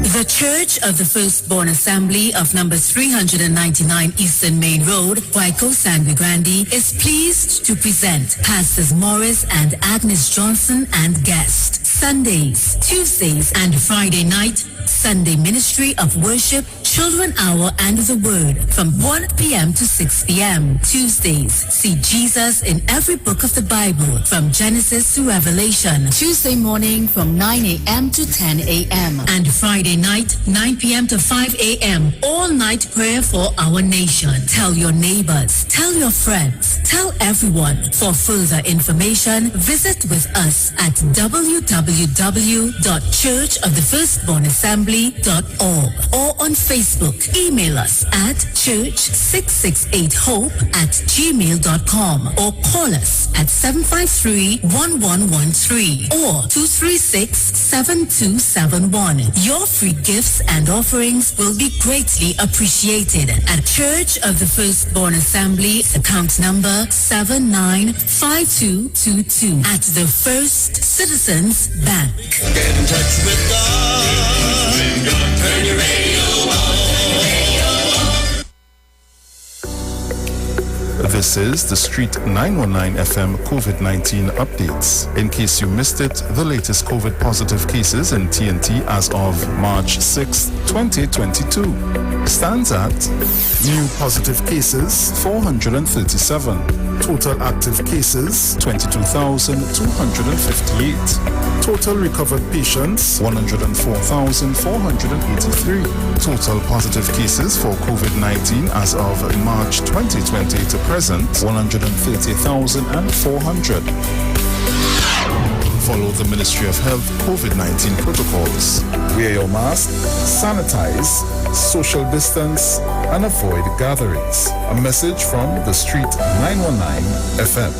The Church of the Firstborn Assembly of number 399 Eastern Main Road, Waiko Sangre Grande, is pleased to present Pastors Morris and Agnes Johnson and guest. Sundays, Tuesdays, and Friday night, Sunday Ministry of Worship, Children Hour and the Word from 1 p.m. to 6 p.m. Tuesdays, see Jesus in every book of the Bible from Genesis to Revelation. Tuesday morning from 9 a.m. to 10 a.m. And Friday night, 9 p.m. to 5 a.m. All night prayer for our nation. Tell your neighbors, tell your friends, tell everyone. For further information, visit with us at www.churchofthefirstbornassembly.org or on Facebook. Email us at church668hope@gmail.com or call us at 753-1113 or 236-7271. Your free gifts and offerings will be greatly appreciated at Church of the Firstborn Assembly, account number 795222 at the First Citizens Bank. Get in touch with God. Turn your radio on. This is the Street 919 FM COVID-19 updates. In case you missed it, the latest COVID positive cases in TNT as of March 6, 2022 stands at new positive cases 437, total active cases 22,258, total recovered patients 104,483, total positive cases for COVID-19 as of March 2020 to present 130,400. Follow the Ministry of Health COVID-19 protocols. Wear your mask, sanitize, social distance, and avoid gatherings. A message from the Street 919 FM.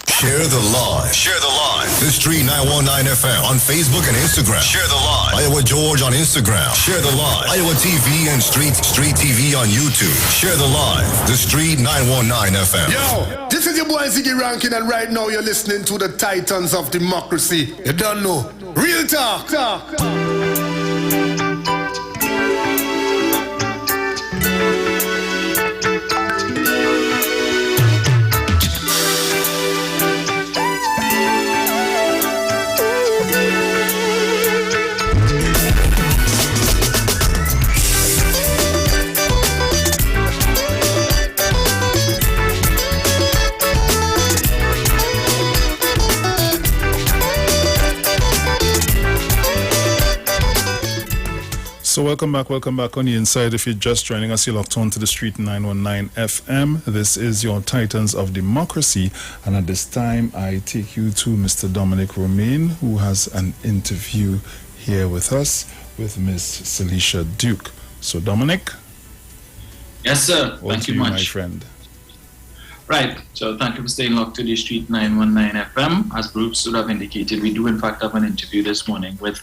Share the live. Share the live. The Street 919 FM on Facebook and Instagram. Share the live. Iowa George on Instagram. Share the live. Iowa TV and Street TV on YouTube. Share the live. The Street 919 FM. Yo, this is your boy Ziggy Rankin, and right now you're listening to the Titans of Democracy. You don't know. Real talk. So welcome back on the inside. If you're just joining us, you're locked on to the Street 919 FM. This is your Titans of Democracy, and at this time I take you to Mr. Dominic Romaine, who has an interview here with us with Miss Celicia Duke. So Dominic? Yes, sir. Thank you much. My friend. Right. So thank you for staying locked to the Street 919 FM. As Bruce would have indicated, we do in fact have an interview this morning with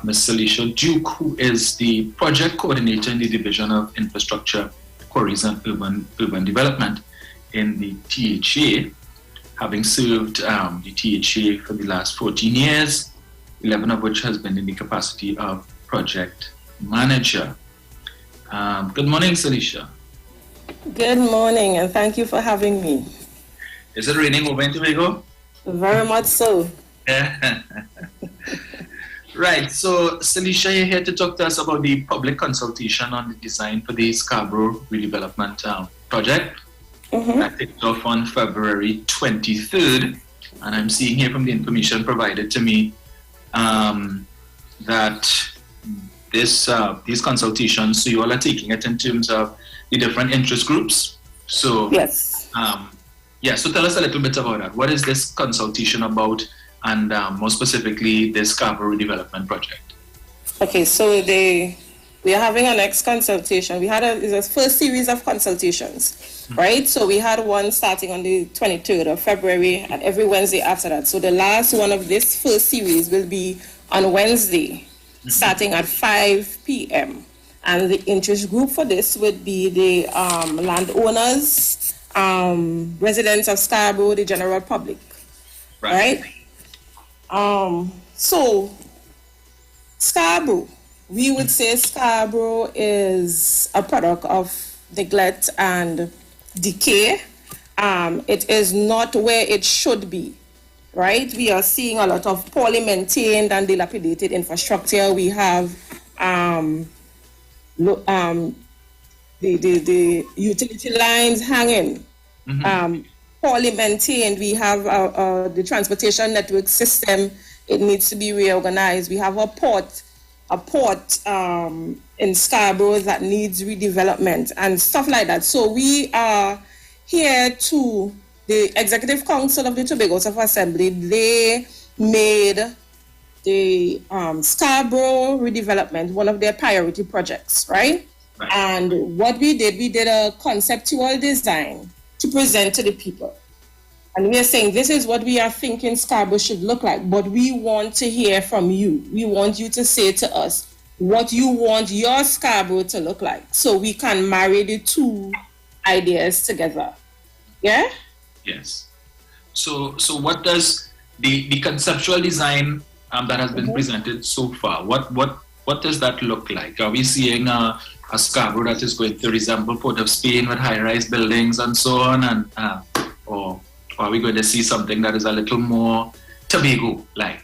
Ms. Celicia Duke, who is the project coordinator in the Division of Infrastructure, Quarries and Urban Development in the THA, having served the THA for the last 14 years, 11 of which has been in the capacity of project manager. Good morning, Celicia. Good morning, and thank you for having me. Is it raining over in Tobago? Very much so. Right, so Celicia, you're here to talk to us about the public consultation on the design for the Scarborough redevelopment project. That kicked off on February 23rd, and I'm seeing here from the information provided to me that these consultations, so you all are taking it in terms of the different interest groups. So yes, so tell us a little bit about that. What is this consultation about, and more specifically, the Scarborough Development Project? Okay, so we are having our next consultation. We had a first series of consultations, right? So we had one starting on the 23rd of February, and every Wednesday after that. So the last one of this first series will be on Wednesday, starting at 5 p.m. And the interest group for this would be the landowners, residents of Scarborough, the general public, right? So Scarborough, we would say Scarborough is a product of neglect and decay. It is not where it should be, right? We are seeing a lot of poorly maintained and dilapidated infrastructure. We have the utility lines hanging, poorly maintained. We have the transportation network system. It needs to be reorganized. We have a port in Scarborough that needs redevelopment and stuff like that. So we are here to the Executive Council of the Tobago Self-Assembly. They made the Scarborough redevelopment one of their priority projects, right? And what we did a conceptual design to present to the people. And we are saying this is what we are thinking Scarborough should look like, but we want to hear from you. We want you to say to us what you want your Scarborough to look like, so we can marry the two ideas together. Yeah? Yes. So what does the conceptual design that has been presented so far, what does that look like? Are we seeing a Scarborough that is going to resemble Port of Spain with high-rise buildings and so on, and or are we going to see something that is a little more Tobago-like?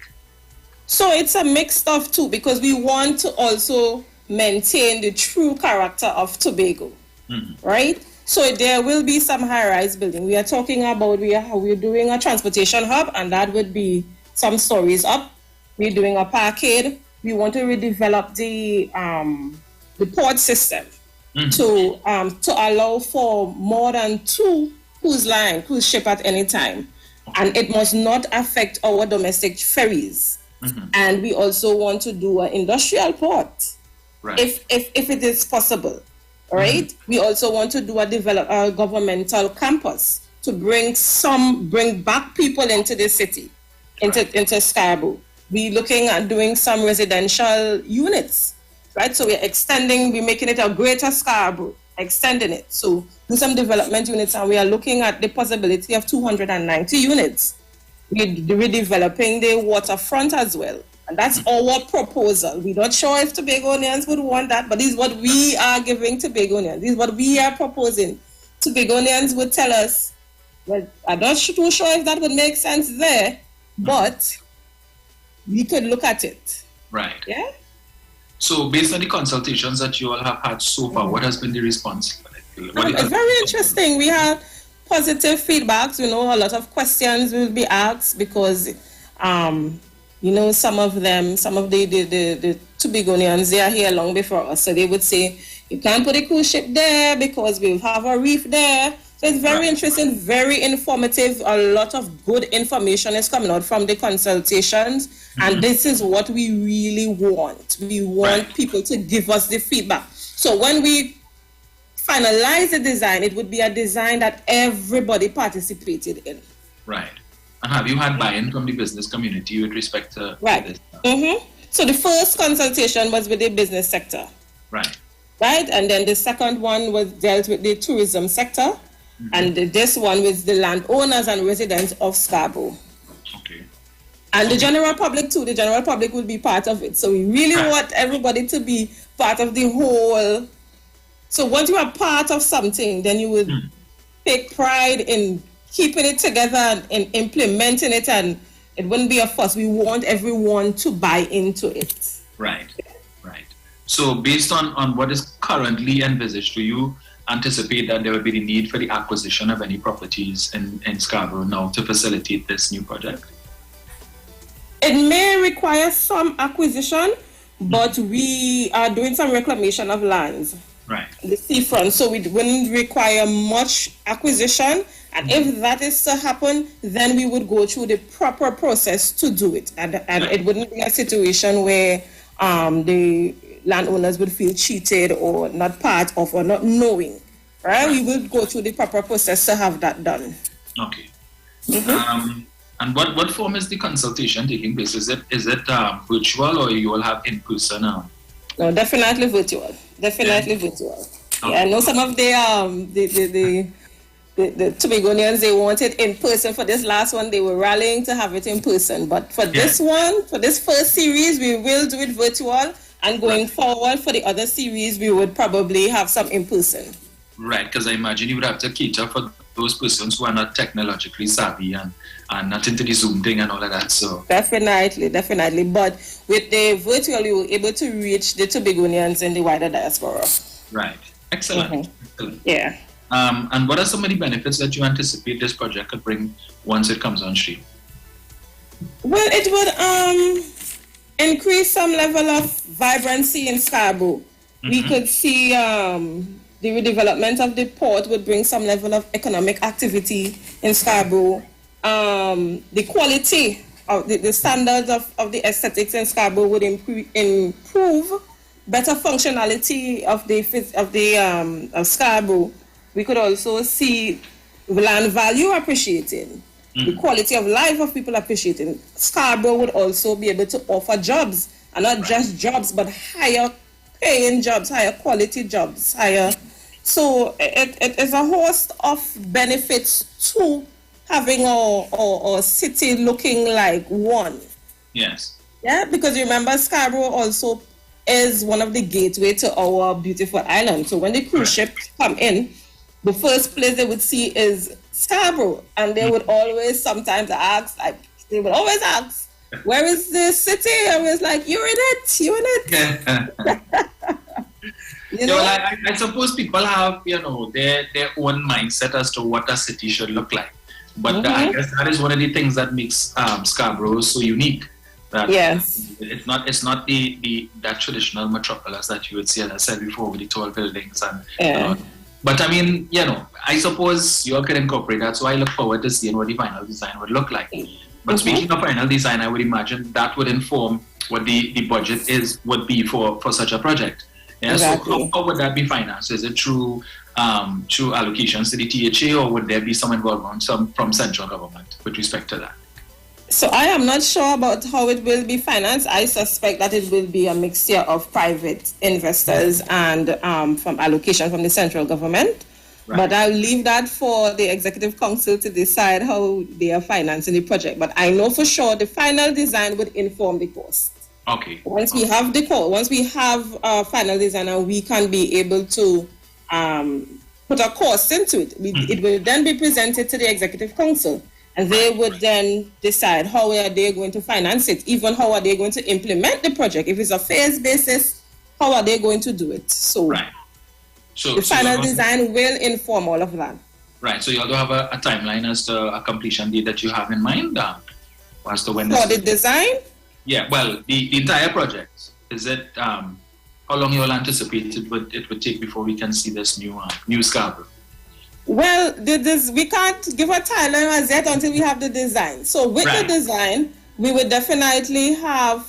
So it's a mix of two, because we want to also maintain the true character of Tobago, right? So there will be some high-rise building. We are talking about, we're doing a transportation hub, and that would be some stories up. We're doing a parkade. We want to redevelop the port system to allow for more than 2 cruise ship at any time, and it must not affect our domestic ferries. And we also want to do an industrial port, if it is possible. Right? We also want to do a governmental campus to bring back people into the city, into Scarborough. We're looking at doing some residential units, right? So we're making it a greater Scarborough, extending it. So do some development units, and we are looking at the possibility of 290 units. We're developing the waterfront as well. And that's our proposal. We're not sure if Tobagonians would want that, but this is what we are giving Tobagonians. This is what we are proposing. Tobagonians would tell us, well, I'm not too sure if that would make sense there, but we could look at it. Right. Yeah? So based on the consultations that you all have had so far, what has been the response? It's very interesting. We have positive feedbacks. A lot of questions will be asked because, some of the Tobagonians, they are here long before us. So they would say, you can't put a cruise ship there because we'll have a reef there. So it's very interesting, very informative. A lot of good information is coming out from the consultations. And this is what we really want. We want people to give us the feedback. So when we finalize the design, it would be a design that everybody participated in. Right. And have you had buy-in from the business community with respect to Right. this? So the first consultation was with the business sector. Right. Right. And then the second one was dealt with the tourism sector. And this one with the landowners and residents of Scarborough. Okay. And the general public too. The general public will be part of it. So we really want everybody to be part of the whole. So once you are part of something, then you will take pride in keeping it together and in implementing it, and it wouldn't be a fuss. We want everyone to buy into it. Right. Right. So based on what is currently envisaged, do you anticipate that there will be the need for the acquisition of any properties in Scarborough now to facilitate this new project? It may require some acquisition, but we are doing some reclamation of lands. Right. The seafront, so it wouldn't require much acquisition. And if that is to happen, then we would go through the proper process to do it. And it wouldn't be a situation where the landowners would feel cheated or not part of or not knowing. Right? We will go through the proper process to have that done. Okay. And what form is the consultation taking place? Is it virtual, or you will have in person? No, definitely virtual. Definitely virtual. Okay. Yeah, I know some of the Tobagonians, they wanted in person. For this last one, they were rallying to have it in person. But for this one, for this first series, we will do it virtual. And going forward for the other series, we would probably have some in person. Right, because I imagine you would have to cater for those persons who are not technologically savvy and not into the Zoom thing and all of that. So Definitely. But with the virtual, you were able to reach the Tobagonians in the wider diaspora. Right. Excellent. Excellent. Yeah. And what are some of the benefits that you anticipate this project could bring once it comes on stream? Well, it would increase some level of vibrancy in Scarborough. We could see the redevelopment of the port would bring some level of economic activity in Scarborough. The quality of the standards of the aesthetics in Scarborough would improve better functionality of Scarborough. We could also see land value appreciating, the quality of life of people appreciating. Scarborough would also be able to offer jobs, and not just jobs, but higher paying jobs, higher quality jobs, So it is a host of benefits to having our city looking like one. Yes. Yeah, because remember, Scarborough also is one of the gateway to our beautiful island. So when the cruise ships come in, the first place they would see is Scarborough, and they would always sometimes ask, where is the city? I was like, you're in it. You know, I suppose people have, their own mindset as to what a city should look like. But I guess that is one of the things that makes Scarborough so unique. That it's not that traditional metropolis that you would see, as I said before, with the tall buildings and. But I mean, I suppose you all can incorporate that. So I look forward to seeing what the final design would look like. But speaking of final design, I would imagine that would inform what the budget would be for such a project. Yeah. Exactly. So how would that be financed? Is it through allocations to the THA, or would there be some involvement from central government with respect to that? So I am not sure about how it will be financed. I suspect that it will be a mixture of private investors and from allocation from the central government. Right. But I'll leave that for the Executive Council to decide how they are financing the project. But I know for sure the final design would inform the cost. Okay. Once we have a final design, and we can be able to put a cost into it, it will then be presented to the Executive Council. And they would then decide how are they going to finance it, even how are they going to implement the project. If it's a phase basis, how are they going to do it? So, the final design will inform all of that. Right. So you also have a timeline as to a completion date that you have in mind as to when for the design? Yeah. Well, the entire project, is it how long you all anticipate it would take before we can see this new Scarborough? Well, we can't give a timeline as yet until we have the design. So with the design, we would definitely have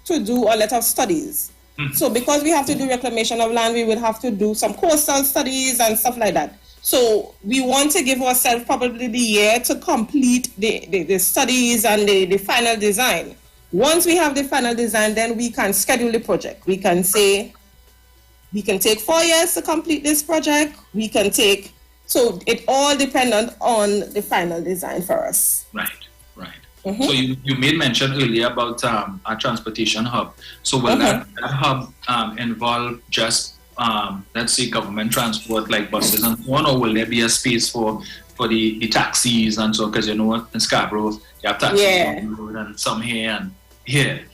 to do a lot of studies. So because we have to do reclamation of land, we would have to do some coastal studies and stuff like that. So we want to give ourselves probably the year to complete the studies and the final design. Once we have the final design, then we can schedule the project. We can say, we can take 4 years to complete this project. We can take, so it all depends on the final design for us. Right. So you made mention earlier about a transportation hub. So will that hub involve just, let's say, government transport like buses and so on, or will there be a space for the taxis and so, because you know in Scarborough, you have taxis on the road and some here and here.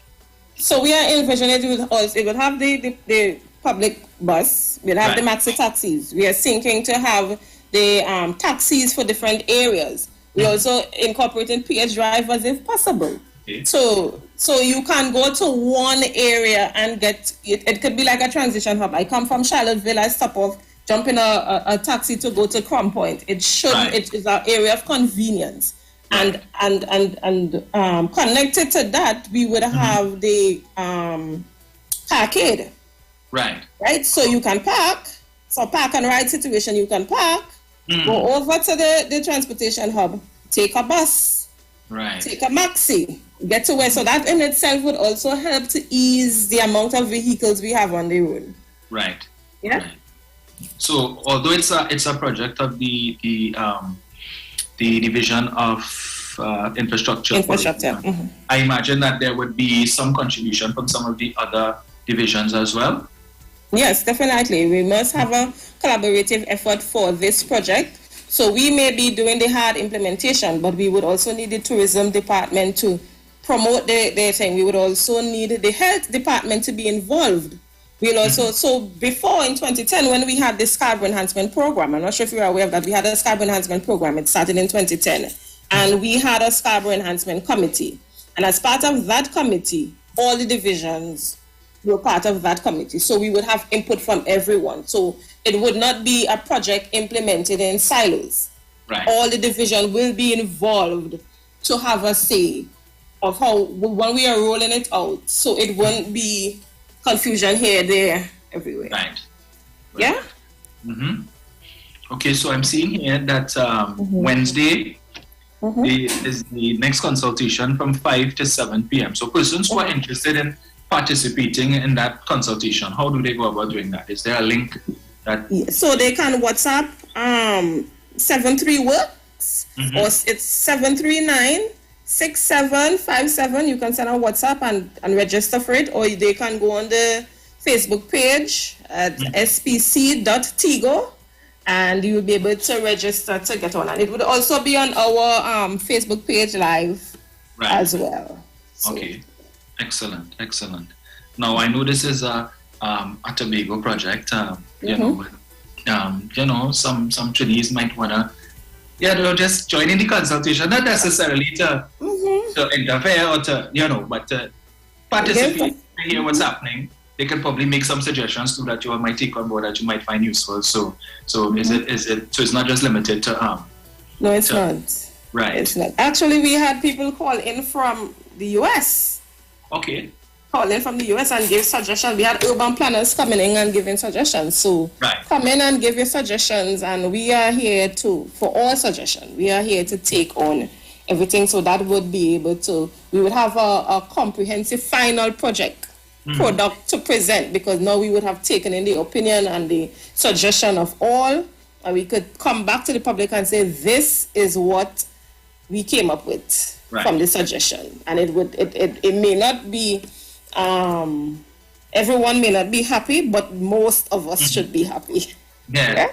So we are envisioning it will have the public bus, we'll have the maxi taxis. We are thinking to have the taxis for different areas. We also incorporating PH drivers if possible. Okay. So you can go to one area and get it. It could be like a transition hub. I come from Charlottesville, I stop off, jump in a taxi to go to Crown Point. It shouldn't. It is an area of convenience, and connected to that, we would have the parkade. Right. So you can park. So park and ride situation, you can park. Go over to the transportation hub, take a bus, take a maxi, get to where. So that in itself would also help to ease the amount of vehicles we have on the road. Right. Yeah. Right. So although it's a project of the division of infrastructure. I imagine that there would be some contribution from some of the other divisions as well. Yes, definitely. We must have a collaborative effort for this project. So we may be doing the hard implementation, but we would also need the tourism department to promote their thing. We would also need the health department to be involved. We'll also, so before in 2010, when we had the Scarborough Enhancement Program, I'm not sure if you're aware of that, we had a Scarborough Enhancement Program. It started in 2010. And we had a Scarborough Enhancement Committee. And as part of that committee, all the divisions were part of that committee. So we would have input from everyone. So it would not be a project implemented in silos. Right. All the division will be involved to have a say of how, when we are rolling it out. So it won't be confusion here, there, everywhere. Right. Yeah? Okay, so I'm seeing here that Wednesday is the next consultation from 5 to 7 p.m. So persons who are interested in participating in that consultation, how do they go about doing that? Is there a link that... So they can WhatsApp 73works or it's 739-6757. You can send a WhatsApp and register for it, or they can go on the Facebook page at spc.tigo and you will be able to register to get on. And it would also be on our Facebook page live as well. So. Okay. Excellent. Now I know this is a Tobago project. You know, some Chinese might wanna, just join in the consultation, not necessarily to interfere or to, but to participate, to hear what's happening. They can probably make some suggestions too that you all might take on board that you might find useful. So is it? So it's not just limited to No, it's not. Right. It's not. Actually, we had people call in from the US. Okay. Call in from the US and give suggestions. We had urban planners coming in and giving suggestions. So come in and give your suggestions, and we are here for all suggestions. We are here to take on everything, so that would be able to, we would have a comprehensive final product to present, because now we would have taken in the opinion and the suggestion of all, and we could come back to the public and say, this is what we came up with from the suggestion. And it may not be, everyone may not be happy, but most of us should be happy. Yeah.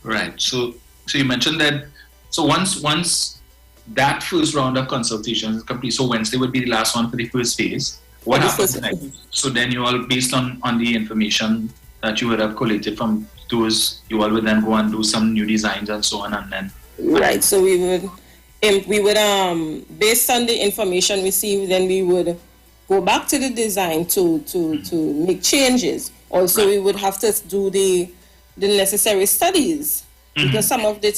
Right. So you mentioned that, so once that first round of consultations is complete, so Wednesday would be the last one for the first phase. What happens next? So then you all, based on the information that you would have collated from those, you all would then go and do some new designs and so on, and then... Right, so we would based on the information received, then we would go back to the design to make changes. Also, we would have to do the necessary studies, because some of the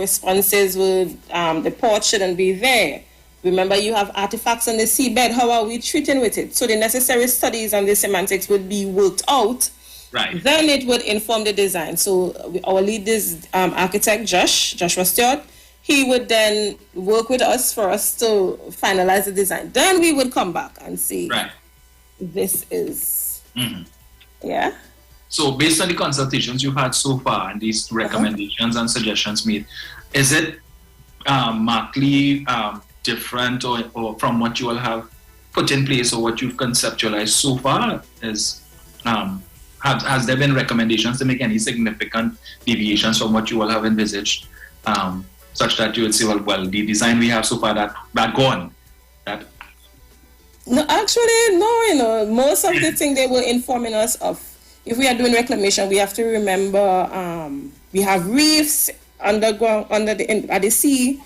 responses would, the port shouldn't be there, Remember, you have artifacts on the seabed. How are we treating with it? So the necessary studies and the semantics would be worked out. Right. Then it would inform the design. So our lead is architect Joshua Stewart. He would then work with us for us to finalize the design. Then we would come back and see. Right. This is. Mm-hmm. Yeah. So based on the consultations you've had so far and these recommendations and suggestions made, is it markedly different or from what you all have put in place or what you've conceptualized so far? Has there been recommendations to make any significant deviations from what you all have envisaged, such that you would say, well, the design we have so far that gone? No, actually, no. Most of the thing they were informing us of. If we are doing reclamation, we have to remember we have reefs underground at the sea.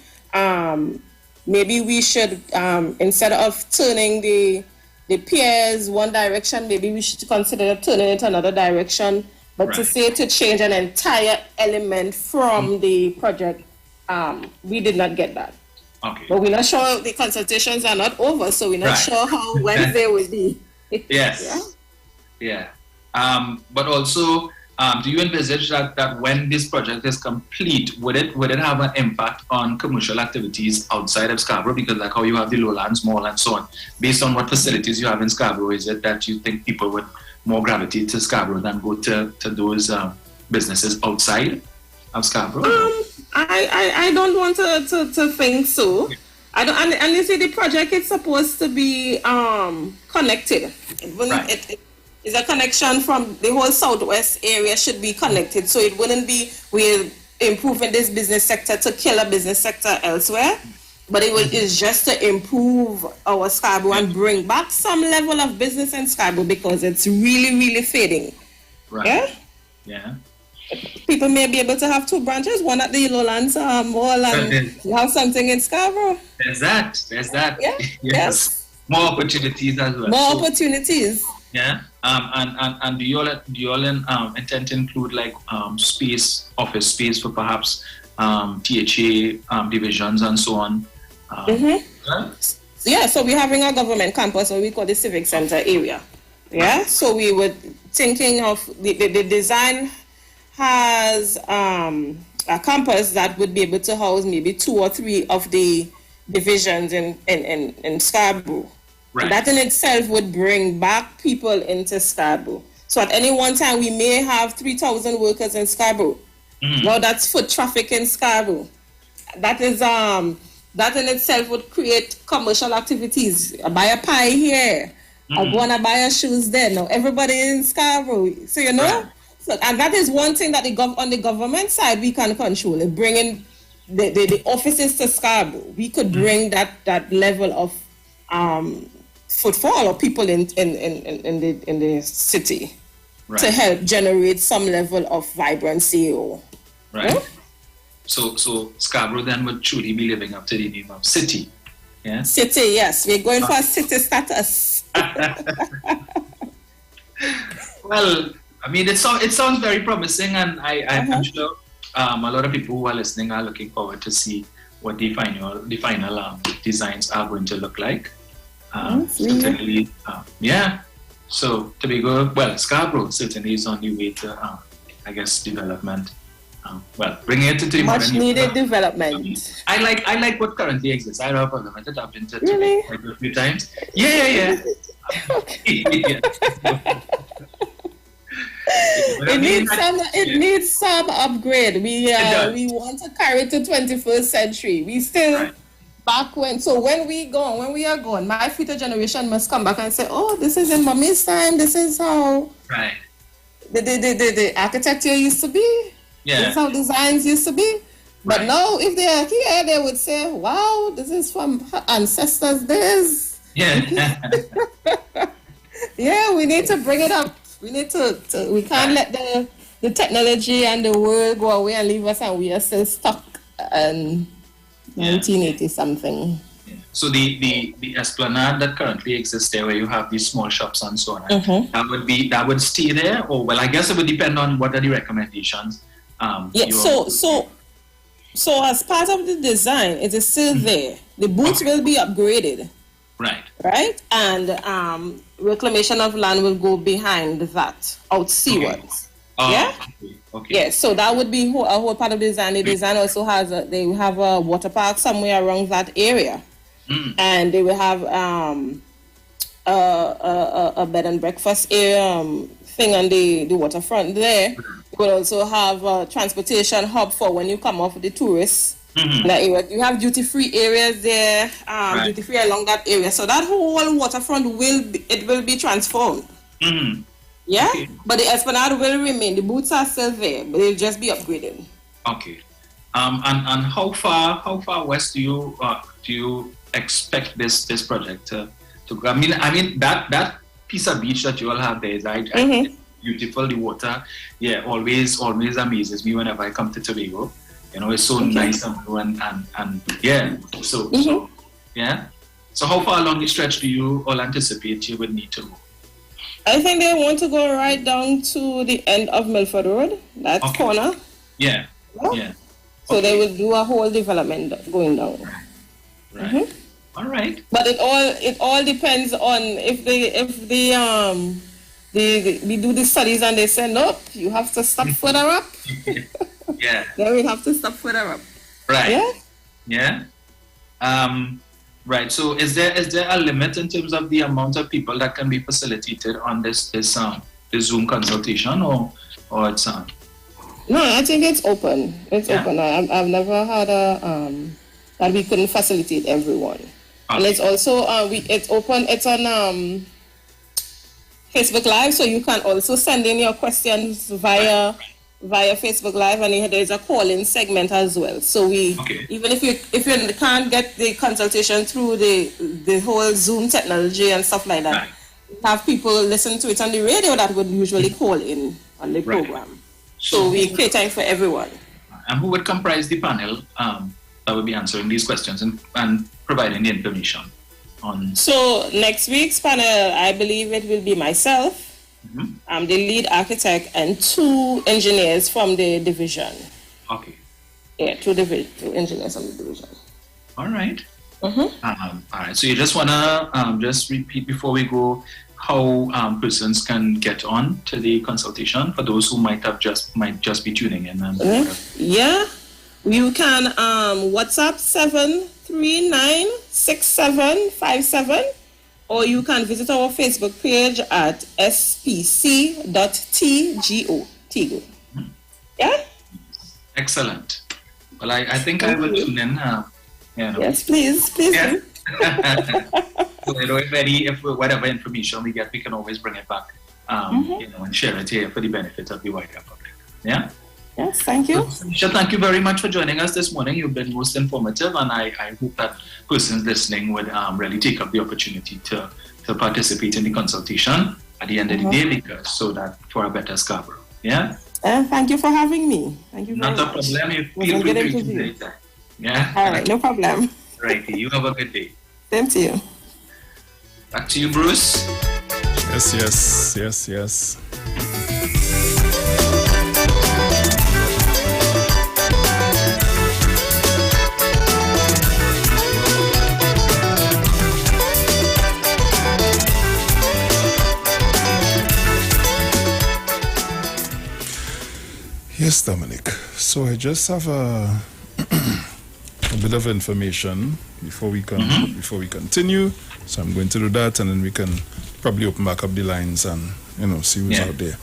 Maybe we should instead of turning the piers one direction, maybe we should consider turning it another direction. But to say to change an entire element from the project, we did not get that. Okay. But we're not sure, the consultations are not over, so we're not sure how Wednesday will be. Yes. Yeah. But also, do you envisage that when this project is complete, would it have an impact on commercial activities outside of Scarborough? Because like how you have the Lowlands Mall and so on, based on what facilities you have in Scarborough, is it that you think people would more gravitate to Scarborough than go to those businesses outside of Scarborough? I don't want to think so. I don't, and you see, the project is supposed to be connected. It's a connection from the whole southwest area should be connected. So it wouldn't be we're improving this business sector to kill a business sector elsewhere, but it's just to improve our Scarborough and bring back some level of business in Scarborough because it's really, really fading. Right. Yeah? Yeah. People may be able to have two branches, one at the Lowlands Mall and have something in Scarborough. There's that. Yeah. Yes. More opportunities as well. More opportunities. Yeah. And do you all intend to include like office space for perhaps THA divisions and so on? Yeah, so we're having a government campus, what we call the Civic Center area. Yeah, so we were thinking of the design has a campus that would be able to house maybe 2 or 3 of the divisions in Scarborough. Right. That in itself would bring back people into Scarborough. So at any one time, we may have 3,000 workers in Scarborough. Now that's foot traffic in Scarborough. That is that in itself would create commercial activities. I buy a pie here. I go and buy shoes there. Now everybody in Scarborough. So so, and that is one thing that on the government side we can control. Bringing the offices to Scarborough, we could bring that level of footfall or people in the city to help generate some level of vibrancy or So Scarborough then would truly be living up to the name of city. Yeah. City, yes. We're going for city status. Well, I mean, it sounds very promising, and I'm sure a lot of people who are listening are looking forward to see what the final designs are going to look like. Certainly, So Tobago, Scarborough certainly is on the way to, development. Bringing it into much needed development. I like what currently exists. I don't know if I've been to a few times. Yeah. It needs some upgrade. We want to carry it to 21st century. We still back when we are gone, my future generation must come back and say, oh, this is in mommy's time. This is how the architecture used to be. Yeah. This is how designs used to be. But now, if they are here, they would say, wow, this is from ancestors' days. Yeah. Yeah, we need to bring it up. We need to we can't let the technology and the world go away and leave us, and we are still stuck in 1980 something. Yeah. So the esplanade that currently exists there, where you have these small shops and so on, that would stay there, or I guess it would depend on what are the recommendations. So as part of the design, it is still there. The boots will be upgraded. Right. Right? And reclamation of land will go behind that, out seawards. Yeah? Okay. Yes, so that would be a whole part of the design. The design also has, they have a water park somewhere around that area. And they will have a bed and breakfast area thing on the waterfront there. You will also have a transportation hub for when you come off the tourists. You have duty-free areas there, duty-free along that area. So that whole waterfront will be transformed. Yeah, but the esplanade will remain. The boots are still there, but they'll just be upgraded. Okay. And how far west do you expect this project to go? I mean that piece of beach that you all have there is beautiful. The water, always amazes me whenever I come to Tobago. You know, it's so nice and blue and yeah. So yeah. So how far along the stretch do you all anticipate you would need to go? I think they want to go right down to the end of Milford Road, that corner. Yeah. So they will do a whole development going down. Right. All right. But it all depends on if they do the studies and they say nope, you have to stop further up. Yeah. Then we have to stop further up. Right. Yeah. Right. So is there a limit in terms of the amount of people that can be facilitated on this Zoom consultation or it's No, I think it's open. It's open. I've never had that we couldn't facilitate everyone. And it's also it's open. It's on Facebook Live, so you can also send in your questions via Facebook Live, and there's a call-in segment as well. So even if you can't get the consultation through the whole Zoom technology and stuff like that, you have people listen to it on the radio that would usually call in on the program. So we catering for everyone. And who would comprise the panel that will be answering these questions and providing the information on? So next week's panel, I believe it will be myself. I'm the lead architect and 2 engineers from the division. Okay. Yeah, 2 engineers from the division. All right. All right. So you just wanna just repeat before we go how persons can get on to the consultation for those who might just be tuning in. Yeah, you can WhatsApp 7396757. Or you can visit our Facebook page at spc.tgo. Yeah? Excellent. Well, I think I will tune in. Yes, please do. So, if whatever information we get, we can always bring it back, and share it here for the benefit of the wider public. Yeah? Yes, thank you. So, thank you very much for joining us this morning. You've been most informative, and I hope that persons listening would really take up the opportunity to participate in the consultation at the end of the day, because so that for a better Scarborough. Yeah. Thank you for having me. Thank you very much. Not a problem. You feel free to do it. Yeah. All right, no problem. Right. You have a good day. Same to you. Back to you, Bruce. Yes. Yes, Dominic. So I just have a bit of information before we continue. So I'm going to do that, and then we can probably open back up the lines and see who's out there.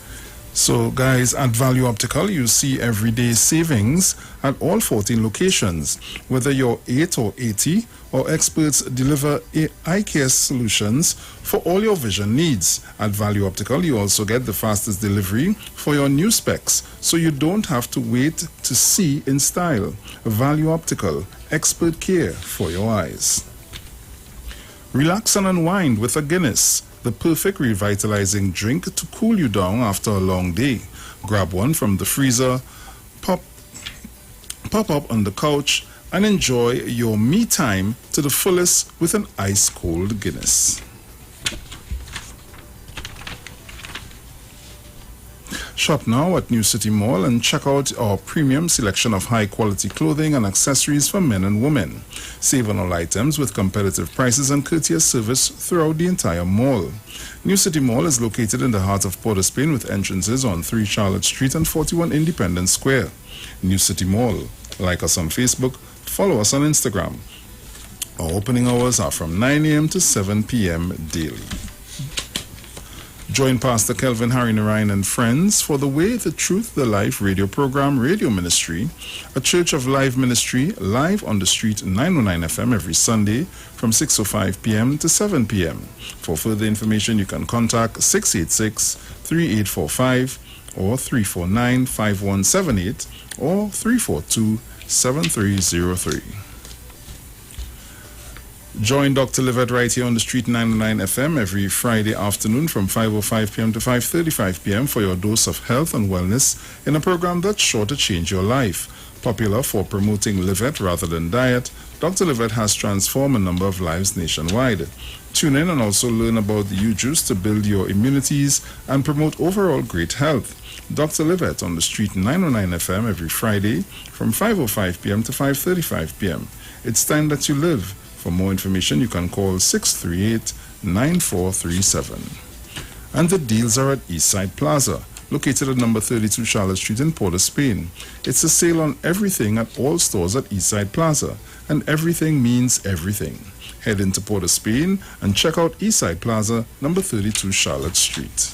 So guys, at Value Optical, you see everyday savings at all 14 locations. Whether you're 8 or 80, our experts deliver eye care solutions for all your vision needs. At Value Optical, you also get the fastest delivery for your new specs, so you don't have to wait to see in style. Value Optical, expert care for your eyes. Relax and unwind with a Guinness, the perfect revitalizing drink to cool you down after a long day. Grab one from the freezer, pop up on the couch, and enjoy your me time to the fullest with an ice-cold Guinness. Shop now at New City Mall and check out our premium selection of high-quality clothing and accessories for men and women. Save on all items with competitive prices and courteous service throughout the entire mall. New City Mall is located in the heart of Port of Spain with entrances on 3 Charlotte Street and 41 Independence Square. New City Mall. Like us on Facebook, follow us on Instagram. Our opening hours are from 9 a.m. to 7 p.m. daily. Join Pastor Kelvin Harry Narayan and friends for the Way, the Truth, the Life radio program, Radio Ministry, a Church of Life ministry, live on the street 909 FM every Sunday from 6:05 p.m. to 7 p.m. For further information, you can contact 686-3845 or 349-5178 or 342-7303. Join Dr. Livette right here on the street 909 FM every Friday afternoon from 5:05 p.m. to 5:35 p.m. for your dose of health and wellness in a program that's sure to change your life. Popular for promoting Livette rather than diet, Dr. Livette has transformed a number of lives nationwide. Tune in and also learn about the U-Juice to build your immunities and promote overall great health. Dr. Livette on the street 909 FM every Friday from 5:05 p.m. to 5:35 p.m. It's time that you live. For more information, you can call 638-9437. And the deals are at Eastside Plaza, located at number 32 Charlotte Street in Port of Spain. It's a sale on everything at all stores at Eastside Plaza, and everything means everything. Head into Port of Spain and check out Eastside Plaza, number 32 Charlotte Street.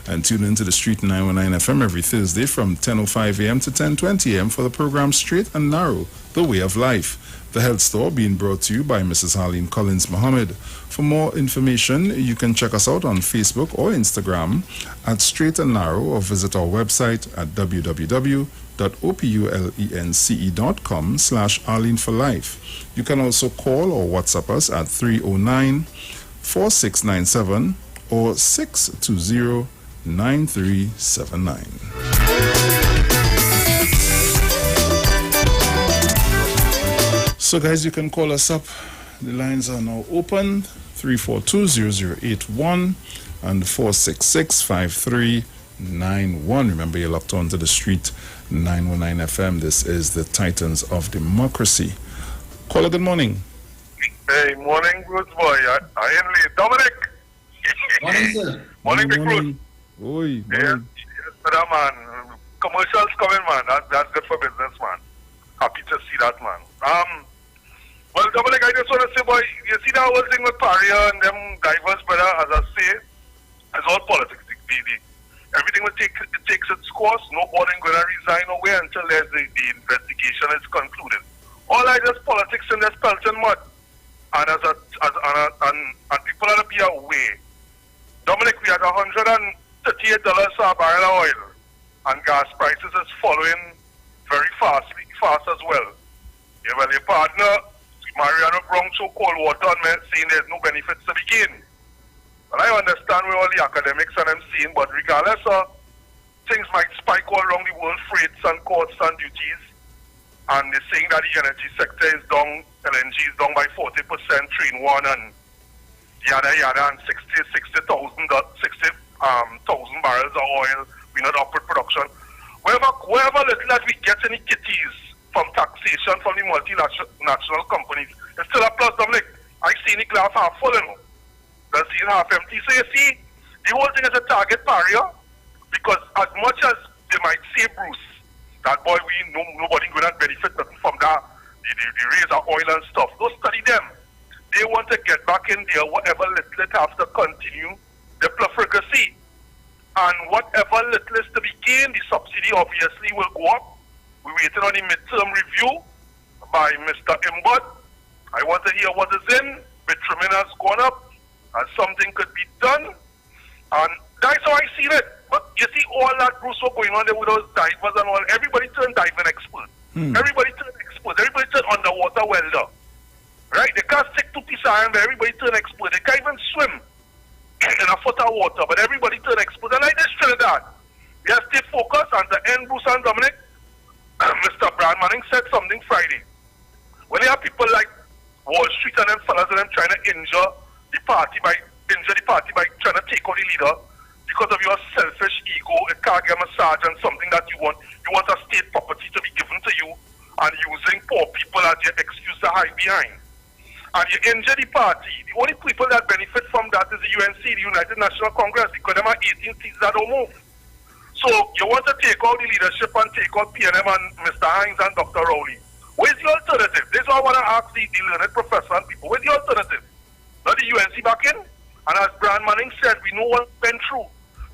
And tune into the Street 919 FM every Thursday from 10:05 a.m. to 10:20 a.m. for the program Straight and Narrow, The Way of Life. The health store being brought to you by Mrs. Harleen Collins Mohammed. For more information, you can check us out on Facebook or Instagram at Straight and Narrow or visit our website at www.opulence.com/ArleneForLife. You can also call or WhatsApp us at 309-4697 or 620-9379. So guys, you can call us up. The lines are now open, 342-0081 and 466-5391. Remember, you're locked on to the street 919 FM. This is the Titans of Democracy. Caller, good morning. Hey, morning, Bruce boy. I am late. Dominic. Morning, sir. Morning, Big Bruce. Oi, yes, man. Commercials coming, man. That's good for business, man. Happy to see that, man. Well, Dominic, I just want to say, boy, you see that whole thing with Paria and them divers, brother, as I say, it's all politics. Everything will takes its course. Nobody going to resign away until the investigation is concluded. All that is politics in this pelt and mud. And people are to be aware. Dominic, we had $138 a barrel of oil, and gas prices is following very fast as well. Yeah, well, your partner, Mariano Brown, so cold water on me, saying there's no benefits to begin. But I understand where all the academics and them saying, but regardless of things might spike all around the world, freights and costs and duties, and they're saying that the energy sector is down, LNG is down by 40%, train 1, and yada, and 60,000 barrels of oil, we not up with production. Wherever little that we get any kitties from taxation from the multinational companies, it's still a plus, Dominic. I see the glass half full, and the see half empty. So you see, the whole thing is a target barrier, because as much as they might say, Bruce, that boy, nobody going to benefit from that, the raise of oil and stuff. Don't study them. They want to get back in there, whatever little it has to continue the profligacy. And whatever little is to be gained, the subsidy obviously will go up. We're waiting on the midterm review by Mr. Imbud. I want to hear what is in. Bitumen has gone up, and something could be done. And that's how I see it. But you see all that, Bruce, what's going on there with those divers and all. Everybody turned diving expert. Everybody turned expert. Everybody turned underwater welder. Right? They can't stick to piece of iron, but everybody turned expert. They can't even swim in a foot of water, but everybody turned expert. And like this Trinidad, we have to stay focused. And the end, Bruce and Dominic, Mr. Brad Manning said something Friday. When you have people like Wall Street and them fellas and them trying to injure the party by trying to take out the leader, the because of your selfish ego, a cargo massage and something that you want a state property to be given to you and using poor people as your excuse to hide behind. And you injure the party. The only people that benefit from that is the UNC, the United National Congress, because them are 18 seats that don't move. So you want to take out the leadership and take out PNM and Mr. Hines and Dr. Rowley. Where's the alternative? This is what I want to ask the learned professor and people. Where's the alternative? Not the UNC back in? And as Brian Manning said, we know what went through.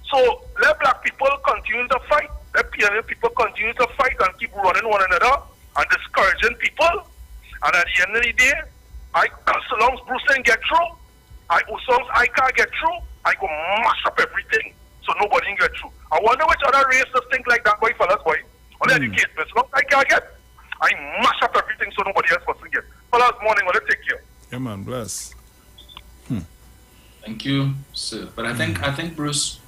So let black people continue to fight. Let PNM people continue to fight and keep running one another and discouraging people. And at the end of the day, so long as Bruce didn't get through, so long as I can't get through, I go mash up everything so nobody can get through. I wonder which other races think like that, boy, fellas, boy. Only educate me. So long as I can't get, I mash up everything so nobody else mustn't get. Fellas, morning, want to take care. Yeah, man, bless. Thank you, sir. But I think Bruce,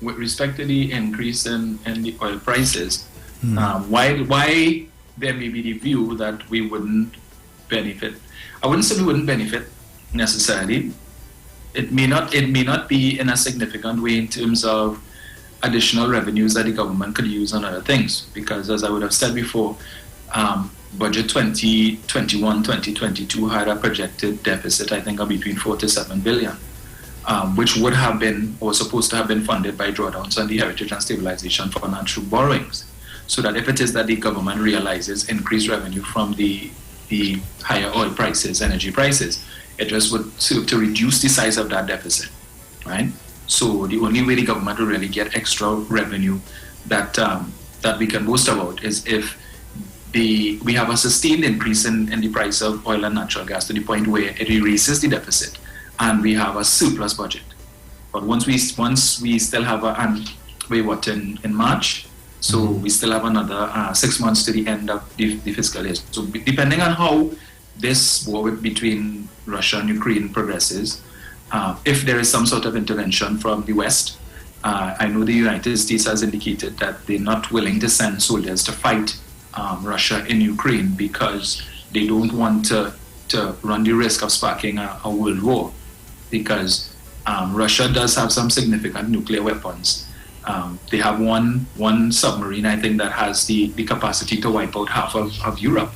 with respect to the increase in the oil prices, why there may be the view that we wouldn't benefit. I wouldn't say we wouldn't benefit necessarily. It may not be in a significant way in terms of additional revenues that the government could use on other things. Because as I would have said before, budget 2021-2022 had a projected deficit, I think, of between 4 to 7 billion, which would have been, or supposed to have been, funded by drawdowns on the Heritage and Stabilization Fund and through borrowings. So that if it is that the government realizes increased revenue from the higher oil prices, energy prices, it just would serve to reduce the size of that deficit, right? So the only way the government will really get extra revenue that we can boast about is if we have a sustained increase in the price of oil and natural gas to the point where it erases the deficit and we have a surplus budget. But once we still have in March, so we still have another 6 months to the end of the fiscal year. So depending on how this war between Russia and Ukraine progresses, if there is some sort of intervention from the West, I know the United States has indicated that they're not willing to send soldiers to fight Russia in Ukraine because they don't want to run the risk of sparking a world war, because Russia does have some significant nuclear weapons. They have one submarine, I think, that has the capacity to wipe out half of Europe.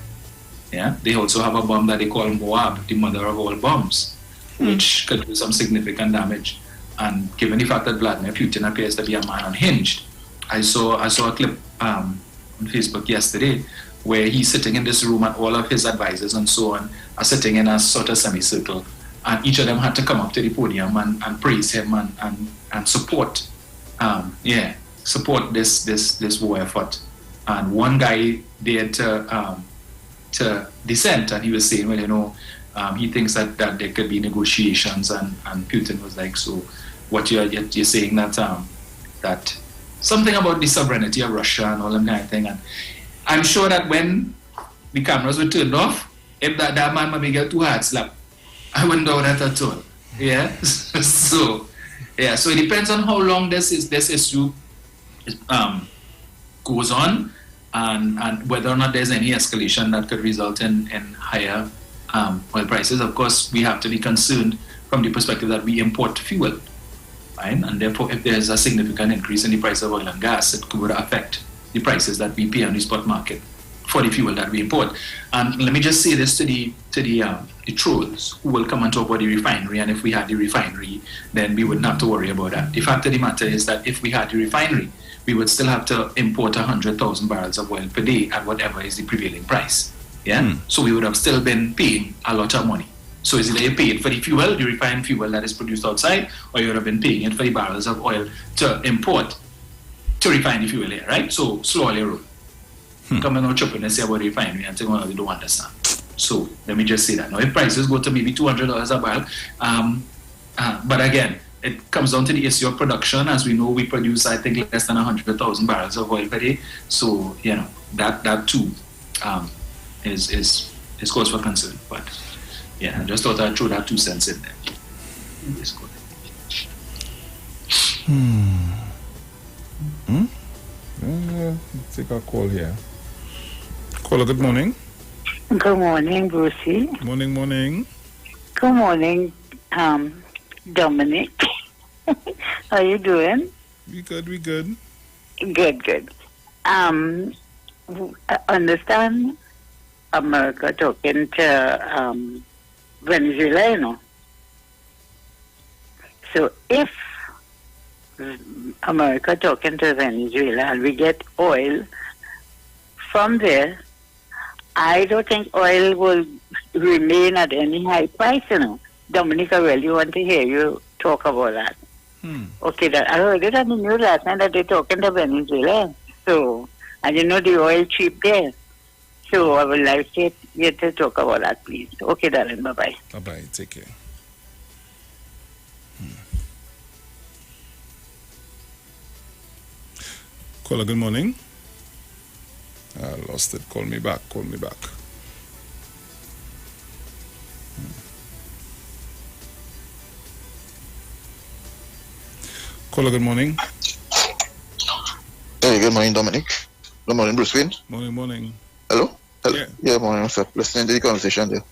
Yeah, they also have a bomb that they call Moab, the mother of all bombs, which could do some significant damage. And given the fact that Vladimir Putin appears to be a man unhinged, I saw a clip on Facebook yesterday where he's sitting in this room and all of his advisors and so on are sitting in a sort of semicircle, and each of them had to come up to the podium and praise him and support this war effort. And one guy dared to dissent, and he was saying, well, he thinks that there could be negotiations, and Putin was like, so what you're saying that something about the sovereignty of Russia and all that kind of thing. And I'm sure that when the cameras were turned off, if that man maybe get too hard slap, I wouldn't do that at all. Yeah. So it depends on how long this issue goes on, and whether or not there's any escalation that could result in higher oil prices. Of course, we have to be concerned from the perspective that we import fuel, right? And therefore, if there's a significant increase in the price of oil and gas, it could affect the prices that we pay on the spot market for the fuel that we import. And let me just say this to the trolls who will come and talk about the refinery, and if we had the refinery, then we wouldn't have to worry about that. The fact of the matter is that if we had the refinery, we would still have to import 100,000 barrels of oil per day at whatever is the prevailing price. Yeah. So we would have still been paying a lot of money. So is either you paid for the fuel, the refined fuel that is produced outside, or you would have been paying it for the barrels of oil to import to refine the fuel here, right? So slowly roll. Come and chop and say about the refinery and say, well, we don't understand. So let me just say that. Now, if prices go to maybe $200 a barrel, but again, it comes down to the issue of production. As we know, we produce, I think, less than 100,000 barrels of oil per day. So, that too is cause for concern. But yeah, I just thought I'd throw that 2 cents in there. Take a call here. Caller, good morning. Good morning, Brucey. Morning. Good morning, Dominic. How you doing? We good, we good. Good. I understand America talking to Venezuela, you know. So if America talking to Venezuela and we get oil from there, I don't think oil will remain at any high price, you know. Dominic, I really want to hear you talk about that. Okay, I heard it on the news last night that they're talking to Venezuela. So, and you know the oil cheap there. So I would like you to talk about that, please. Okay, darling, bye-bye. Bye-bye, take care. Caller, good morning. I lost it. Call me back. Caller, good morning. Hey, good morning, Dominic. Good morning, Bruce Wayne. Morning. Hello? Yeah, morning, sir. Listening to the conversation there.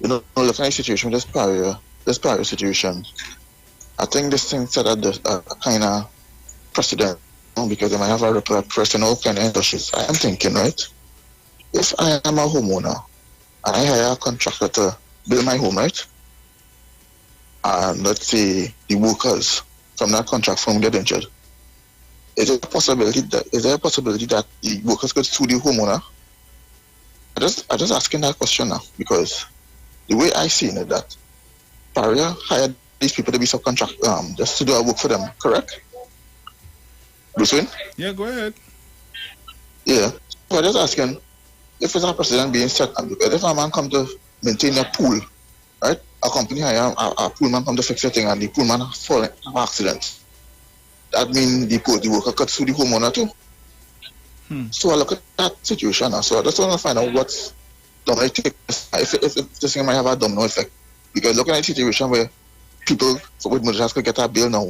Looking at the situation, this prior situation, I think this thing set up a kind of precedent because they might have a personal kind of industries. I am thinking, right? If I am a homeowner and I hire a contractor to build my home, right? And let's say the workers from that contract firm get injured. Is there a possibility that the workers could sue the homeowner? I just asking that question now because the way I see it that Paria hired these people to be subcontract just to do a work for them, correct? Bruce Wayne? Yeah, go ahead. Yeah. So I'm just asking if it's a precedent being set up because if a man come to maintain a pool, right? A company hire a pool man come to fix your thing and the pool man fall in an accident. That means the worker could sue the homeowner too. So I look at that situation now. So I just want to find out what's domino effect. If this thing might have a domino effect. Because looking at a situation where people with mortgages could get a bill now,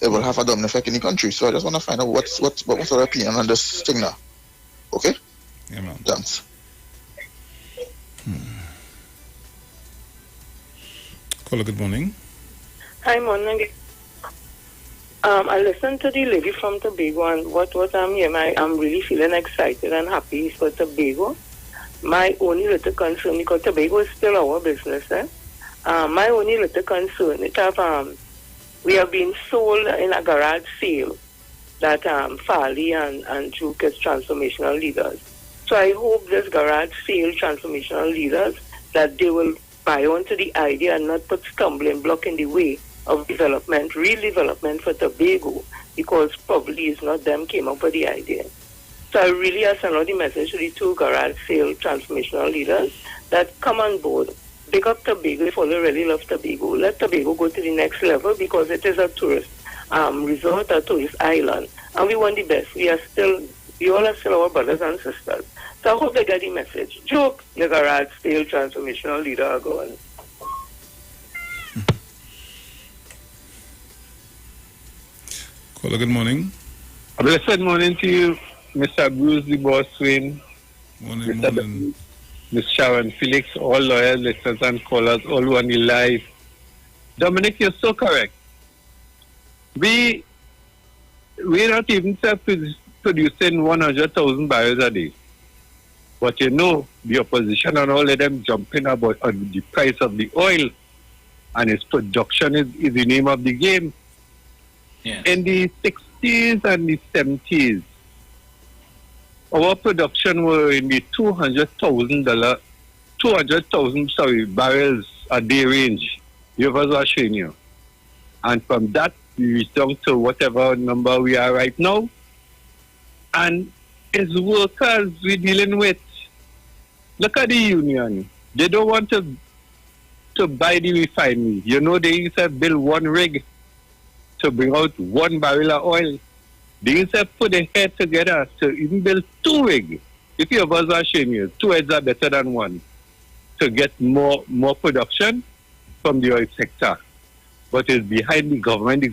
it will have a domino effect in the country. So I just want to find out what's your opinion on this thing now. Okay? Yeah, man. Thanks. Caller, good morning. Hi, morning. I listened to the lady from Tobago, and what I'm hearing, I'm really feeling excited and happy for Tobago. My only little concern, because Tobago is still our business, my only little concern is we have been sold in a garage sale that Farley and Duke is transformational leaders. So I hope this garage sale transformational leaders that they will buy onto the idea and not put stumbling block in the way of development, real development for Tobago, because probably it's not them came up with the idea. So I really send out the message to the two garage sale transformational leaders that come on board, pick up Tobago if you really love Tobago. Let Tobago go to the next level because it is a tourist resort, a tourist island, and we want the best. We all are still our brothers and sisters. So I hope they get the message. Joke, the garage sale transformational leader are going. Caller, good morning. A blessed morning to you, Mr. Bruce the Boss Wayne. Morning. Ms. Sharon Felix, all loyal listeners and callers, all who are on the live. Dominic, you're so correct. We're not even producing 100,000 barrels a day. But you know, the opposition and all of them jumping about on the price of the oil, and its production is the name of the game. Yeah. In the 60s and the 70s, our production were in the 200,000 barrels a day range. You was showing you. And from that, we reached down to whatever number we are right now. And as workers we're dealing with, look at the union. They don't want to buy the refinery. You know, they used to build one rig to bring out 1 barrel of oil. They used to put their head together to even build 2 rigs. If you have a shame you, 2 heads are better than 1 to get more production from the oil sector. But it's behind the government.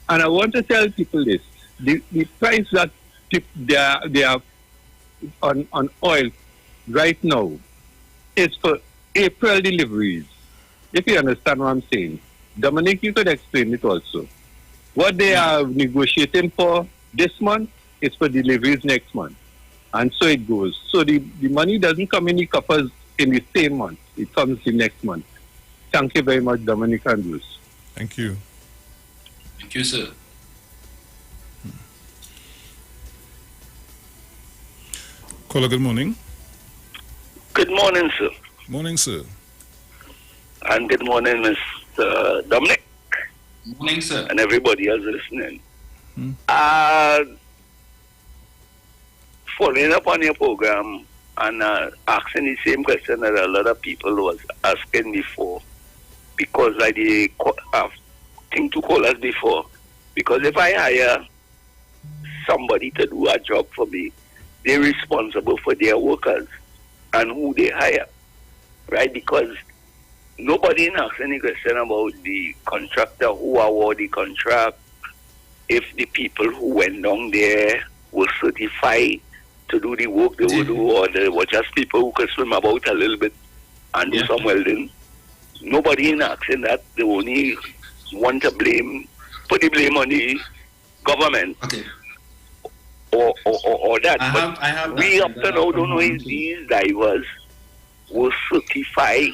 And I want to tell people this. The price that they are on oil right now is for April deliveries. if you understand what I'm saying, Dominic, you could explain it also. What they are negotiating for this month is for deliveries next month. And so it goes. So the money doesn't come in the coffers in the same month. It comes the next month. Thank you very much, Dominic and Bruce. Thank you. Thank you, sir. Caller, good morning. Good morning, sir. Morning, sir. And good morning, Mr. Dominic. Morning, sir. And everybody else listening. Following up on your program and asking the same question that a lot of people was asking before, because I did think to call us before. Because if I hire somebody to do a job for me, they're responsible for their workers and who they hire, right? Because nobody asks any question about the contractor who award the contract, if the people who went down there were certified to do the work they would do, or they were just people who could swim about a little bit and do some welding. Nobody in asking that. They only want to put the blame on the government. Okay. Or that. I have we up to now don't know if these divers were certified,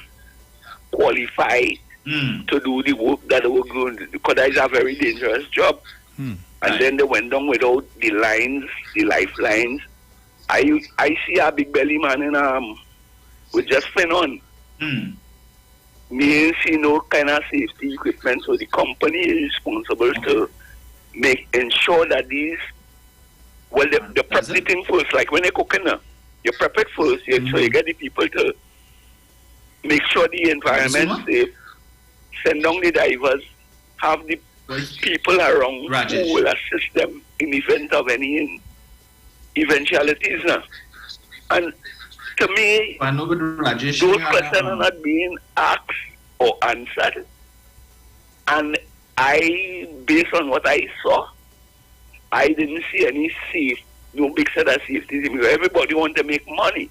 qualified to do the work that they were going to do, because that is a very dangerous job. And then they went down without the lines, the lifelines. I see a big belly man in with just fin on. Me ain't see no kind of safety equipment, so the company is responsible to ensure that these, well, they prep the thing first, like when they're cooking, you prep it first, so you get the people to make sure the environment is safe, send down the divers, have the people around who will assist them in event of any eventualities. And to me, those questions are not being asked or answered. And based on what I saw, I didn't see any no big set of safety. Everybody want to make money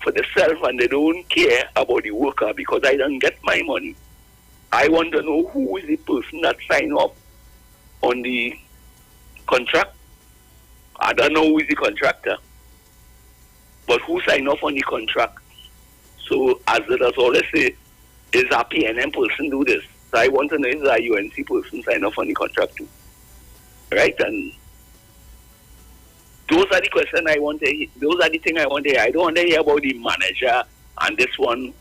for themselves and they don't care about the worker because I don't get my money. I want to know who is the person that signed off on the contract. I don't know who is the contractor, but who signed off on the contract. So as that's all I say, is a PNM person do this? So I want to know if a UNC person signed off on the contract too. Right? And those are the questions I want to hear. Those are the things I want to hear. I don't want to hear about the manager and this one.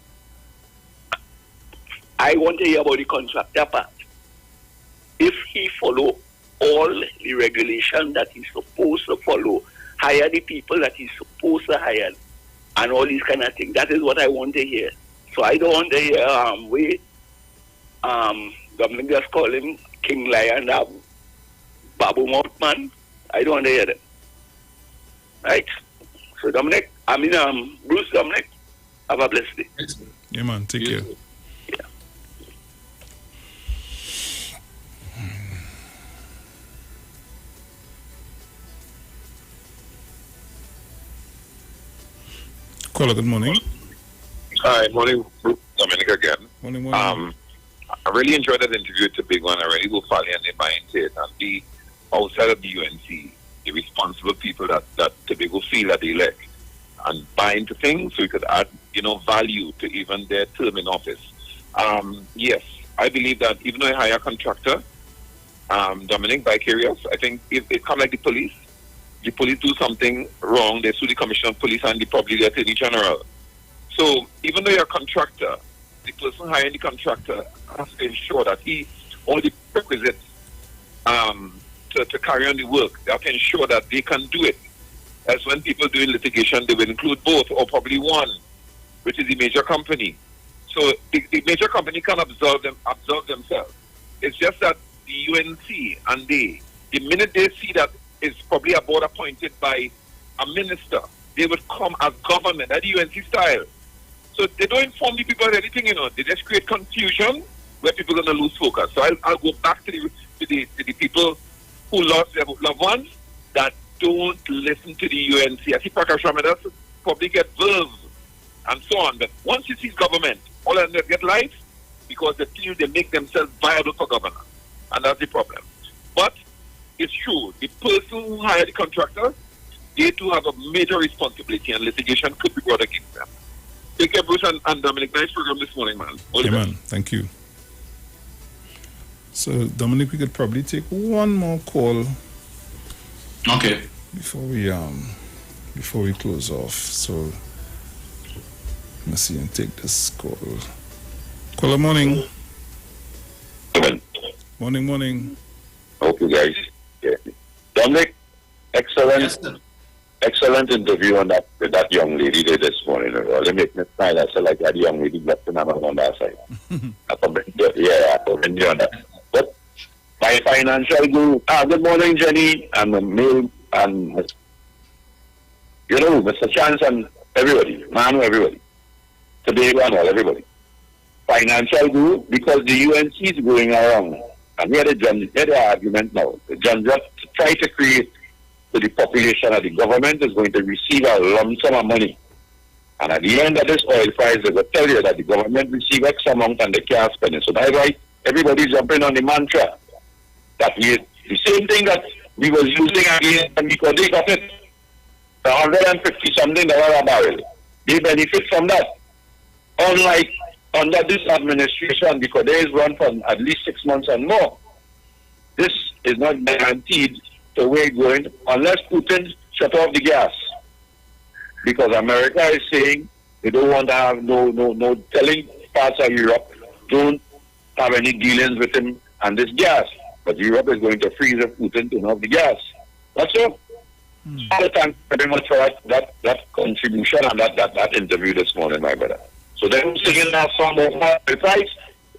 I want to hear about the contractor part. If he follow all the regulation that he's supposed to follow, hire the people that he's supposed to hire, and all these kind of things. That is what I want to hear. So I don't want to hear government just call him King Lion, Babu Mouth Man. I don't want to hear that. Right? So Bruce Dominic, have a blessed day. Yeah, man. Take care. Caller, good morning. Hi, morning, Dominic again. Morning. I really enjoyed that interview. It's a big one. I really will follow and they mind it and be outside of the UNC, the responsible people that Tobago feel that they elect and buy into things so we could add, value to even their term in office. Yes, I believe that even though I hire a contractor, Dominic, vicarious, I think if it comes like the police do something wrong, they sue the commissioner of police and probably the attorney general. So even though you're a contractor, the person hiring the contractor has to ensure that all the prerequisites to carry on the work, they have to ensure that they can do it. As when people doing litigation, they will include both or probably one, which is the major company. So the major company can absolve themselves. It's just that the UNC and the minute they see that it's probably a board appointed by a minister, they would come as government, at the UNC style. So they don't inform the people of anything, They just create confusion where people are going to lose focus. So I'll go back to the people who lost their loved ones that don't listen to the UNC. I think Prakash Ramadas probably get verbs and so on. But once you see government, all of them get life, because they feel they make themselves viable for governance. And that's the problem. But it's true, the person who hired the contractor, they too have a major responsibility, and litigation could be brought against them. Take care, Bruce and Dominic. Nice program this morning, man. Yeah, man. Thank you. So, Dominic, we could probably take one more call. Okay. Before we close off. So, let's see and take this call. Caller, morning. Morning. Okay, guys. Yeah. Dominic, excellent interview on that with that young lady there this morning. They make me smile. I said like that young lady left in on that side. I commend you on that. But my financial guru. Good morning, Jenny, and Mail, and Mr. Chance and everybody, Manu, everybody. Today and all, everybody. Financial guru, because the UNC is going around. And here the argument now. The John just try to create to the population that the government is going to receive a lump sum of money. And at the end of this oil price, they will tell you that the government receive X amount and they can't spend it. So that's why everybody's jumping on the mantra that the same thing that we was using again, and because they got it, $150 something a barrel. They benefit from that. Unlike under this administration, because there is run for at least 6 months and more, this is not guaranteed to where it's going unless Putin shut off the gas. Because America is saying they don't want to have no telling parts of Europe don't have any dealings with him and this gas. But Europe is going to freeze if Putin turn off the gas. That's all. Thank you very much for that contribution and that interview this morning, my brother. So they're singing that song of the price,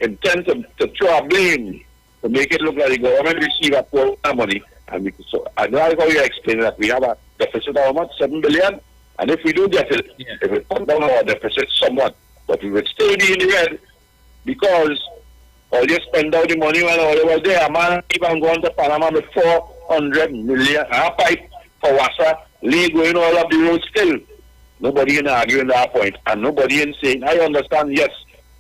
intent to throw a blame to make it look like the government receive a poor money. And so I know how you explain that we have a deficit of how much? 7 billion? And if we do get it, if we put down our deficit somewhat, but we would still be in the red because all you spend out the money when all you was there. A man keep on going to Panama with 400 million pipe for Wassa, Lee going all up the road still. Nobody in arguing that point, and nobody in saying, I understand, yes,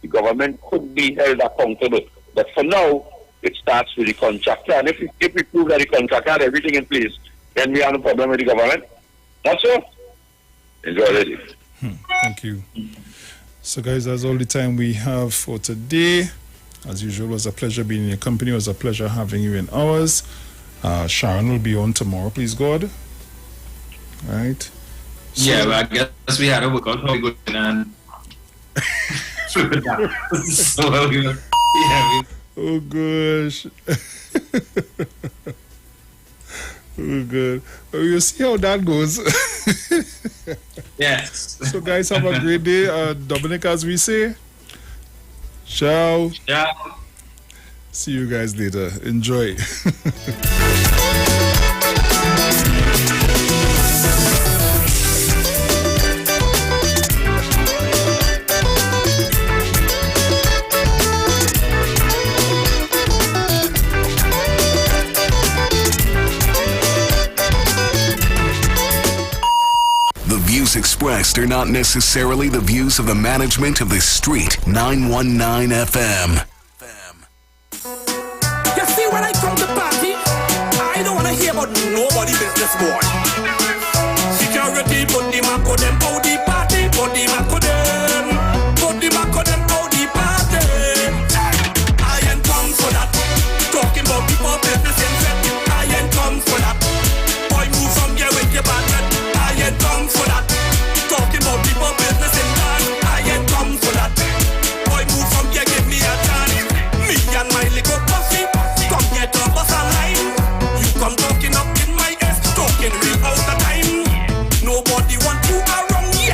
the government could be held accountable. But for now, it starts with the contractor. And if we prove that the contractor had everything in place, then we have no problem with the government. That's all. Enjoy it. Thank you. So, guys, that's all the time we have for today. As usual, it was a pleasure being in your company. It was a pleasure having you in ours. Sharon will be on tomorrow, please, God. All right. So, yeah, well, I guess we had a workout how we go in and so oh gosh. Oh good. We'll see how that goes. Yes. So guys, have a great day. Dominic, as we say. Ciao. Ciao. See you guys later. Enjoy. Expressed are not necessarily the views of the management of the Street 919 FM. You see, when I come to party, I don't want to hear about nobody business, boy. Security, put the mark on them, how the party, put the mark on them, put the mark on them, how the party. I ain't come for that. Talking about people business in I ain't come for that. Boy, move from here with your bad man. I ain't come for that. Talking about people business in that. I ain't come for that. Boy, move from here, give me a chance. Me and my little pussy, come here to bust a line. You come talking up in my ass, talking real out the time. Nobody want you around, yeah.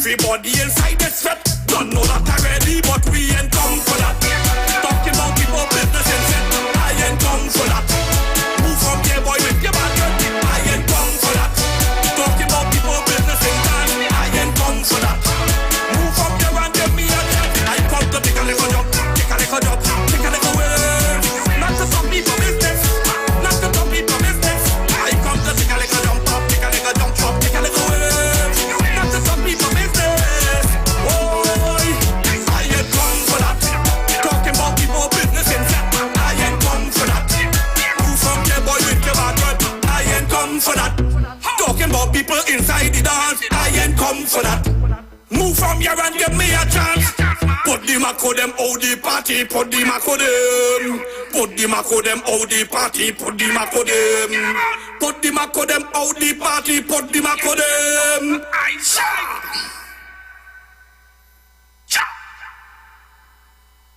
Everybody inside the sweat. Don't know that already, but we ain't come for that. Talking about people business and set. I ain't come for that. Move from here, boy, with your bad girl. I ain't come for that. Talking about people business and dance. I ain't come for that. Move from here and give me a chance. I come to take a little job, take a little job, take a little work. Not to stop me for business, not to stop me for business. I come to take a little jump up, take a little jump up, take a little work. Not to stop me for business. Oh, I ain't come for that. Talking about people business and set. I ain't come for that. Move from here, boy, with your bad word. I ain't come for that. Talking about people inside the dance. I ain't come for that. Move from here and give me a chance. Put the Mako them out the party. Put the Mako them. Put the Mako them out the party. Put the Mako them. Put the Mako them out the party. Put the Mako them.